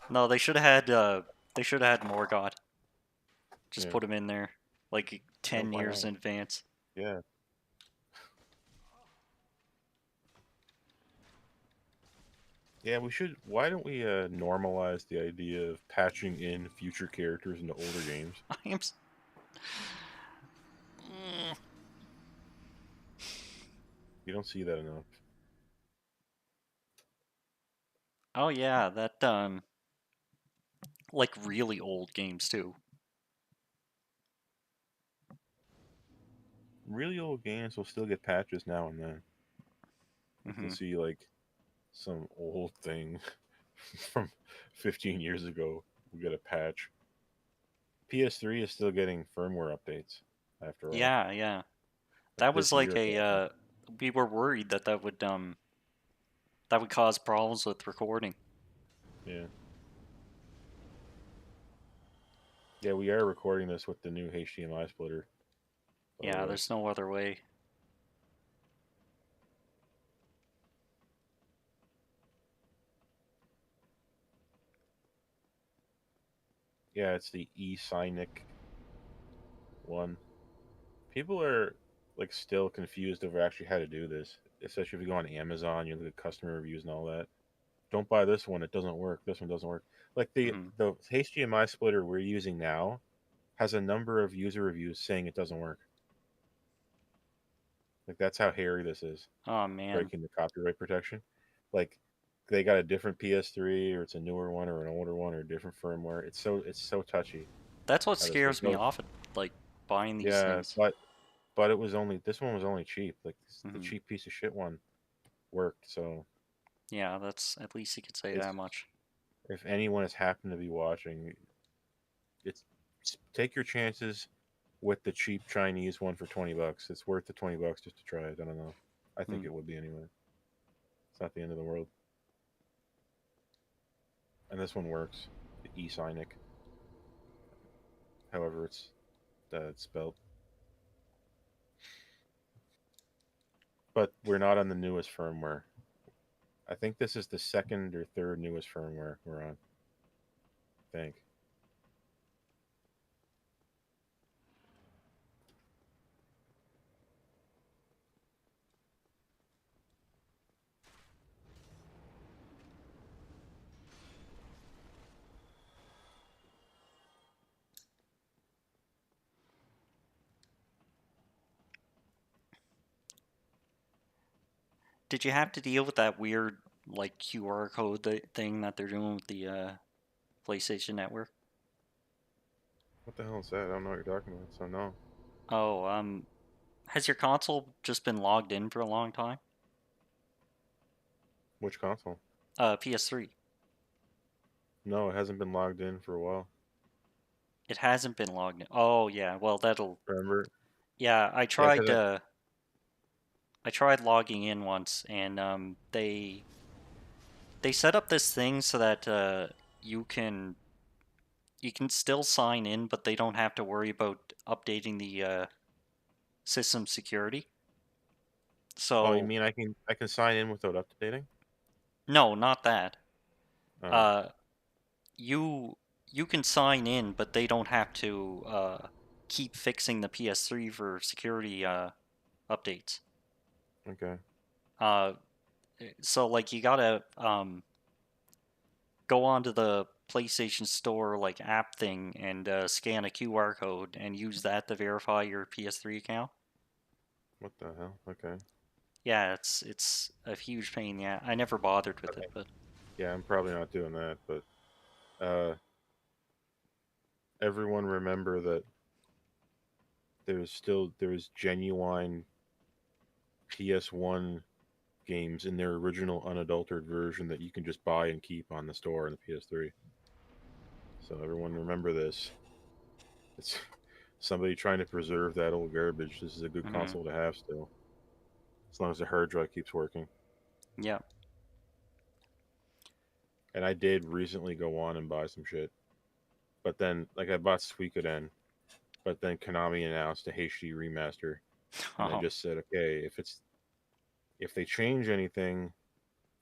No, they should have had Morgoth. Just Yeah. put him in there like No, 10 why years not? in advance. Yeah. Yeah, we should. Why don't we normalize the idea of patching in future characters into older games? I am Mm. You don't see that enough. Oh yeah, that like really old games too. Really old games will still get patches now and then. Like you'll Hmm. see like some old thing from 15 years ago will get a patch. PS3 is still getting firmware updates after all. Yeah, yeah. Like That was this like year a apparently. we were worried that would cause problems with recording. Yeah. Yeah, we are recording this with the new HDMI splitter, by the Yeah, way. there's no other way. Yeah, it's the eSynic one. People are like still confused over actually how to do this, especially if you go on Amazon, you look at customer reviews and all that. Don't buy this one; it doesn't work. This one doesn't work. Like the Hmm. the HDMI splitter we're using now has a number of user reviews saying it doesn't work. Like that's how hairy this is, Oh man. breaking the copyright protection. Like they got a different PS3 or it's a newer one or an older one or different firmware. It's so touchy That's what how this works. scares me off of like buying these Yeah, things. but it was only this one was only cheap. Like the Hmm. cheap piece of shit one worked. So Yeah, that's at least you could say it's that much. if anyone has happened to be watching, it's take your chances with the cheap Chinese one for $20. It's worth the $20 just to try it. I don't know. I think Hmm. it would be anyway. It's not the end of the world. And this one works. The e-Cynic, however it's spelled. But we're not on the newest firmware. I think this is the second or third newest firmware we're on. I think. Did you have to deal with that weird like QR code thing that they're doing with the PlayStation Network? What the hell is that? I don't know what you're talking about. So no. Oh, has your console just been logged in for a long time? Which console? PS3. No, it hasn't been logged in for a while. It hasn't been logged in. Oh yeah, well that'll. Remember? Yeah, Yeah, because I tried logging in once, and they set up this thing so that you can you can still sign in, but they don't have to worry about updating the system security. oh, you So mean I can sign in without updating? no, not that. Oh, Uh, you you can sign in, but they don't have to keep fixing the PS3 for security updates. okay. Uh, so like you gotta go onto the PlayStation Store like app thing and scan a QR code and use that to verify your PS3 account. What the hell? Okay. Yeah, it's a huge pain. Yeah, I never bothered with it, Okay. but Yeah, I'm probably not doing that, but uh, everyone remember that there's genuine PS1 games in their original unadulterated version that you can just buy and keep on the store on the PS3. So everyone remember this. It's somebody trying to preserve that old garbage. This is a good mm-hmm. console to have still, as long as the hard drive keeps working. Yeah. And I did recently go on and buy some shit, but then like I bought Suikoden, but then Konami announced a HD remaster, and I Oh. just said, okay, if they change anything,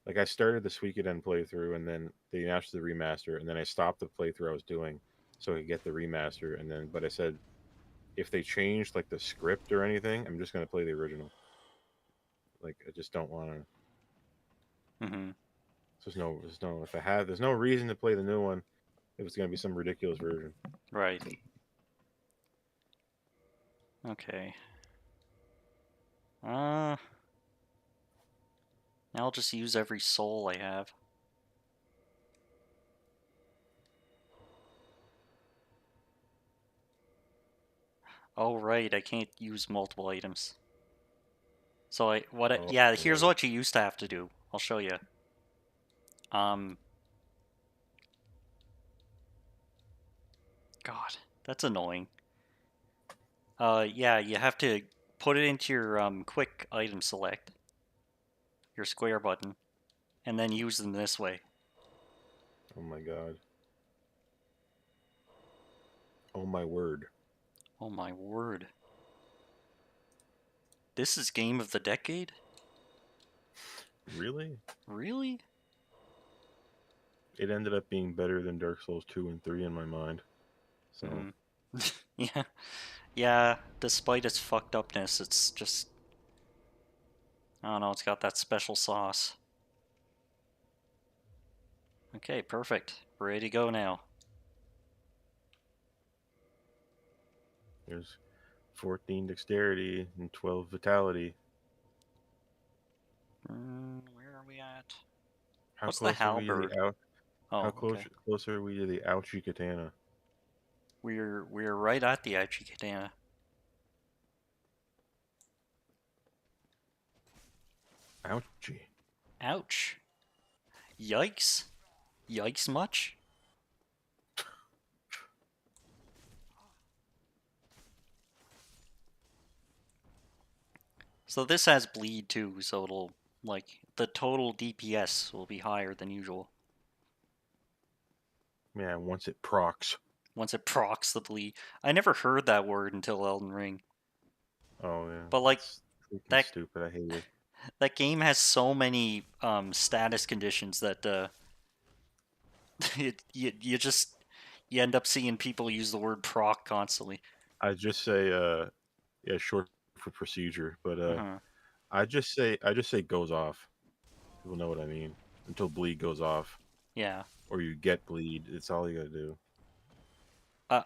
like I started the Suikoden playthrough, and then they announced the remaster, and then I stopped the playthrough I was doing so I could get the remaster, and then but I said if they change like the script or anything, I'm just gonna play the original. Like I just don't want to. Mm-hmm. There's no if I have there's no reason to play the new one if it's gonna be some ridiculous version. Right. Okay. Uh, I'll just use every soul I have. Oh right, I can't use multiple items. So Oh yeah, here's boy. what you used to have to do. I'll show you. Um, God, that's annoying. Yeah, you have to put it into your quick item select, your square button, and then use them this way. Oh my god. Oh my word. Oh my word. This is game of the decade? Really? Really? It ended up being better than Dark Souls 2 and 3 in my mind. So Hmm. Yeah. Yeah, despite its fucked upness, it's just I don't know, it's got that special sauce. Okay, perfect. We're ready to go now. There's 14 dexterity and 12 vitality. Where are we at? How What's the close are we to halberd? the out? How Oh, okay. close are we to the ouchie katana? We're right at the Aichi Katana. Ouchie. Ouch. Yikes. Yikes much? So this has bleed too, so it'll, like, the total DPS will be higher than usual. Yeah, once it procs. Once it procs the bleed. I never heard that word until Elden Ring. Oh yeah, But like it's freaking that stupid. I hate it. that game has so many status conditions that you just you end up seeing people use the word proc constantly. I just say yeah, short for procedure, but Uh-huh. I just say goes off. People know what I mean. Until bleed goes off Yeah. or you get bleed, it's all you gotta do.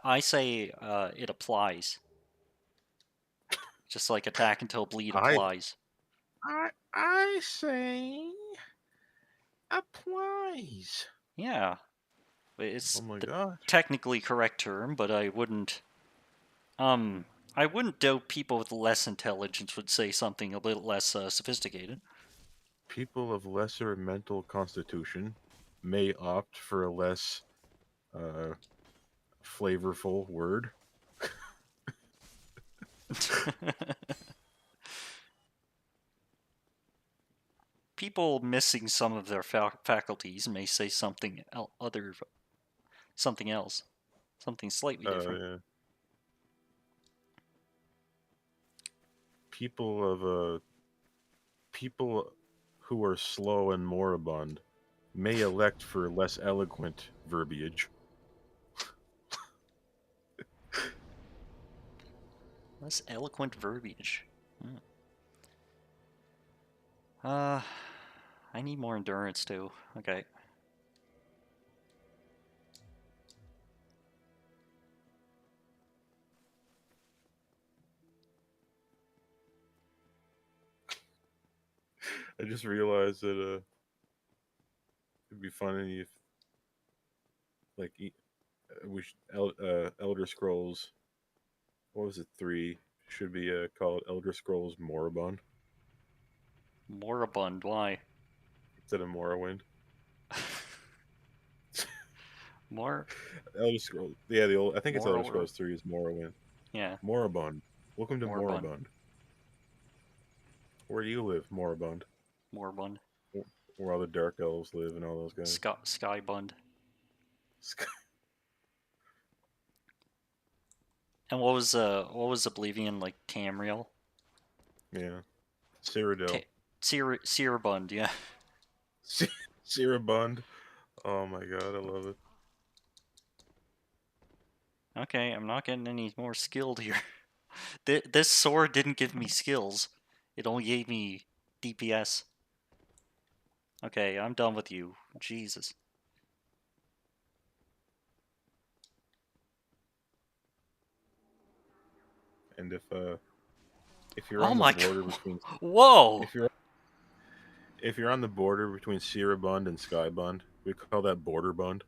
I say it applies. Just like attack until bleed I applies. I say applies. Yeah. It's Oh my the god. technically correct term, but um I wouldn't doubt people with less intelligence would say something a little less sophisticated. People of lesser mental constitution may opt for a less uh, flavorful word. People missing some of their faculties may say something else, something slightly different. Yeah. People of people who are slow and moribund may elect for less eloquent verbiage. Less eloquent verbiage. Hmm. Uh, I need more endurance too. Okay. I just realized that it'd be funny if like Elder Scrolls, what was it, 3 should be called Elder Scrolls Moribund Moribund, why? instead of Morrowind. More Elder Scrolls, yeah, the old, I think it's Elder moral, Scrolls 3 is Morrowind. yeah, Moribund. Welcome to moribund, Moribund. Where do you live, Moribund? moribund, Where all the dark elves live and all those guys. skybund. And what was Oblivion like? Tamriel, Yeah. Cyrodiil. Ta- Cyrabund, yeah. Cyrabund. Oh my god, I love it. Okay, I'm not getting any more skilled here. This sword didn't give me skills. It only gave me DPS. Okay, I'm done with you. Jesus. And if you're Oh on the my border god. between Whoa! if you're if you're on the border between Cyrabund and Skybund, we call that Border Bund.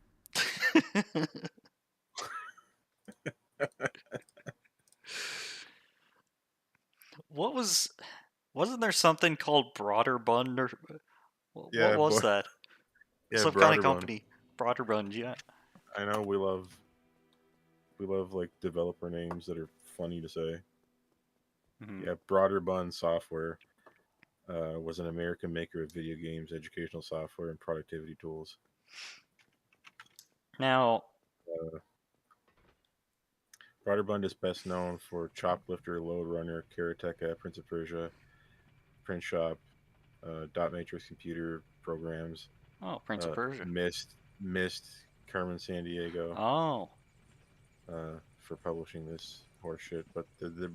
What was. Wasn't there something called Broaderbund or. What Yeah, was that? yeah, Some kind of Broader Bund. company. Broaderbund, yeah. I know we love like developer names that are funny to say. Hmm. Yeah, Broader Bund Software was an American maker of video games, educational software, and productivity tools. Now, Uh, Broderbund is best known for Choplifter, Load Runner, Karateka, Prince of Persia, Print Shop, Dot Matrix computer programs, oh, Prince of Persia. Mist, Carmen San Diego, Oh, for publishing this horseshit. But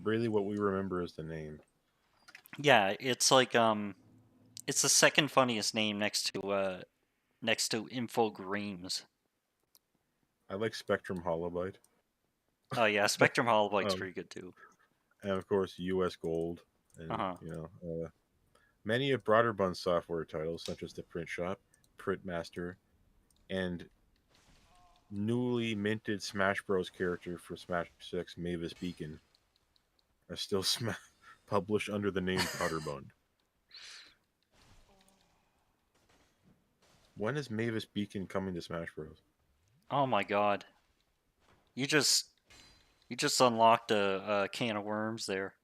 really what we remember is the name. yeah. It's like it's the second funniest name next to Infogrames. I like Spectrum Holobyte. Oh yeah, Spectrum Holobike's Um, pretty good too. and of course, U.S. Gold, Uh and huh. many of Broderbund's software titles, such as the Print Shop, Print Master, and newly minted Smash Bros. Character for Smash 6, Mavis Beacon, are still published under the name Broderbund. When is Mavis Beacon coming to Smash Bros? Oh my god, you just you just unlocked a can of worms there.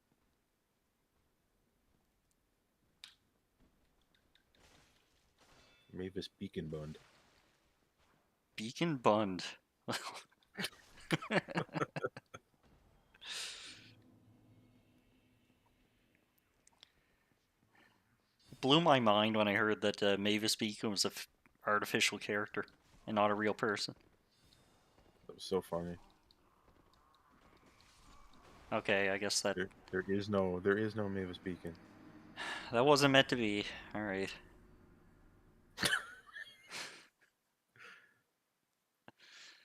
Mavis Beacon Bund. Beacon Bund. Blew my mind when I heard that Mavis Beacon was a artificial character and not a real person. That was so funny. Okay, I guess that There is no Mavis Beacon. that wasn't meant to be. All right.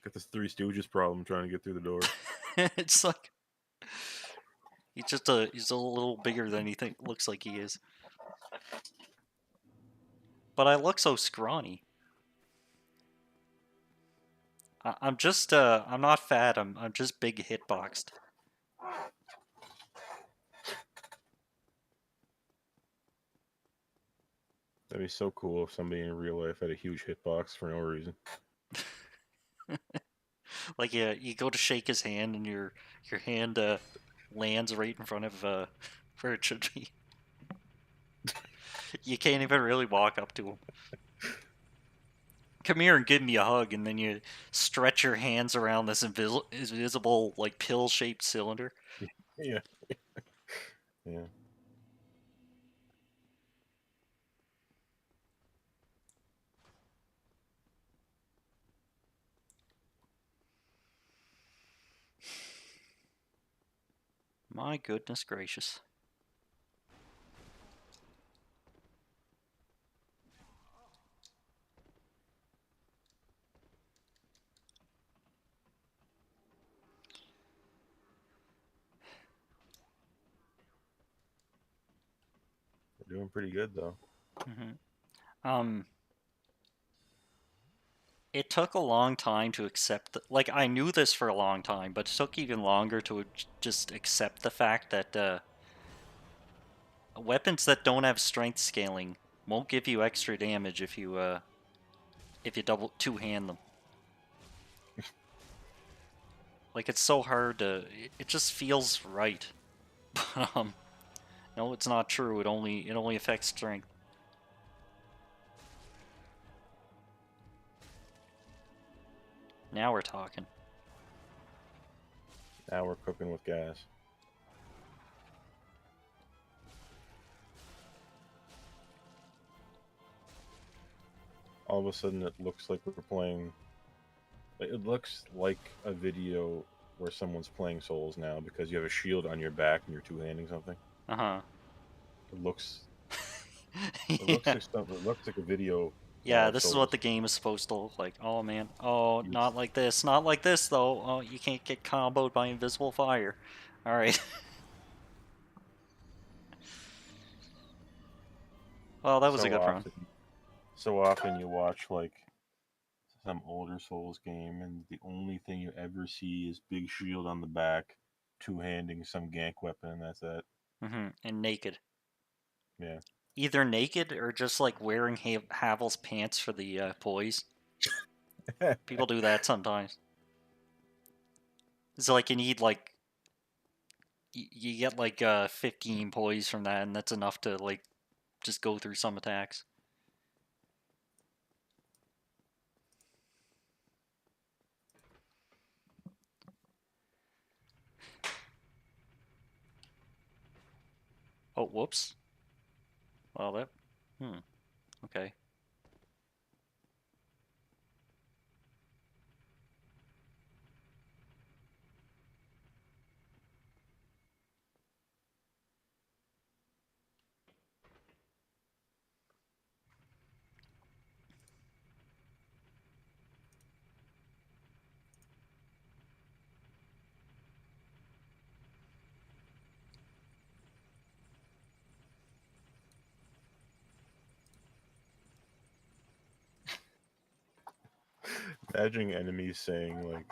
Got this Three Stooges problem trying to get through the door. It's like he's a little bigger than he looks like he is. But I look so scrawny. I'm just I'm not fat. I'm just big hitboxed. That'd be so cool if somebody in real life had a huge hitbox for no reason. Like yeah, you go to shake his hand and your hand lands right in front of where it should be. You can't even really walk up to him. Come here and give me a hug, and then you stretch your hands around this invisible like pill-shaped cylinder. Yeah, yeah. My goodness gracious. We're doing pretty good though. Um, it took a long time to accept. Like I knew this for a long time, but it took even longer to just accept the fact that weapons that don't have strength scaling won't give you extra damage if you double two-hand them. Like it's so hard to. It just feels right. No, it's not true. It only affects strength. Now we're talking. Now we're cooking with gas. All of a sudden, it looks like we're playing. It looks like a video where someone's playing Souls now because you have a shield on your back and you're two-handing something. Uh huh. It looks. It looks Yeah. like something. It looks like a video Yeah, of this is what Souls. the game is supposed to look like. Oh man. Oh, You, not like this. Not like this though. Oh, you can't get comboed by invisible fire. All right. Well, that was a so good run. often, so often you watch like some older Souls game, and the only thing you ever see is big shield on the back, two-handing some gank weapon, and that's it. And naked. Yeah. Either naked or just like wearing Havel's pants for the poise. People do that sometimes. It's like you need like you get like 15 poise from that, and that's enough to like just go through some attacks. Oh, whoops. Well, that. Hmm. Okay. Imagine enemies saying like,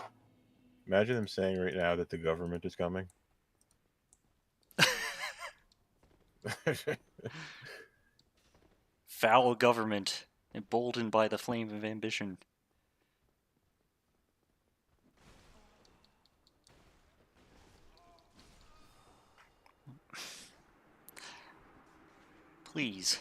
imagine them saying right now that the government is coming. Foul government, emboldened by the flame of ambition. Please.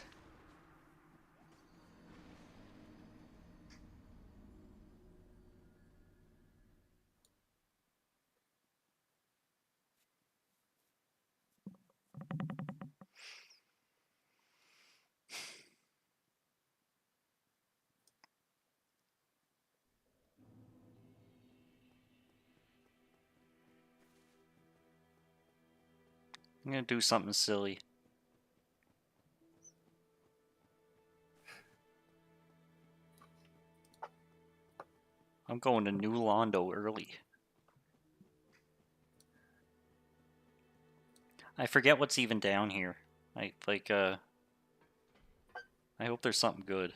I'm gonna do something silly. I'm going to New Londo early. I forget what's even down here. I hope there's something good.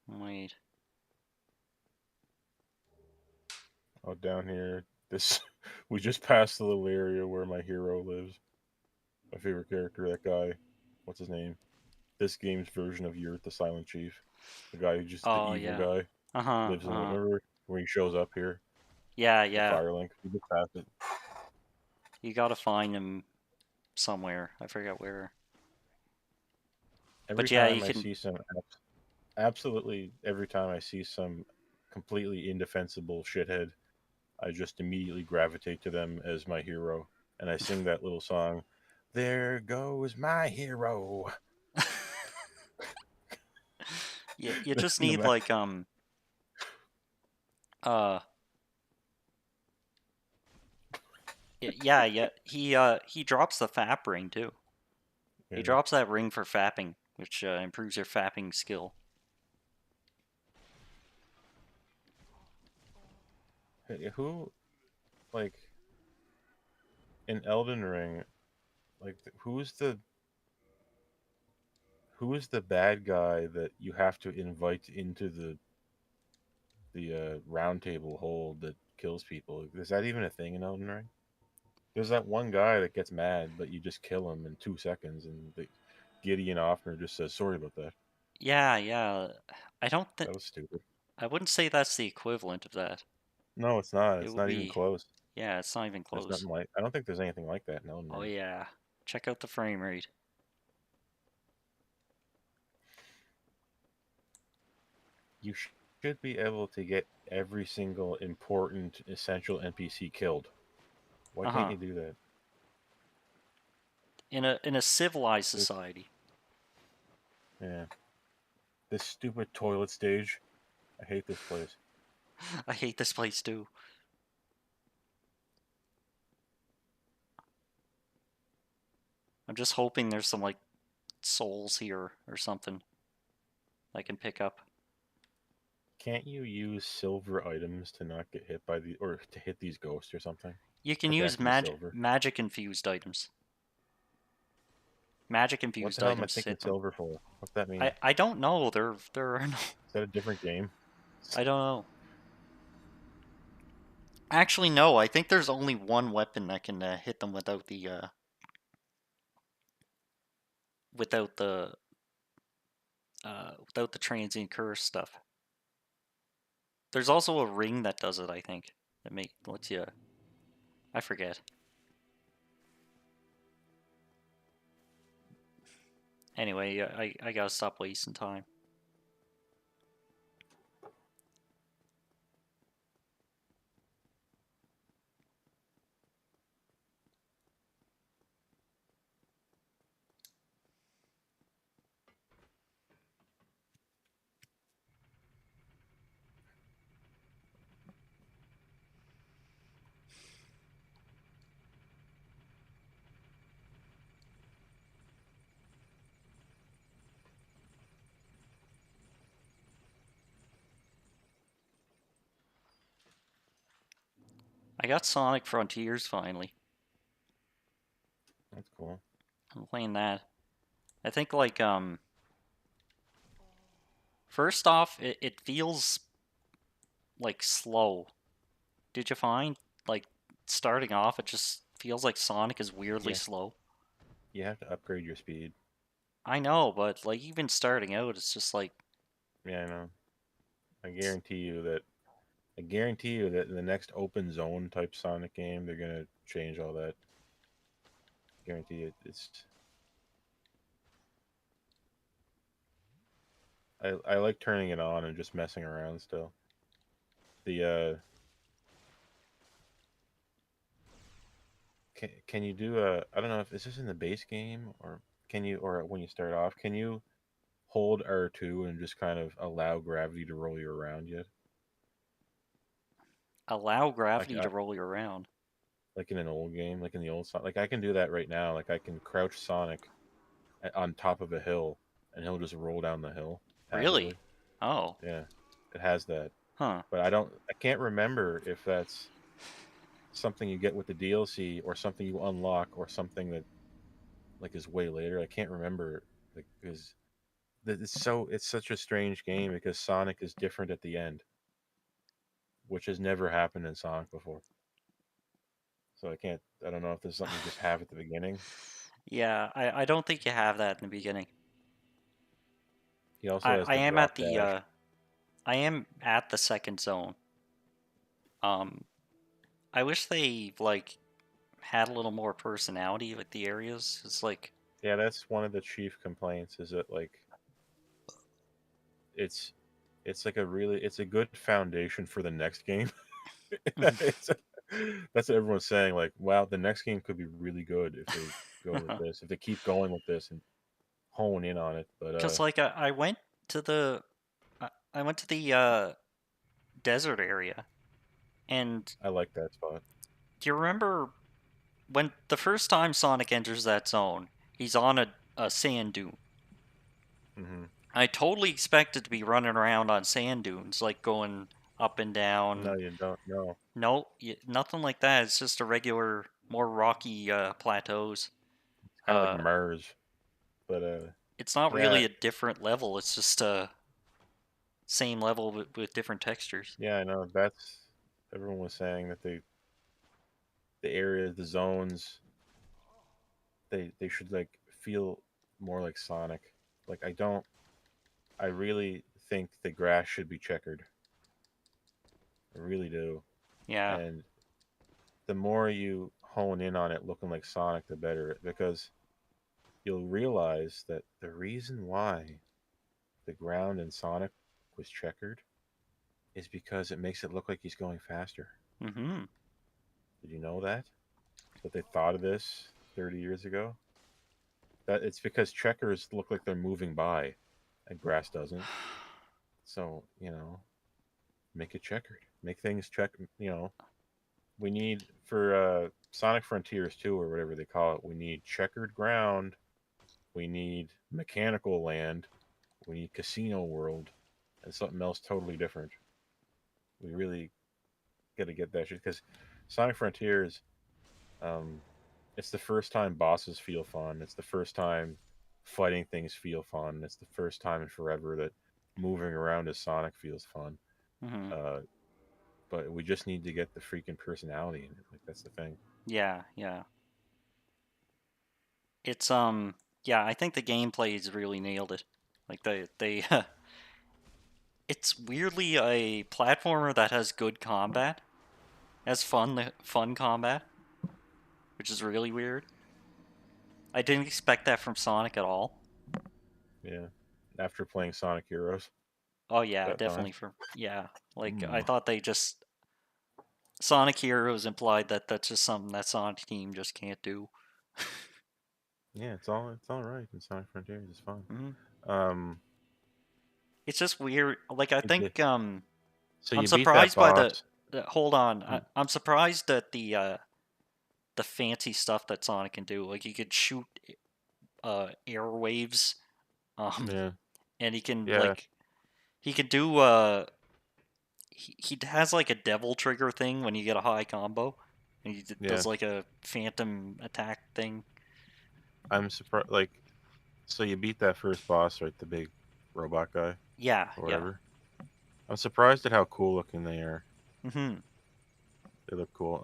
Wait. Oh, down here, this we just passed the little area where my hero lives. My favorite character, that guy. What's his name? This game's version of Yurt, the Silent Chief, the guy who just the Oh evil yeah. guy Uh-huh, lives in. uh-huh. Remember when he shows up here, Yeah, the yeah. Firelink? We just passed it. You gotta find him somewhere. I forget where. Every But yeah, you time I can. see some, absolutely every time I see some completely indefensible shithead, I just immediately gravitate to them as my hero, and I sing that little song. There goes my hero. You just No need matter, like uh yeah. He drops the fap ring too. He yeah. drops that ring for fapping, which improves your fapping skill. Who like in Elden Ring? Like who is the bad guy that you have to invite into the round table hold that kills people? Is that even a thing in Elden Ring? There's that one guy that gets mad, but you just kill him in 2 seconds, and Gideon Offner just says sorry about that. Yeah, yeah. I don't think That was stupid. I wouldn't say that's the equivalent of that. No, it's not. It It's would not even be close. yeah, it's not even There's close. nothing like. I don't think there's anything like that in Elden Oh Ring. yeah. Check out the frame rate. You should be able to get every single important essential NPC killed. Why can't Uh-huh. you do that? In a civilized This, society. yeah, this stupid toilet stage. I hate this place. I hate this place too. I'm just hoping there's some like souls here or something I can pick up. Can't you use silver items to not get hit by the or to hit these ghosts or something? You can use Protect the silver. magic infused items. Magic What the infused hell am I items taking hit them. silver for? What's that mean? I don't know. There are no. Is that a different game? I don't know. Actually, no. I think there's only one weapon that can hit them without the transient curse stuff. There's also a ring that does it. I think that lets you. I forget. Anyway, I gotta stop wasting time. I got Sonic Frontiers finally. That's cool. I'm playing that. I think first off, it feels like slow. Did you find like starting off it just feels like Sonic is weirdly Yeah, slow? you have to upgrade your speed. I know, but like even starting out, it's just like Yeah, I know. I guarantee you that. I guarantee you that in the next open zone type Sonic game, they're gonna change all that. Guarantee it. I like turning it on and just messing around still. The can you do a I don't know if is this in the base game or can you or when you start off can you hold R2 and just kind of allow gravity to roll you around yet? allow Like gravity to roll you around. like in an old game, like in the old Sonic. Like I can do that right now. Like I can crouch Sonic on top of a hill and he'll just roll down the hill Really? passively. Oh, Yeah, it has that. huh. But I can't remember if that's something you get with the DLC or something you unlock or something that like is way later. I can't remember like because it's such a strange game because Sonic is different at the end, which has never happened in Sonic before. So I don't know if there's something you just have at the beginning. Yeah, I don't think you have that in the beginning. He also I has I the am at drop the dash. I am at the second zone. Um, I wish they like had a little more personality with the areas. It's like Yeah, that's one of the chief complaints is that like it's it's like it's a good foundation for the next game. it's, that's what everyone's saying. Like, wow, the next game could be really good if they go with this, if they keep going with this and hone in on it. But because like I went to the I went to the desert area, and I like that spot. do you remember when the first time Sonic enters that zone? He's on a sand dune. Hmm. I totally expected to be running around on sand dunes, like going up and No, down. you don't. No, No, nothing like that. It's just a regular, more rocky plateaus. it's kind of like Uh, Mars. But it's not yeah, really a different level. It's just a same level with different textures. yeah, I know. That's everyone was saying that the areas, the zones, they should like feel more like Sonic. Like I don't. I really think the grass should be checkered. I really do. Yeah. And the more you hone in on it looking like Sonic, the better. Because you'll realize that the reason why the ground in Sonic was checkered is because it makes it look like he's going faster. Mm-hmm. Did you know that? That they thought of this 30 years ago? That it's because checkers look like they're moving by and grass doesn't. So, make it checkered. Make things we need for Sonic Frontiers 2 or whatever they call it, we need checkered ground, we need mechanical land, we need casino world, and something else totally different. We really got to get that shit because Sonic Frontiers, um, it's the first time bosses feel fun. It's the first time fighting things feel fun. It's the first time in forever that moving around as Sonic feels fun. Mm-hmm. Uh, but we just need to get the freaking personality in it. Like that's the thing. Yeah, yeah. It's yeah, I think the gameplay's really nailed it. Like they it's weirdly a platformer that has good combat. Has fun combat, which is really weird. I didn't expect that from Sonic at all. Yeah. After playing Sonic Heroes Oh yeah, that time. definitely for yeah. Like I Mm. thought they just Sonic Heroes implied that that's just something that Sonic Team just can't do. Yeah, it's all right in Sonic Frontiers. It's fun. Hmm. Um, It's just weird. Like I it did- think so I'm you beat that surprised by boss. hold on. You, I'm surprised at the fancy stuff that Sonic can do. Like he could shoot airwaves, um, yeah, and he can yeah. he can do he has like a devil trigger thing when you get a high combo, and he Yeah, does like a phantom attack thing. I'm surprised. Like, so you beat that first boss, right? The big robot guy Yeah, or yeah. whatever. I'm surprised at how cool looking they are. Hmm. They look cool.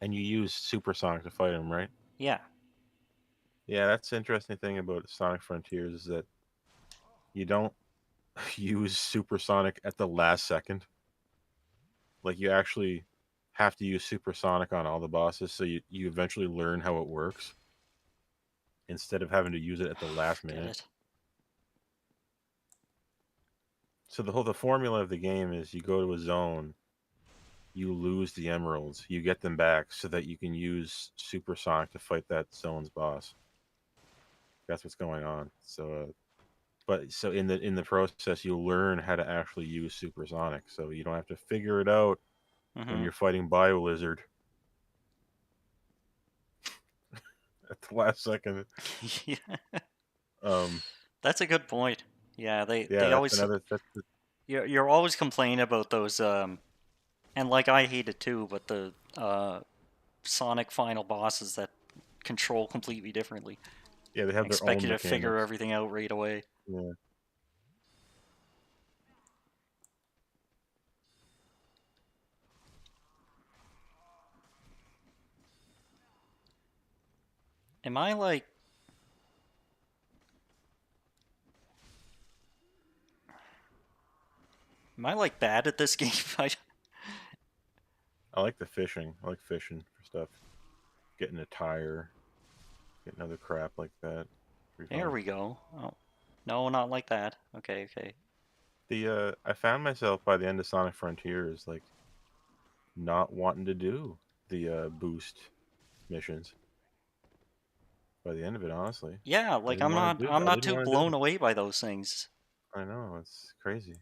And you use Supersonic to fight him, right? Yeah. Yeah, that's the interesting thing about Sonic Frontiers is that you don't use Supersonic at the last second. Like you actually have to use Supersonic on all the bosses, so you eventually learn how it works instead of having to use it at the last Get minute. it. So the formula of the game is you go to a zone, you lose the emeralds, you get them back so that you can use Supersonic to fight that zone's boss. That's what's going on. So in the process, you'll learn how to actually use Supersonic, so you don't have to figure it out when Hmm. you're fighting BioLizard at the last second. Yeah. Um, That's a good point. Yeah, yeah, they that's always another. That's the, you're always complaining about those and like I hate it too, but the Sonic final bosses that control completely differently. yeah, they I have their expect own you to figure mechanics. everything out right away. Yeah, Am I like bad at this game? I like the fishing. I like fishing for stuff, getting a tire, getting other crap like that. Pretty There fun. we go. Oh, no, not like that. Okay, okay. The I found myself by the end of Sonic Frontiers like not wanting to do the boost missions by the end of it. Honestly, Yeah, I like didn't want to do. I'm I not didn't too want to do blown it. away by those things. I know it's crazy.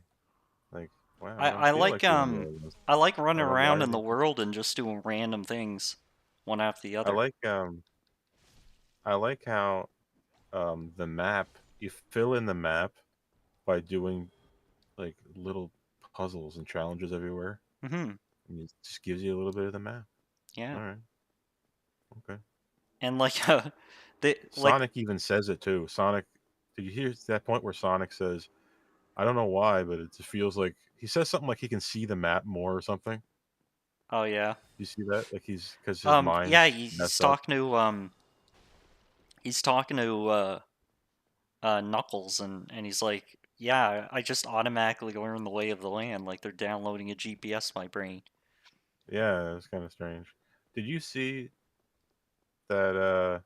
Like, wow, I don't I feel like like doing the other ones. I like running I don't know why around in they the just. world and just doing random things, one after the I other. like I like how the map you fill in the map by doing like little puzzles and challenges everywhere, Hmm. and it just gives you a little bit of the map. Yeah, All right, okay. and like they like Sonic even says it too. Sonic, did you hear that point where Sonic says, "I don't know why, but it just feels like he says something like he can see the map more or something." oh yeah. You see that? Like he's because his Yeah, mind's he's messed up. talking to he's talking to Knuckles, and he's like, yeah, I just automatically learn the lay of the land, like they're downloading a GPS to my brain. Yeah, it's kind of strange. Did you see that? Uh,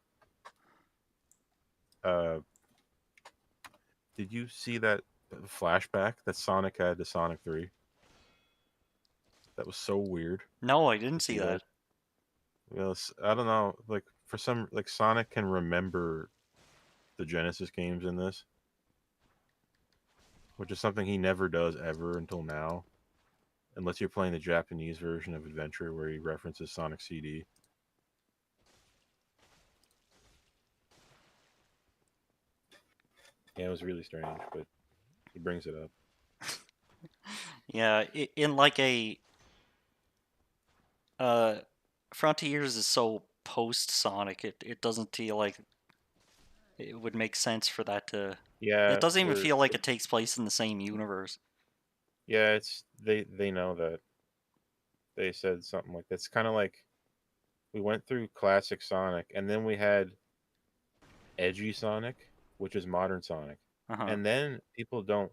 did you see that flashback that Sonic had to Sonic 3? That was so weird No, I didn't to see see that. that. Well, I don't know. Like for some, like Sonic can remember the Genesis games in this, which is something he never does ever until now, unless you're playing the Japanese version of Adventure where he references Sonic CD. Yeah, it was really strange, but he brings it up. Yeah, in like a uh, Frontiers is so post Sonic, it doesn't feel like it would make sense for that to. It Yeah, doesn't even feel like it takes place in the same universe. yeah, it's they know that they said something like that's kind of like we went through classic Sonic, and then we had edgy Sonic, which is modern Sonic, Uh huh. and then people don't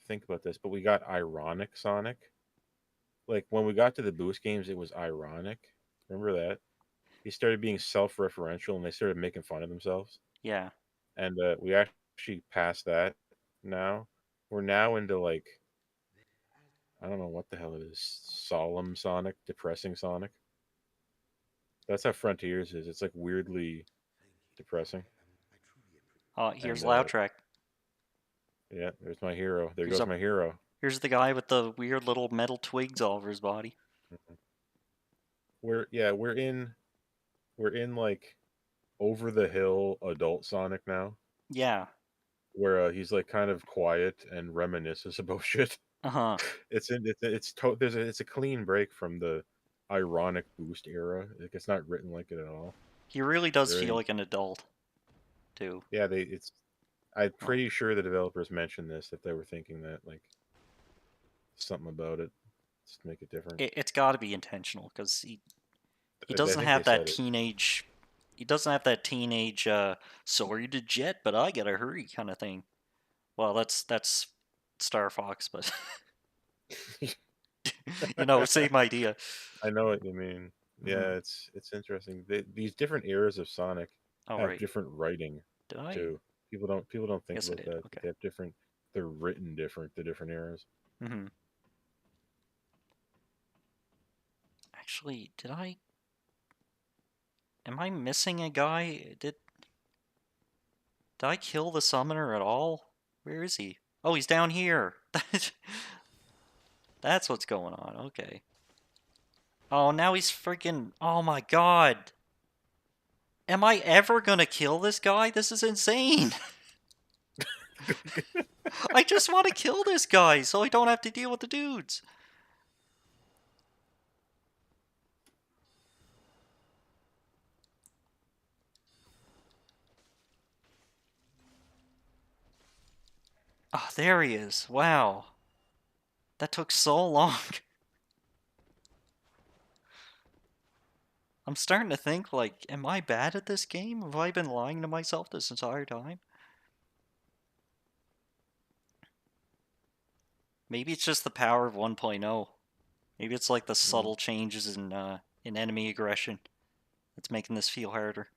think about this, but we got ironic Sonic. Like when we got to the Boost games, it was ironic. Remember that? He started being self-referential, and they started making fun of themselves. Yeah. And we actually passed that now. We're now into like I don't know what the hell it is. Solemn Sonic, depressing Sonic. That's how Frontiers is. It's like weirdly depressing. Here's And Loud Track. yeah, there's my hero. There Here's goes a my hero. here's the guy with the weird little metal twigs all over his body. We're in like over the hill adult Sonic now, Yeah. where he's like kind of quiet and reminisces about shit. Uh-huh. It's a clean break from the ironic boost era. Like, it's not written like it at all. He really It's does feel very like an adult, too. yeah. I'm Well, pretty sure the developers mentioned this that they were thinking that like something about it, just to make it different. it's got to be intentional because he I doesn't think they have that said it. teenage. He doesn't have that teenage. Sorry to jet, but I gotta hurry kind of thing. Well, that's Star Fox, but same idea. I know what you mean. Hmm. Yeah, it's interesting. These different eras of Sonic Oh have right. different writing Did I? too. People don't think Yes, I about did. that, but Okay. they have different. They're written different. The different eras. Hmm. Actually, did I? Am I missing a guy? Did I kill the summoner at all? Where is he? Oh, he's down here. That's what's going on. Okay. Oh, now he's freaking. Oh my god. Am I ever gonna kill this guy? This is insane. I just want to kill this guy so I don't have to deal with the dudes. Oh, there he is. Wow. That took so long. I'm starting to think, like, am I bad at this game? Have I been lying to myself this entire time? Maybe it's just the power of 1.0. Maybe it's like the Mm. subtle changes in enemy aggression that's making this feel harder.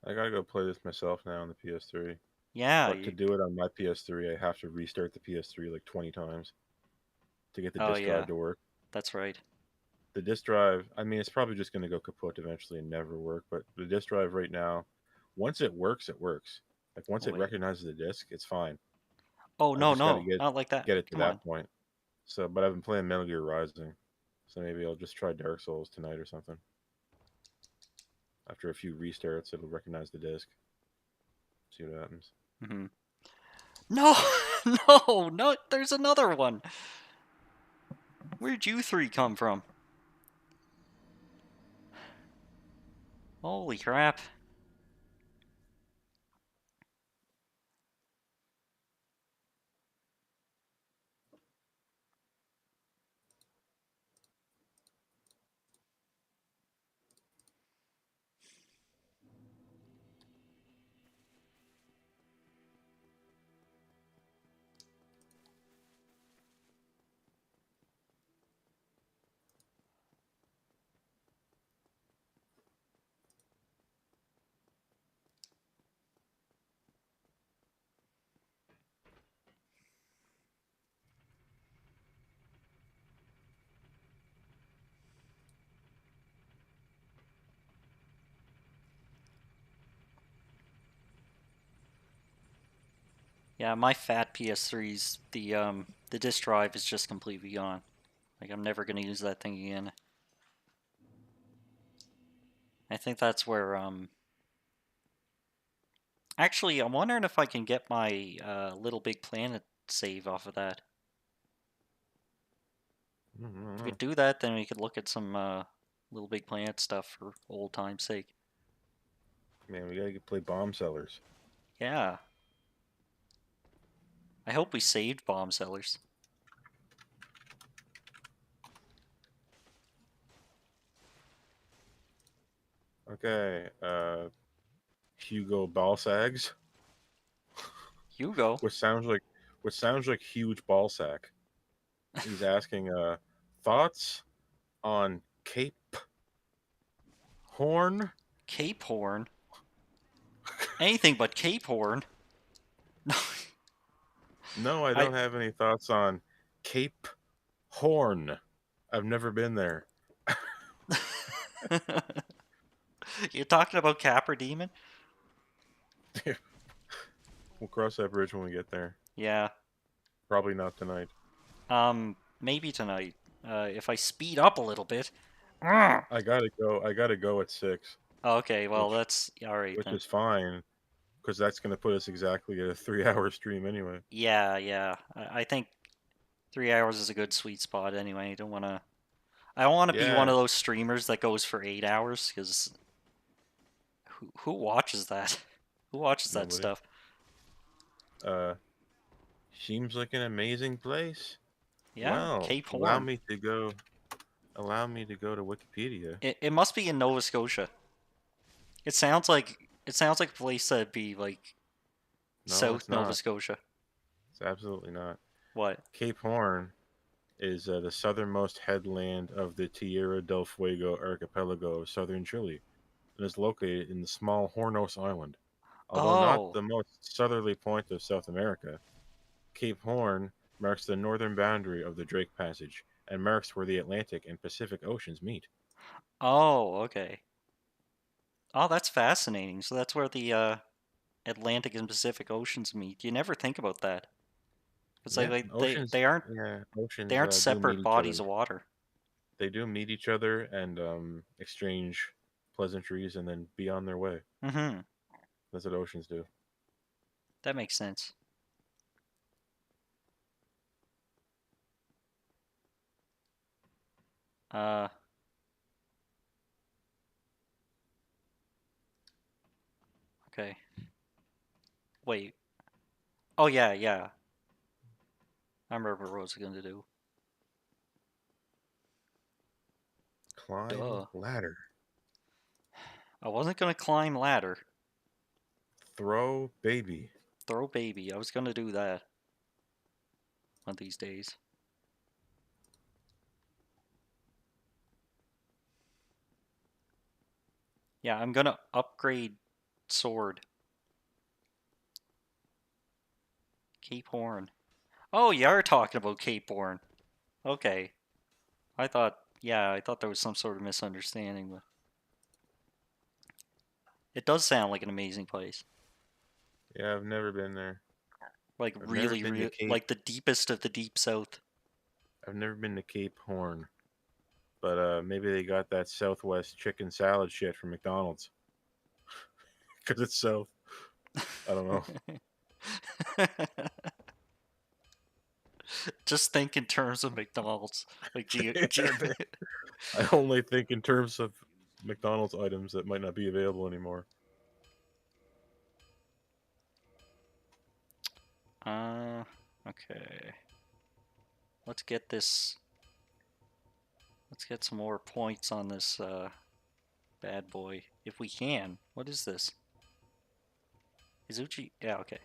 I gotta go play this myself now on the PS3. Yeah, But to do it on my PS3, I have to restart the PS3 like 20 times to get the oh disk drive yeah, to work. that's right. The disk drive, I mean, it's probably just going to go kaput eventually and never work. But the disk drive right now, once it works, it works. Like once Oh it wait. recognizes the disk, it's fine. Oh I no, just got to no, not like that. get it to Come on. that point. So, but I've been playing Metal Gear Rising, so maybe I'll just try Dark Souls tonight or something. After a few restarts, it'll recognize the disk. See what happens. Hmm. No, no, no. There's another one. Where'd you three come from? Holy crap. Yeah, my fat PS3's the disk drive is just completely gone. Like I'm never gonna use that thing again. I think that's where actually I'm wondering if I can get my Little Big Planet save off of that. If we Mm-hmm. could do that, then we could look at some Little Big Planet stuff for old time's sake. Man, we gotta play Bomb Sellers. Yeah. I hope we saved Bomb Sellers. Okay, Hugo Ballsags, Hugo. which sounds like huge ball sack. He's asking thoughts on Cape Horn. Cape Horn. Anything but Cape Horn. No, I I don't have any thoughts on Cape Horn. I've never been there. You're talking about Capra Demon? We'll cross that bridge when we get there. Yeah. Probably not tonight. Maybe tonight. If I speed up a little bit. Mm. I gotta go. I gotta go at 6, Okay, well which that's all right then. is fine because that's gonna put us exactly at a 3-hour stream anyway. Yeah, yeah. I think 3 hours is a good sweet spot anyway. Don't wanna. I don't want to be one Yeah, of those streamers that goes for 8 hours because who watches that? Who watches that nobody. stuff? Uh, seems like an amazing place. Yeah, Well, Cape Horn. allow me to go to Wikipedia. It must be in Nova Scotia. It sounds like a place that'd be like No, South it's Nova not. Scotia. It's absolutely not. What? Cape Horn is the southernmost headland of the Tierra del Fuego archipelago of southern Chile and is located in the small Hornos Island. Although not Oh, the most southerly point of South America, Cape Horn marks the northern boundary of the Drake Passage and marks where the Atlantic and Pacific Oceans meet. oh, okay. Oh, that's fascinating. So that's where the Atlantic and Pacific Oceans meet. You never think about that. It's like, Yeah, like they oceans. they aren't Yeah, they oceans aren't do meet separate each bodies other. of water. They do meet each other and exchange pleasantries and then be on their way. Mm-hmm. That's what oceans do. That makes sense. Uh, okay. Wait. Oh yeah, yeah. I remember what I was gonna do. Climb Duh. ladder. I wasn't gonna climb ladder. Throw baby. Throw baby. I was gonna do that one of these days. Yeah, I'm gonna upgrade sword. Cape Horn. Oh, you are talking about Cape Horn. Okay. I thought there was some sort of misunderstanding, but it does sound like an amazing place. Yeah, I've never been there. Like I've never really, been to real, Cape. like the deepest of the deep south. I've never been to Cape Horn, but maybe they got that Southwest chicken salad shit from McDonald's because it's south. I don't know. Just think in terms of McDonald's. Like, I only think in terms of McDonald's items that might not be available anymore. uh, okay. Let's get this. Let's get some more points on this bad boy if we can. What is this? Izuchi? Yeah, okay.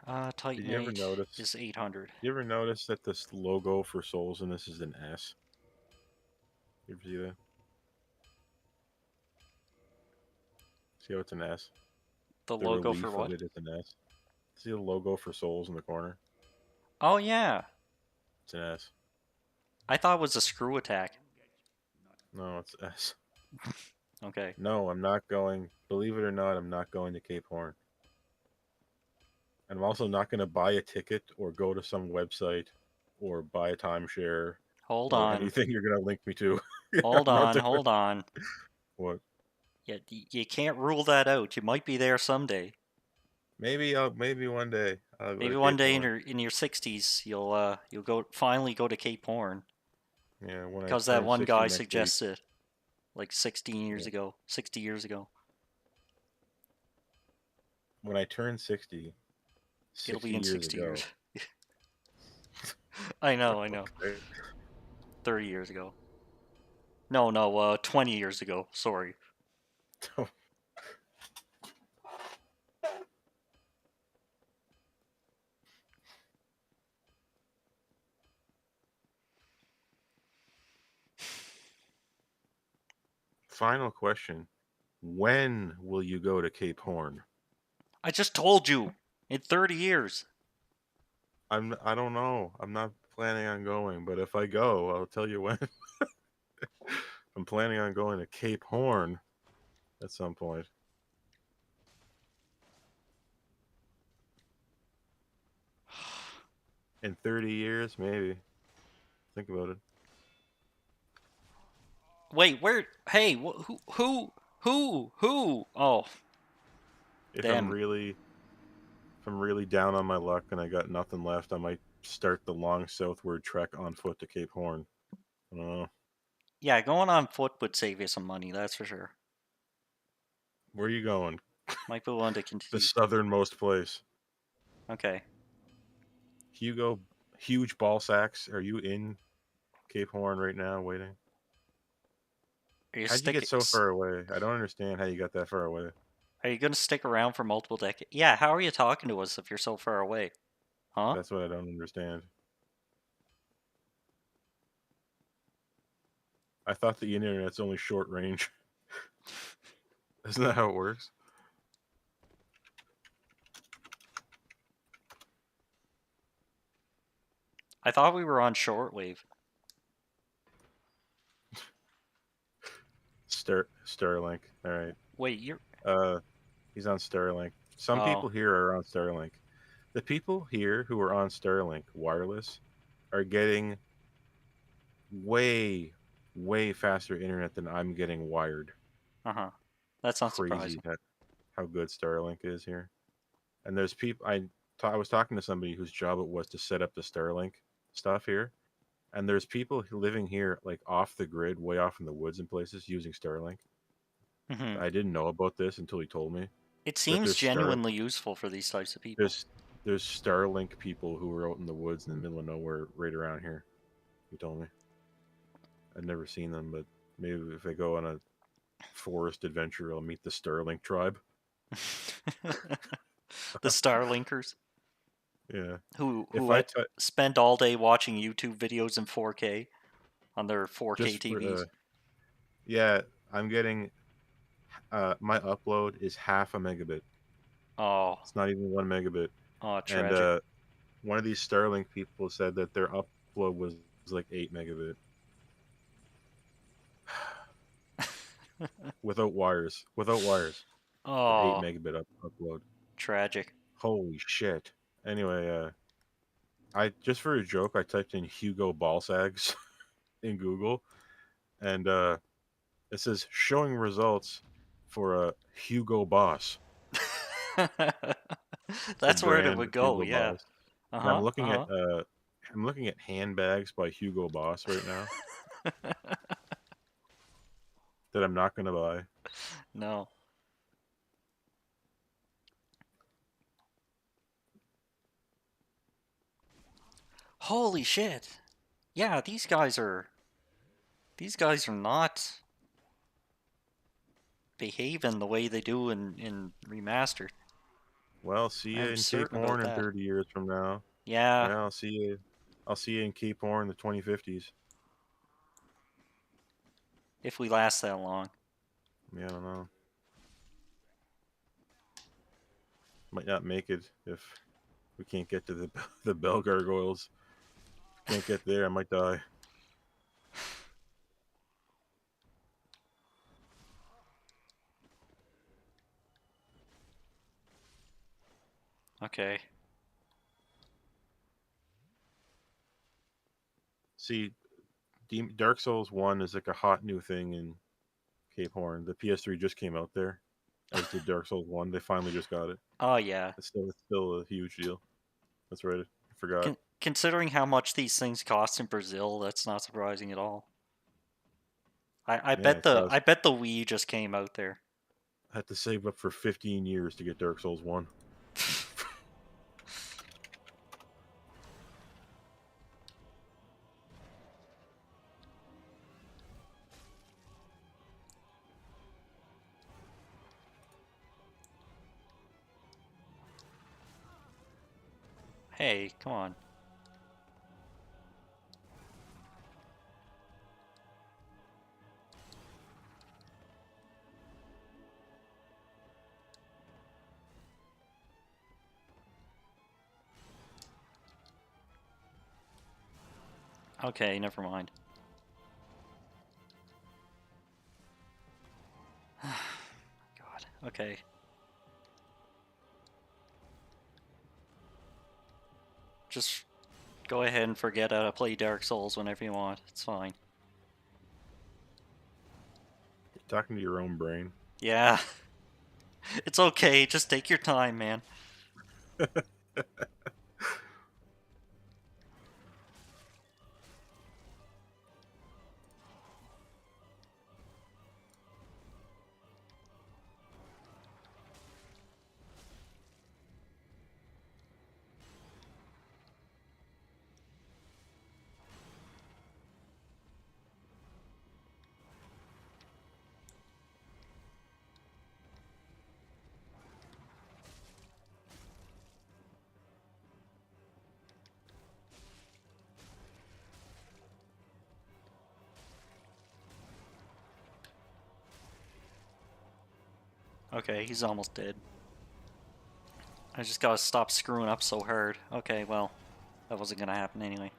Did you ever Titanate notice? is 800. You ever notice that this logo for Souls in this is an S? You ever see that? See how it's an S? The The logo for relief of what? it is an S. See the logo for Souls in the corner? Oh yeah, It's an S. I thought it was a screw attack. No, it's S. Okay. No, I'm not going. Believe it or not, I'm not going to Cape Horn. And I'm also not going to buy a ticket or go to some website or buy a timeshare Hold or on. anything you're going to link me to. Hold I'm not on. doing it. Hold on. What? Yeah, you can't rule that out. You might be there someday. Maybe one day I'll go Maybe to one Cape day in Horn. your 60s you'll go finally go to Cape Horn Yeah, when I because that turn one 60 guy next week. suggested like 16 years Yeah. ago, 60 years ago. When I turn 60, It'll be 60 in years 60 years. ago. I know. Okay. 30 years ago. No, no, 20 years ago. Sorry. Final question. When will you go to Cape Horn? I just told you. In 30 years. I don't know. I'm not planning on going, but if I go, I'll tell you when. I'm planning on going to Cape Horn at some point. In 30 years, maybe. Think about it. Wait, where? Hey, Who? Oh, If I'm damn. really if I'm really down on my luck and I got nothing left, I might start the long southward trek on foot to Cape Horn. I don't know. Yeah, going on foot would save you some money, that's for sure. Where are you going? Might be willing to The continue. southernmost place. Okay. Hugo, huge ball sacks. Are you in Cape Horn right now waiting? Are you How'd you get stick? so far away? I don't understand how you got that far away. Are you gonna stick around for multiple decades? Yeah. How are you talking to us if you're so far away? Huh? That's what I don't understand. I thought the internet's only short range. Isn't that how it works? I thought we were on shortwave. Starlink. All right. Wait, you're. Uh, he's on Starlink. Some Oh. people here are on Starlink. The people here who are on Starlink wireless are getting way, way faster internet than I'm getting wired. Uh-huh. That's not Crazy surprising. that how good Starlink is here. And there's people I was talking to somebody whose job it was to set up the Starlink stuff here, and there's people living here like off the grid, way off in the woods and places using Starlink. Hmm. I didn't know about this until he told me It that seems genuinely useful for these types of people. there's there's Starlink people who are out in the woods in the middle of nowhere right around here. He told me. I'd never seen them, but maybe if I go on a forest adventure, I'll meet the Starlink tribe. The Starlinkers Yeah. who If I had t- spent all day watching YouTube videos in 4K on their 4K just for TVs. yeah, I'm getting my upload is half a megabit. Oh, It's not even 1 megabit. oh, And tragic. one of these Starlink people said that their upload was like 8 megabit without wires. Without wires, the eight Oh, megabit upload. tragic. Holy shit. Anyway, I just for a joke I typed in Hugo ball sags in Google, and it says showing results for a Hugo Boss, the That's where it brand would go. Hugo Yeah. Boss. And Uh-huh. Uh-huh. I'm looking at handbags by Hugo Boss right now that I'm not gonna buy. No. Holy shit. Yeah, these guys are not behaving the way they do in remastered. Well, see you I'm in Cape certain about Horn in that. 30 years from now. Yeah, Yeah, I'll see you. I'll see you in Cape Horn in the 2050s. if we last that long. Yeah, I don't know. Might not make it if we can't get to the the bell gargoyles. Can't get there, I might die. Okay. See, Dark Souls 1 is like a hot new thing in Cape Horn. The PS3 just came out there, as did Dark Souls 1. They finally just got it. Oh yeah. It's still a huge deal. That's right. I forgot. Considering how much these things cost in Brazil, that's not surprising at all. I Yeah, bet it the I cost. bet the Wii just came out there. I had to save up for 15 years to get Dark Souls 1. Hey, come on. Okay, never mind. God. Okay. Just go ahead and forget how to play Dark Souls whenever you want. It's fine. You're talking to your own brain. Yeah. It's okay. Just take your time, man. Okay, he's almost dead. I just gotta stop screwing up so hard. Okay, well, that wasn't gonna happen anyway.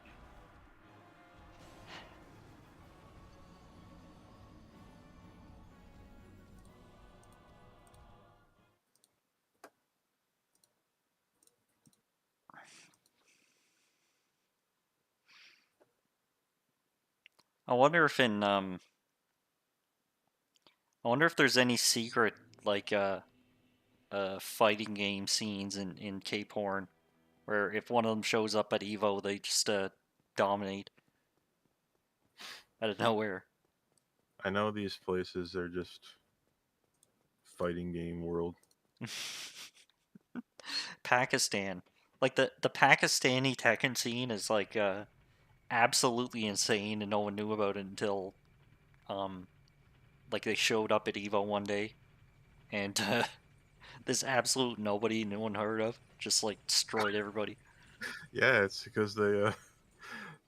I wonder if I wonder if there's any secret like fighting game scenes in Cape Horn where if one of them shows up at Evo, they just dominate out of nowhere. I know these places are just fighting game world. Pakistan, like the Pakistani Tekken scene is like absolutely insane, and no one knew about it until um like they showed up at Evo one day, and this absolute nobody no one heard of just like destroyed everybody. Yeah, it's because they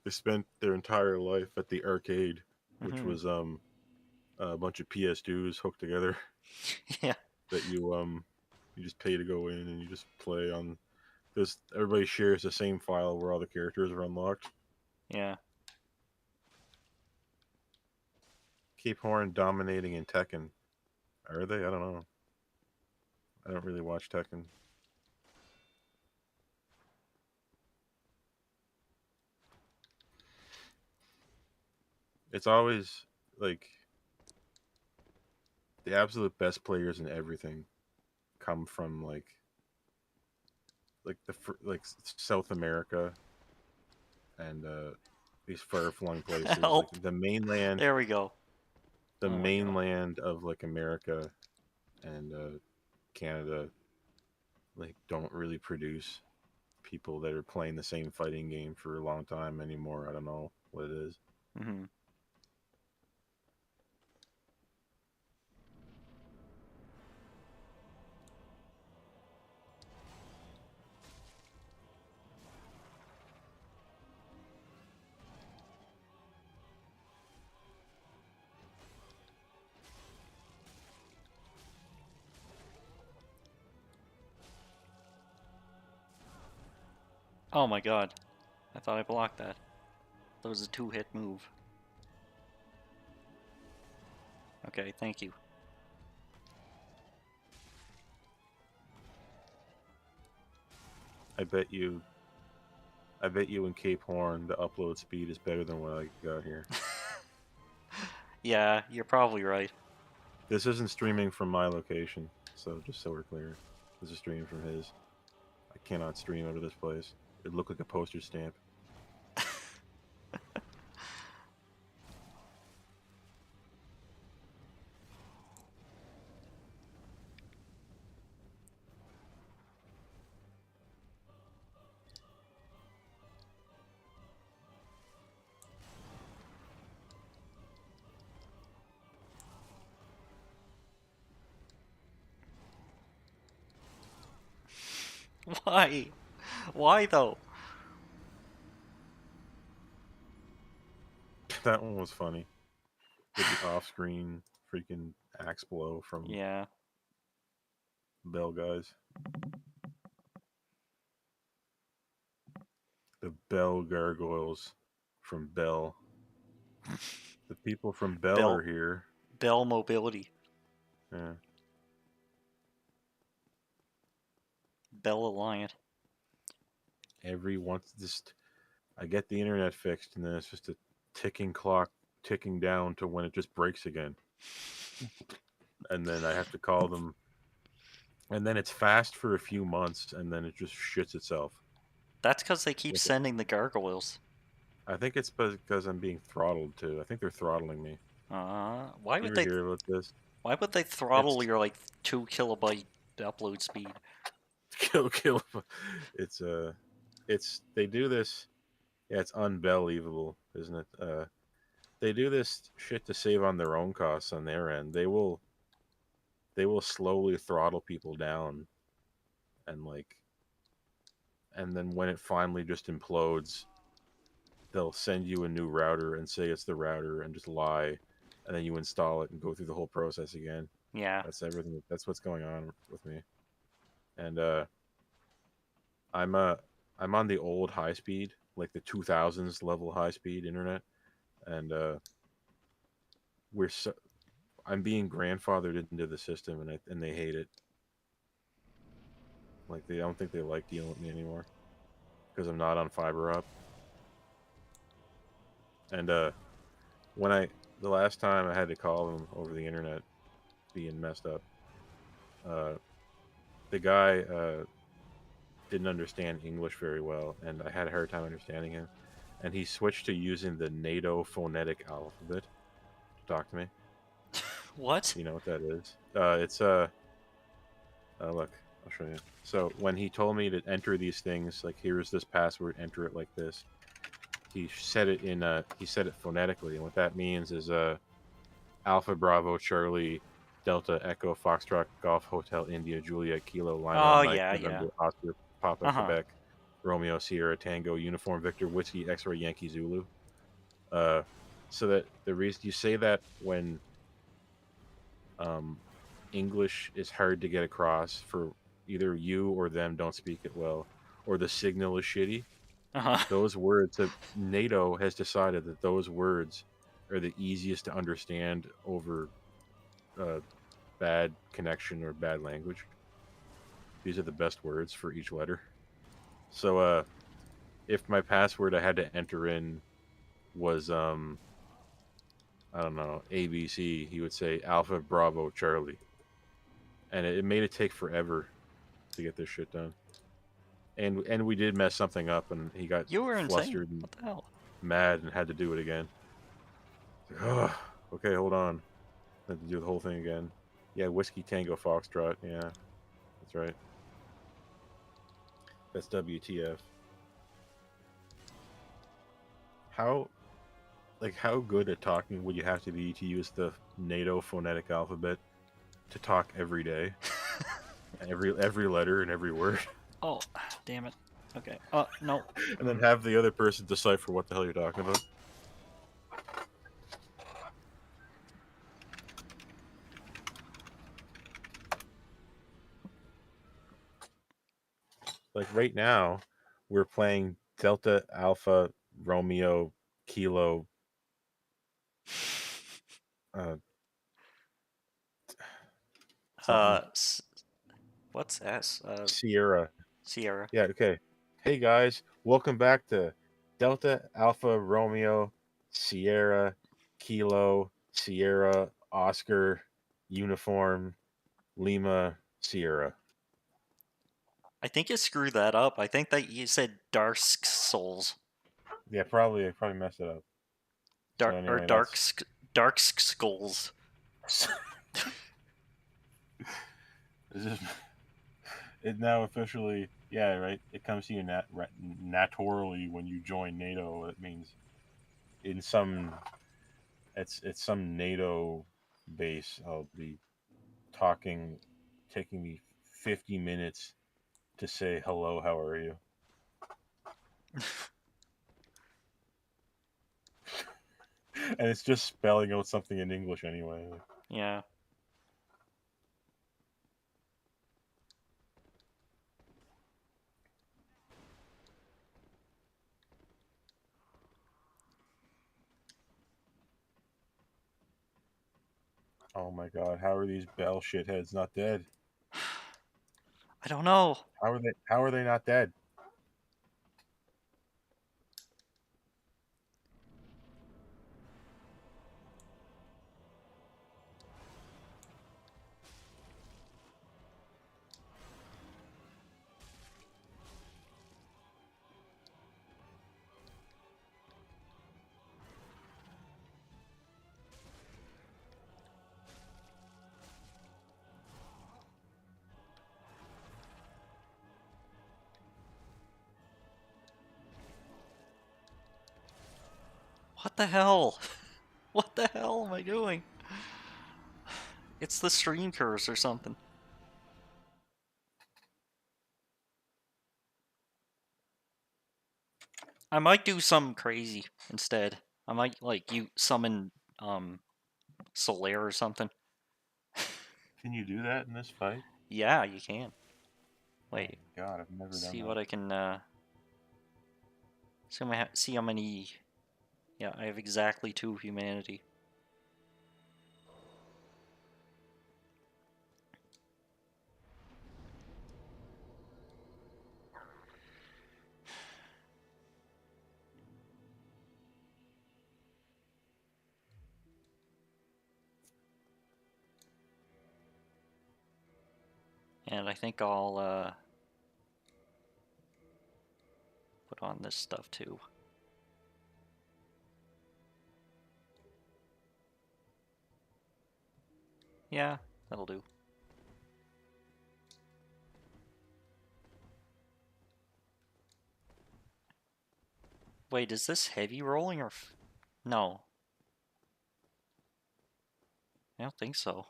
spent their entire life at the arcade, which Hmm. was a bunch of PS2s hooked together Yeah, that you just pay to go in and you just play on this. Everybody shares the same file where all the characters are unlocked. yeah. Cape Horn dominating in Tekken. Are they? I don't know. I don't really watch Tekken. It's always like the absolute best players in everything come from like South America and these far flung places like Help! There we go. the Oh my god. mainland of like America and Canada like don't really produce people that are playing the same fighting game for a long time anymore. I don't know what it is. Hmm. Oh my god. I thought I blocked that. That was a two-hit move. Okay, thank you. I bet you I bet you in Cape Horn the upload speed is better than what I got here. Yeah, you're probably right. This isn't streaming from my location, so just so we're clear. This is streaming from his. I cannot stream out of this place. It looked like a postage stamp. Why? Why though? That one was funny. With the off-screen freaking axe blow from Yeah. Bell guys. The Bell gargoyles from Bell. The people from Bell are Bell here. Bell mobility. Yeah. Bell Alliant. Every once just I get the internet fixed and then it's just a ticking clock ticking down to when it just breaks again. and then I have to call them, and then it's fast for a few months, and then it just shits itself. That's because they keep Like, sending the gargoyles. I think it's because I'm being throttled too. I think they're throttling me. Why You would ever they? hear about this? Why would they throttle It's your like 2 kilobyte upload speed? kill. It's it's they do this. Yeah, it's unbelievable, isn't it? They do this shit to save on their own costs on their end. They will slowly throttle people down, and and then when it finally just implodes, they'll send you a new router and say it's the router and just lie, and then you install it and go through the whole process again. Yeah. That's everything. That's what's going on with me. And I'm I'm on the old high speed, like the 2000s level high speed internet, and we're so, I'm being grandfathered into the system, and they hate it. Like I don't think they like dealing with me anymore because I'm not on fiber up. And when I the last time I had to call them over the internet, being messed up, uh, the guy didn't understand English very well, and I had a hard time understanding him. And he switched to using the NATO phonetic alphabet to talk to me. What? You know what that is? It's look, I'll show you. So when he told me to enter these things, like here's this password, enter it like this. He said it phonetically, and what that means is Alpha Bravo Charlie Delta Echo Foxtrot Golf Hotel India Juliet Kilo Lima Oh Mike yeah, November yeah. Oscar Papa Uh huh. Quebec Romeo Sierra Tango Uniform Victor Whiskey X-ray Yankee Zulu. Uh, so that the reason you say that when um, English is hard to get across for either you or them don't speak it well, or the signal is shitty. Uh huh. Those words that NATO has decided that those words are the easiest to understand over uh, bad connection or bad language. These are the best words for each letter. So if my password I had to enter in was I don't know, ABC, he would say Alpha Bravo Charlie. And it made it take forever to get this shit done. And we did mess something up, and he got You were insane. flustered and What the hell? mad and had to do it again. Like, oh, okay, hold on. Had to do the whole thing again. Yeah, Whiskey Tango Foxtrot. Yeah, that's right. That's WTF. How how good at talking would you have to be to use the NATO phonetic alphabet to talk every day? Every letter and every word, Oh, damn it. Okay. No. and then have the other person decipher what the hell you're talking about. Like right now, we're playing Delta Alpha Romeo Kilo uh, something S what's S? Sierra. Sierra. Yeah, okay. Hey guys, welcome back to Delta Alpha Romeo Sierra Kilo Sierra Oscar Uniform Lima Sierra. I think you screwed that up. I think that you said Dark Souls. Yeah, probably I probably messed it up. So Dark or anyway, Dark that's Dark Skulls. this is it now officially. Yeah, right. It comes to you naturally when you join NATO. It means in some it's some NATO base. I'll be talking, taking me 50 minutes to say hello. How are you? And it's just spelling out something in English anyway. Yeah. Oh my god, how are these Bell shitheads not dead? I don't know. How are they not dead? What the hell? What the hell am I doing? It's the stream curse or something. I might do something crazy instead. I might like you summon Solaire or something. Can you do that in this fight? Yeah, you can. Oh Wait, my god, I've never done see that. what I can see how many. Yeah, I have exactly 2 humanity. And I think I'll put on this stuff too. Yeah, that'll do. Wait, is this heavy rolling or no? I don't think so.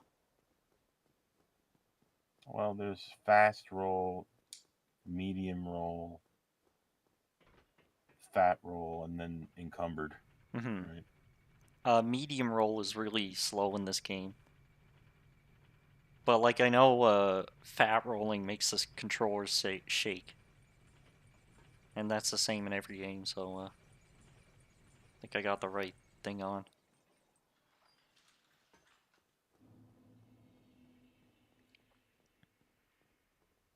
Well, there's fast roll, medium roll, fat roll, and then encumbered. Mm-hmm. Right? Medium roll is really slow in this game. But like I know fat rolling makes the controllers shake. And that's the same in every game, so I think I got the right thing on.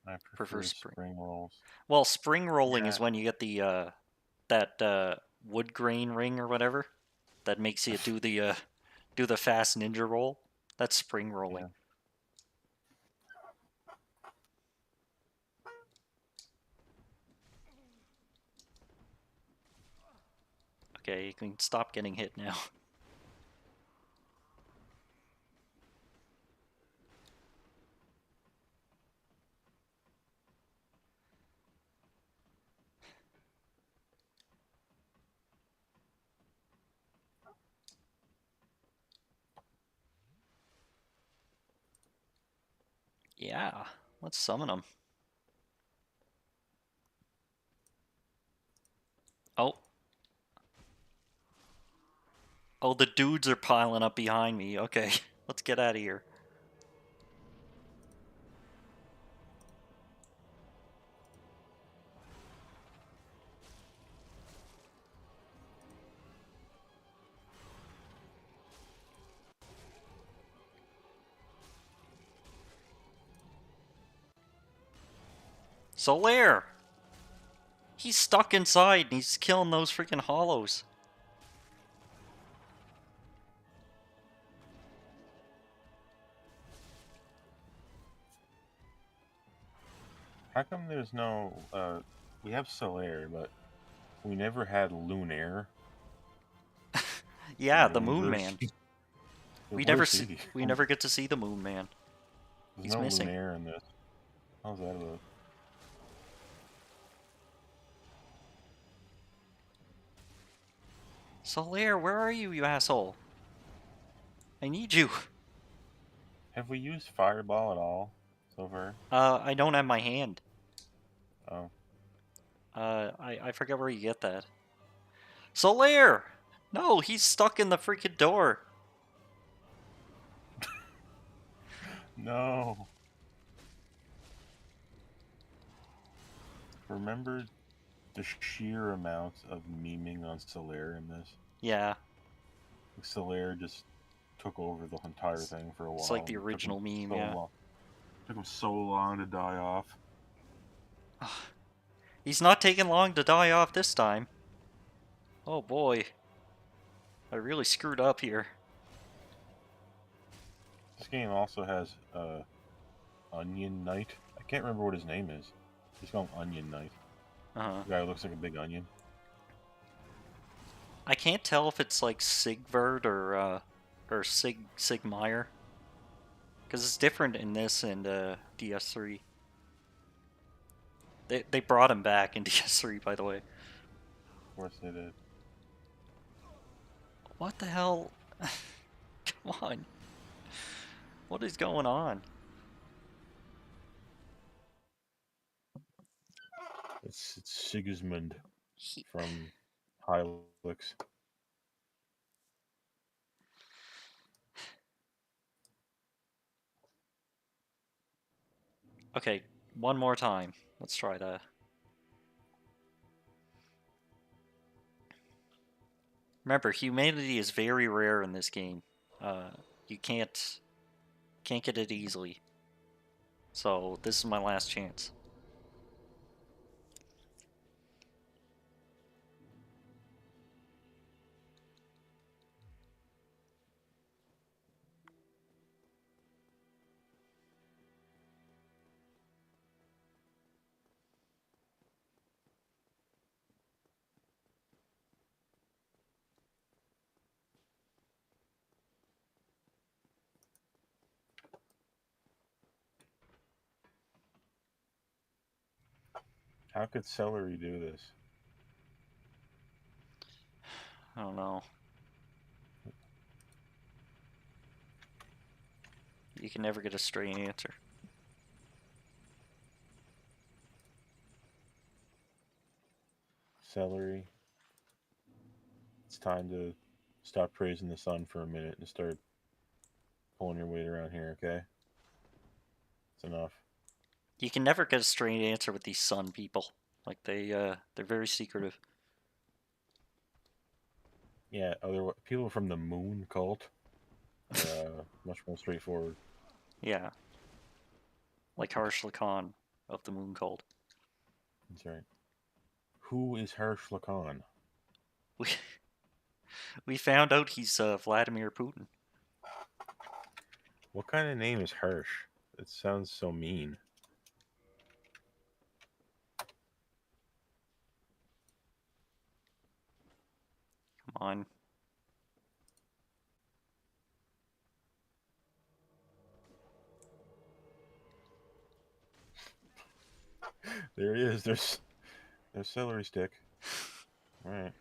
I Prefer prefer spring. spring rolls. Well, spring rolling Yeah. is when you get the that wood grain ring or whatever that makes you do the fast ninja roll. That's spring rolling. Yeah. Okay, you can stop getting hit now. Yeah, let's summon them. Oh. Oh, the dudes are piling up behind me. Okay, let's get out of here. Solaire! He's stuck inside and he's killing those freaking hollows. How come there's no? We have Solaire, but we never had Lunaire in Yeah, the the Moon universe. Man. Where's he? We never get to see the Moon Man. There's He's no missing. Lunaire in this. How's that about? Solaire, where are you, you asshole? I need you. Have we used Fireball at all so far? I don't have my hand. Oh. I forget where you get that. Solaire! No, he's stuck in the freaking door. No. Remember the sheer amount of memeing on Solaire in this? Yeah. Solaire just took over the entire thing for a It's while. like the And it took him original meme, so yeah. long. Took him so long to die off. He's not taking long to die off this time. Oh boy. I really screwed up here. This game also has Onion Knight. I can't remember what his name is. He's called Onion Knight. Uh-huh. The guy who looks like a big onion. I can't tell if it's like Sigvard or Sigmire. Because it's different in this and DS3. They brought him back in DS3, by the way. Of course they did. What the hell? Come on. What is going on? It's Sigismund He... from Hylix. Okay, one more time. Let's try that. Remember, humanity is very rare in this game. You can't get it easily. So this is my last chance. How could celery do this? I don't know. You can never get a straight answer. Celery. It's time to stop praising the sun for a minute and start pulling your weight around here, okay? It's enough. You can never get a straight answer with these sun people. Like they're very secretive. Yeah, other people from the moon cult are much more straightforward. Yeah. Like Harsh Lacan of the Moon Cult. That's right. Who is Harsh Lacan? We we found out he's Vladimir Putin. What kind of name is Harsh? It sounds so mean. Come on. There he is. There's celery stick. All right.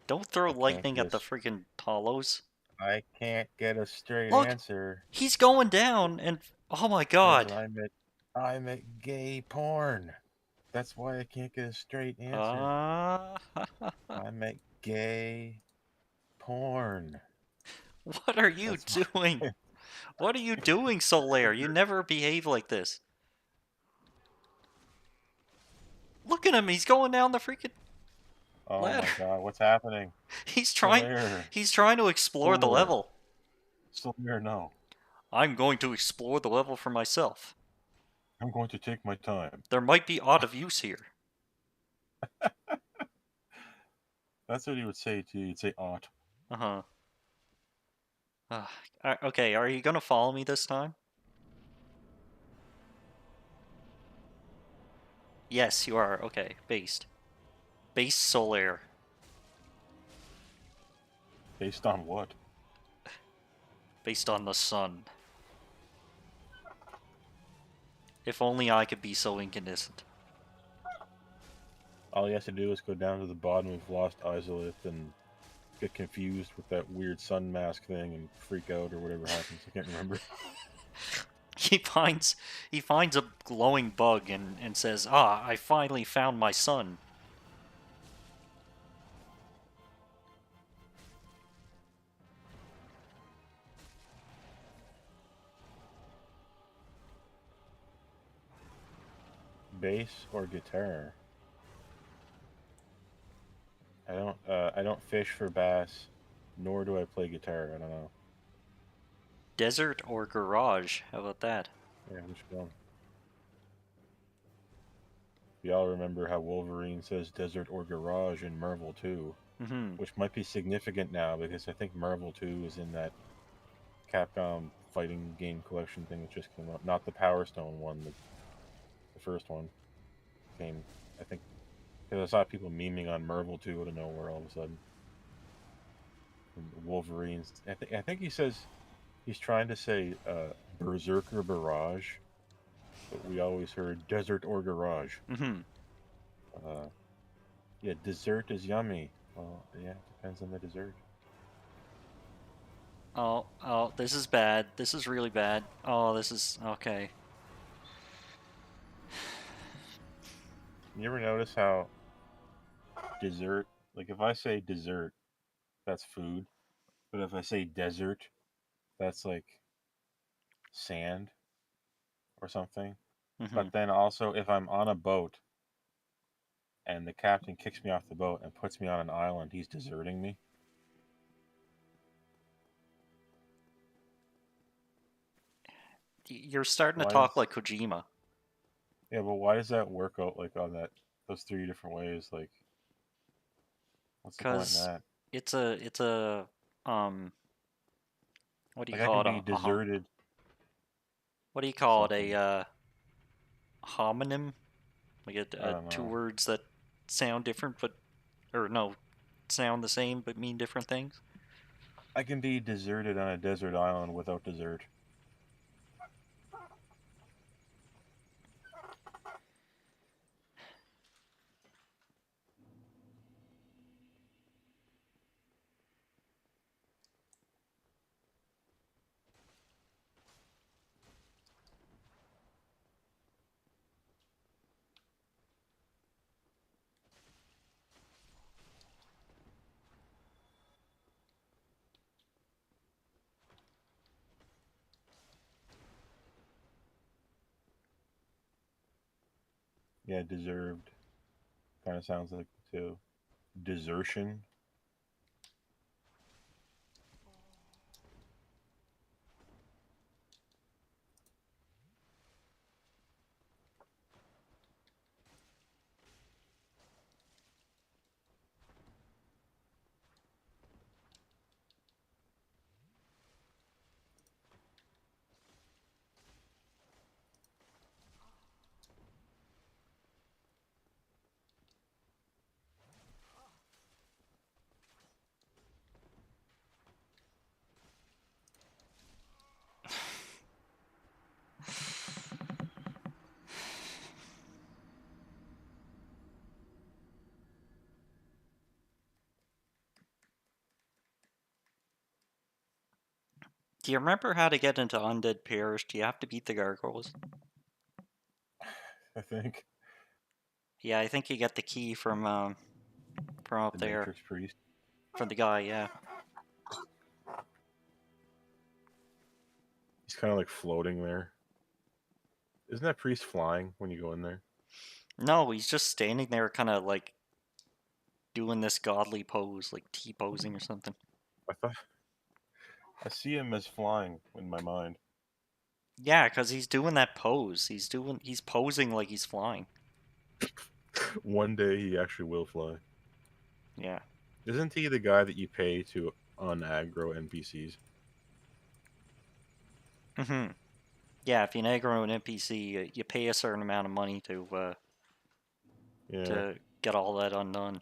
Don't throw I can't lightning get at the freaking hollows. I can't get a straight Look! answer He's going down and oh my because god. I'm at gay porn. That's why I can't get a straight answer. Uh, I'm at gay porn. what are you That's doing? why. What are you doing, Solaire? You never behave like this. Look at him, he's going down the freaking Oh ladder. my god, what's happening? He's trying Solaire. he's trying to explore the Solaire. level. Solaire, no. I'm going to explore the level for myself. I'm going to take my time. There might be odd of use here. That's what he would say to you. He'd say, "Aught." Uh-huh. Okay, are you gonna follow me this time? Yes, you are. Okay, based. Base Solaire. Based on what? Based on the sun. If only I could be so incandescent. All he has to do is go down to the bottom of Lost Izalith and get confused with that weird sun mask thing and freak out or whatever happens. I can't remember. He finds a glowing bug and says, "Ah, I finally found my sun." Bass or guitar? I don't fish for bass, nor do I play guitar. I don't know. Desert or garage? How about that? Yeah, which one? We all remember how Wolverine says desert or garage in Marvel 2, Mm-hmm. which might be significant now because I think Marvel 2 is in that Capcom fighting game collection thing that just came out. Not the Power Stone one, the first one came, I think, because I saw people memeing on Marvel 2 out of nowhere all of a sudden. And Wolverine's, I think he says he's trying to say Berserker Barrage, but we always heard Desert or Garage. Mm-hmm. Yeah, dessert is yummy. Well, yeah, Depends on the dessert. Oh, this is bad. This is really bad. Oh, this is okay. You ever notice how dessert, like if I say dessert, that's food, but if I say desert, that's like sand or something. Hmm. But then also, if I'm on a boat and the captain kicks me off the boat and puts me on an island, he's deserting me. You're starting to Why talk does like Kojima. yeah, but why does that work out like on that those three different ways? Like, what's the point in Cause that? it's a um what do you Like, I call can it? be deserted What do you call it? A something. homonym? Like I don't two know. words that sound different but or no, sound the same but mean different things. I can be deserted on a desert island without dessert. Yeah, deserved. Kind of sounds like it too. Desertion. Do you remember how to get into Undead Parish? Do you have to beat the gargoyles? I think Yeah, I think you get the key from up the there Matrix Priest. from the guy. Yeah. He's kind of like floating there. Isn't that priest flying when you go in there? No, he's just standing there, kind of like doing this godly pose, like T posing or something. I thought I see him as flying in my mind. Yeah, because he's doing that pose. He's posing like he's flying. One day he actually will fly. Yeah. Isn't he the guy that you pay to unaggro NPCs? Hmm. Yeah, if you aggro an NPC, you pay a certain amount of money Yeah. to get all that undone.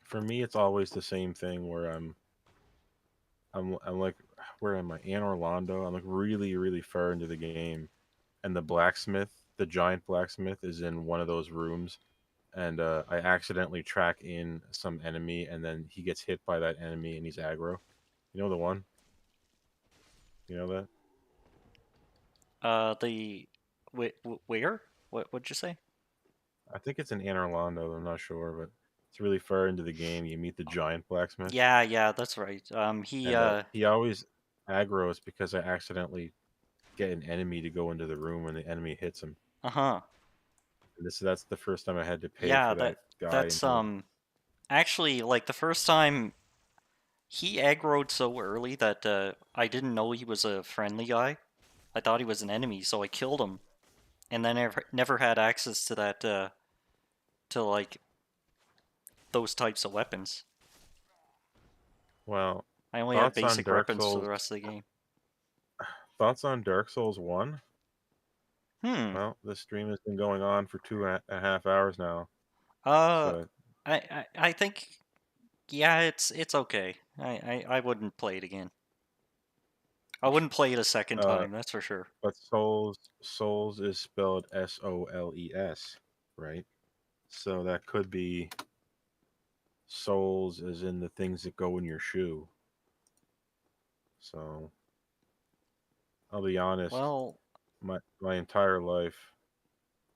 For me, it's always the same thing where I'm like, where am I? In Orlando. I'm like really far into the game, and the blacksmith, the giant blacksmith, is in one of those rooms, and I accidentally track in some enemy, and then he gets hit by that enemy, and he's aggro. You know the one? You know that? The where? What'd you say? I think it's in Anne Orlando. I'm not sure, but it's really far into the game. You meet the giant blacksmith, Yeah, that's right. and he always aggroes because I accidentally get an enemy to go into the room when the enemy hits him. uh-huh. And that's the first time I had to pay Yeah, for that guy that's into the. actually like the first time he aggroed so early that I didn't know he was a friendly guy. I thought he was an enemy, so I killed him, and then never had access to that to like those types of weapons. Well, I only had thoughts on basic Dark weapons for Souls? the rest of the game. Thoughts on Dark Souls 1? Hmm. Well, this stream has been going on for 2.5 hours now, Uh, so I think yeah, it's okay. I wouldn't play it again. I wouldn't play it a second uh, time, that's for sure. but Souls is spelled Soles, right? So that could be souls as in the things that go in your shoe. So I'll be honest, Well, my entire life,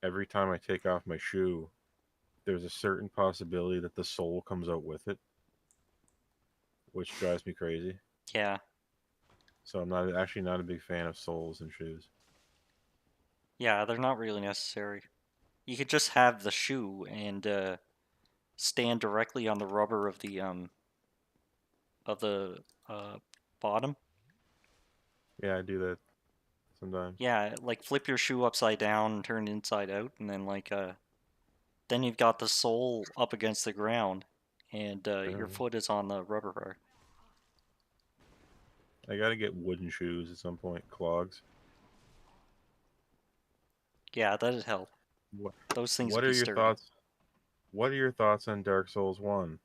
every time I take off my shoe, there's a certain possibility that the soul comes out with it, which drives me crazy. yeah. So I'm not actually not a big fan of soles in shoes. Yeah, they're not really necessary. You could just have the shoe and stand directly on the rubber of the bottom. Yeah, I do that sometimes. Yeah, like flip your shoe upside down and turn it inside out, and then then you've got the sole up against the ground, and your Uh, foot is on the rubber part. I gotta get wooden shoes at some point, clogs. Yeah, that'd help. What Those things would what be are your sturdy. thoughts? What are your thoughts on Dark Souls 1?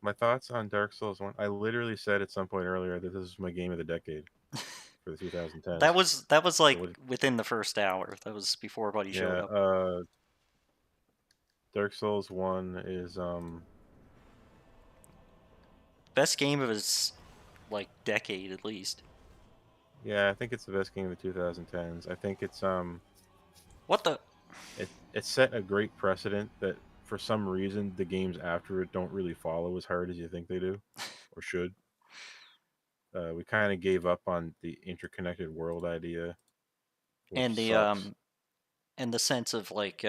My thoughts on Dark Souls 1. I literally said at some point earlier that this is my game of the decade for the 2010s. That was So like what, within the first hour. That was before Buddy showed yeah, up. Dark Souls 1 is Best game of his like decade at least. yeah, I think it's the best game of the 2010s. I think What the? it set a great precedent that for some reason the games after it don't really follow as hard as you think they do or should. We kind of gave up on the interconnected world idea, which And sucks. the sense of like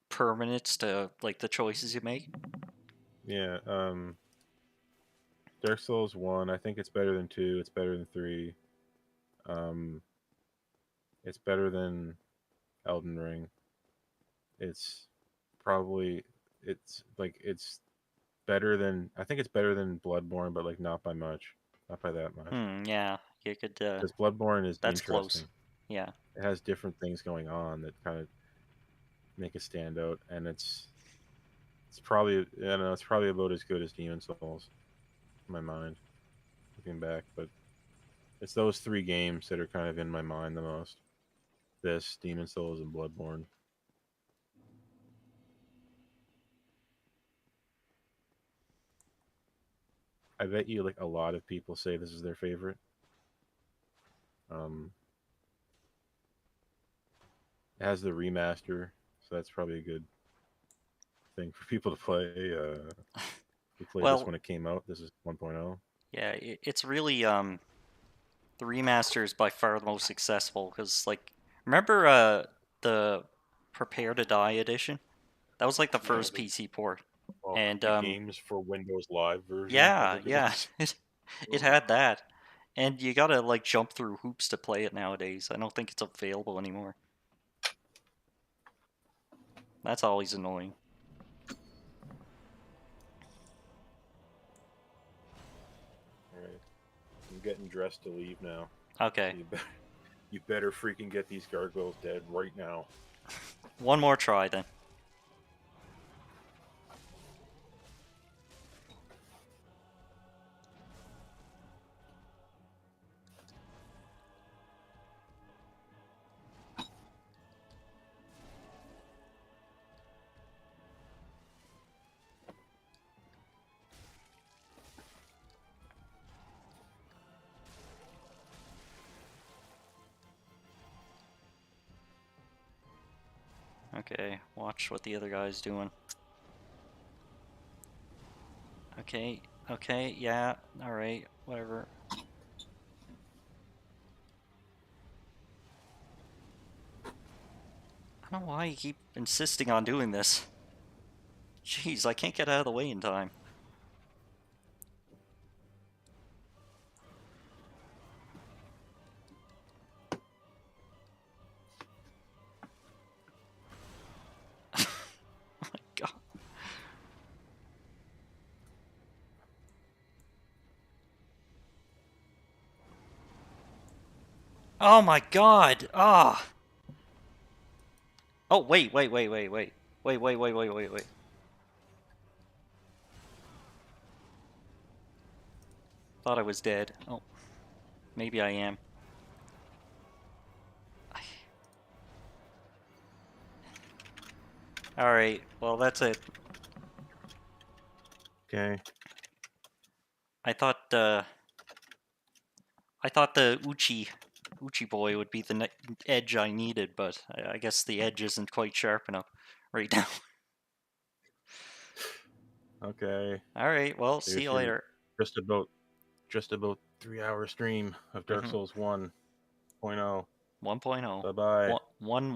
permanence to like the choices you make. Yeah, Dark Souls 1, I think it's better than 2, it's better than 3. Um, it's better than Elden Ring. It's probably it's better than I think it's better than Bloodborne, but like not by much, not by that much. Yeah, you could. Because Bloodborne is That's close. interesting. Yeah. It has different things going on that kind of make it stand out, and it's probably I don't know it's probably about as good as Demon Souls in my mind looking back, but it's those three games that are kind of in my mind the most. This, Demon Souls, and Bloodborne. I bet you like a lot of people say this is their favorite. Um, it has the remaster, so that's probably a good thing for people to play. We played this Well, when it came out. This is 1.0. yeah, it's really the remaster is by far the most successful because like remember the Prepare to Die edition? That was like the Yeah, first PC port. well, And the games for Windows Live version of yeah, the yeah, games. it had that. And you gotta like jump through hoops to play it nowadays. I don't think it's available anymore. That's always annoying. All right, I'm getting dressed to leave now. Okay, So you better freaking get these gargoyles dead right now. one more try then. Okay, watch what the other guy's doing. Okay, okay, yeah, alright, whatever. I don't know why you keep insisting on doing this. Jeez, I can't get out of the way in time. Oh my god. Oh my god! Ah! Oh, wait, wait, wait, wait, wait. Wait, wait, wait, wait, wait, wait. Thought I was dead. Oh, maybe I am. Alright, well, that's it. Okay. I thought the Uchi boy would be the edge I needed, but I guess the edge isn't quite sharp enough right now. Okay. All right, well, see There's you your later. just about 3-hour stream of Dark Mm-hmm. Souls 1.0. 1.0. Bye bye. One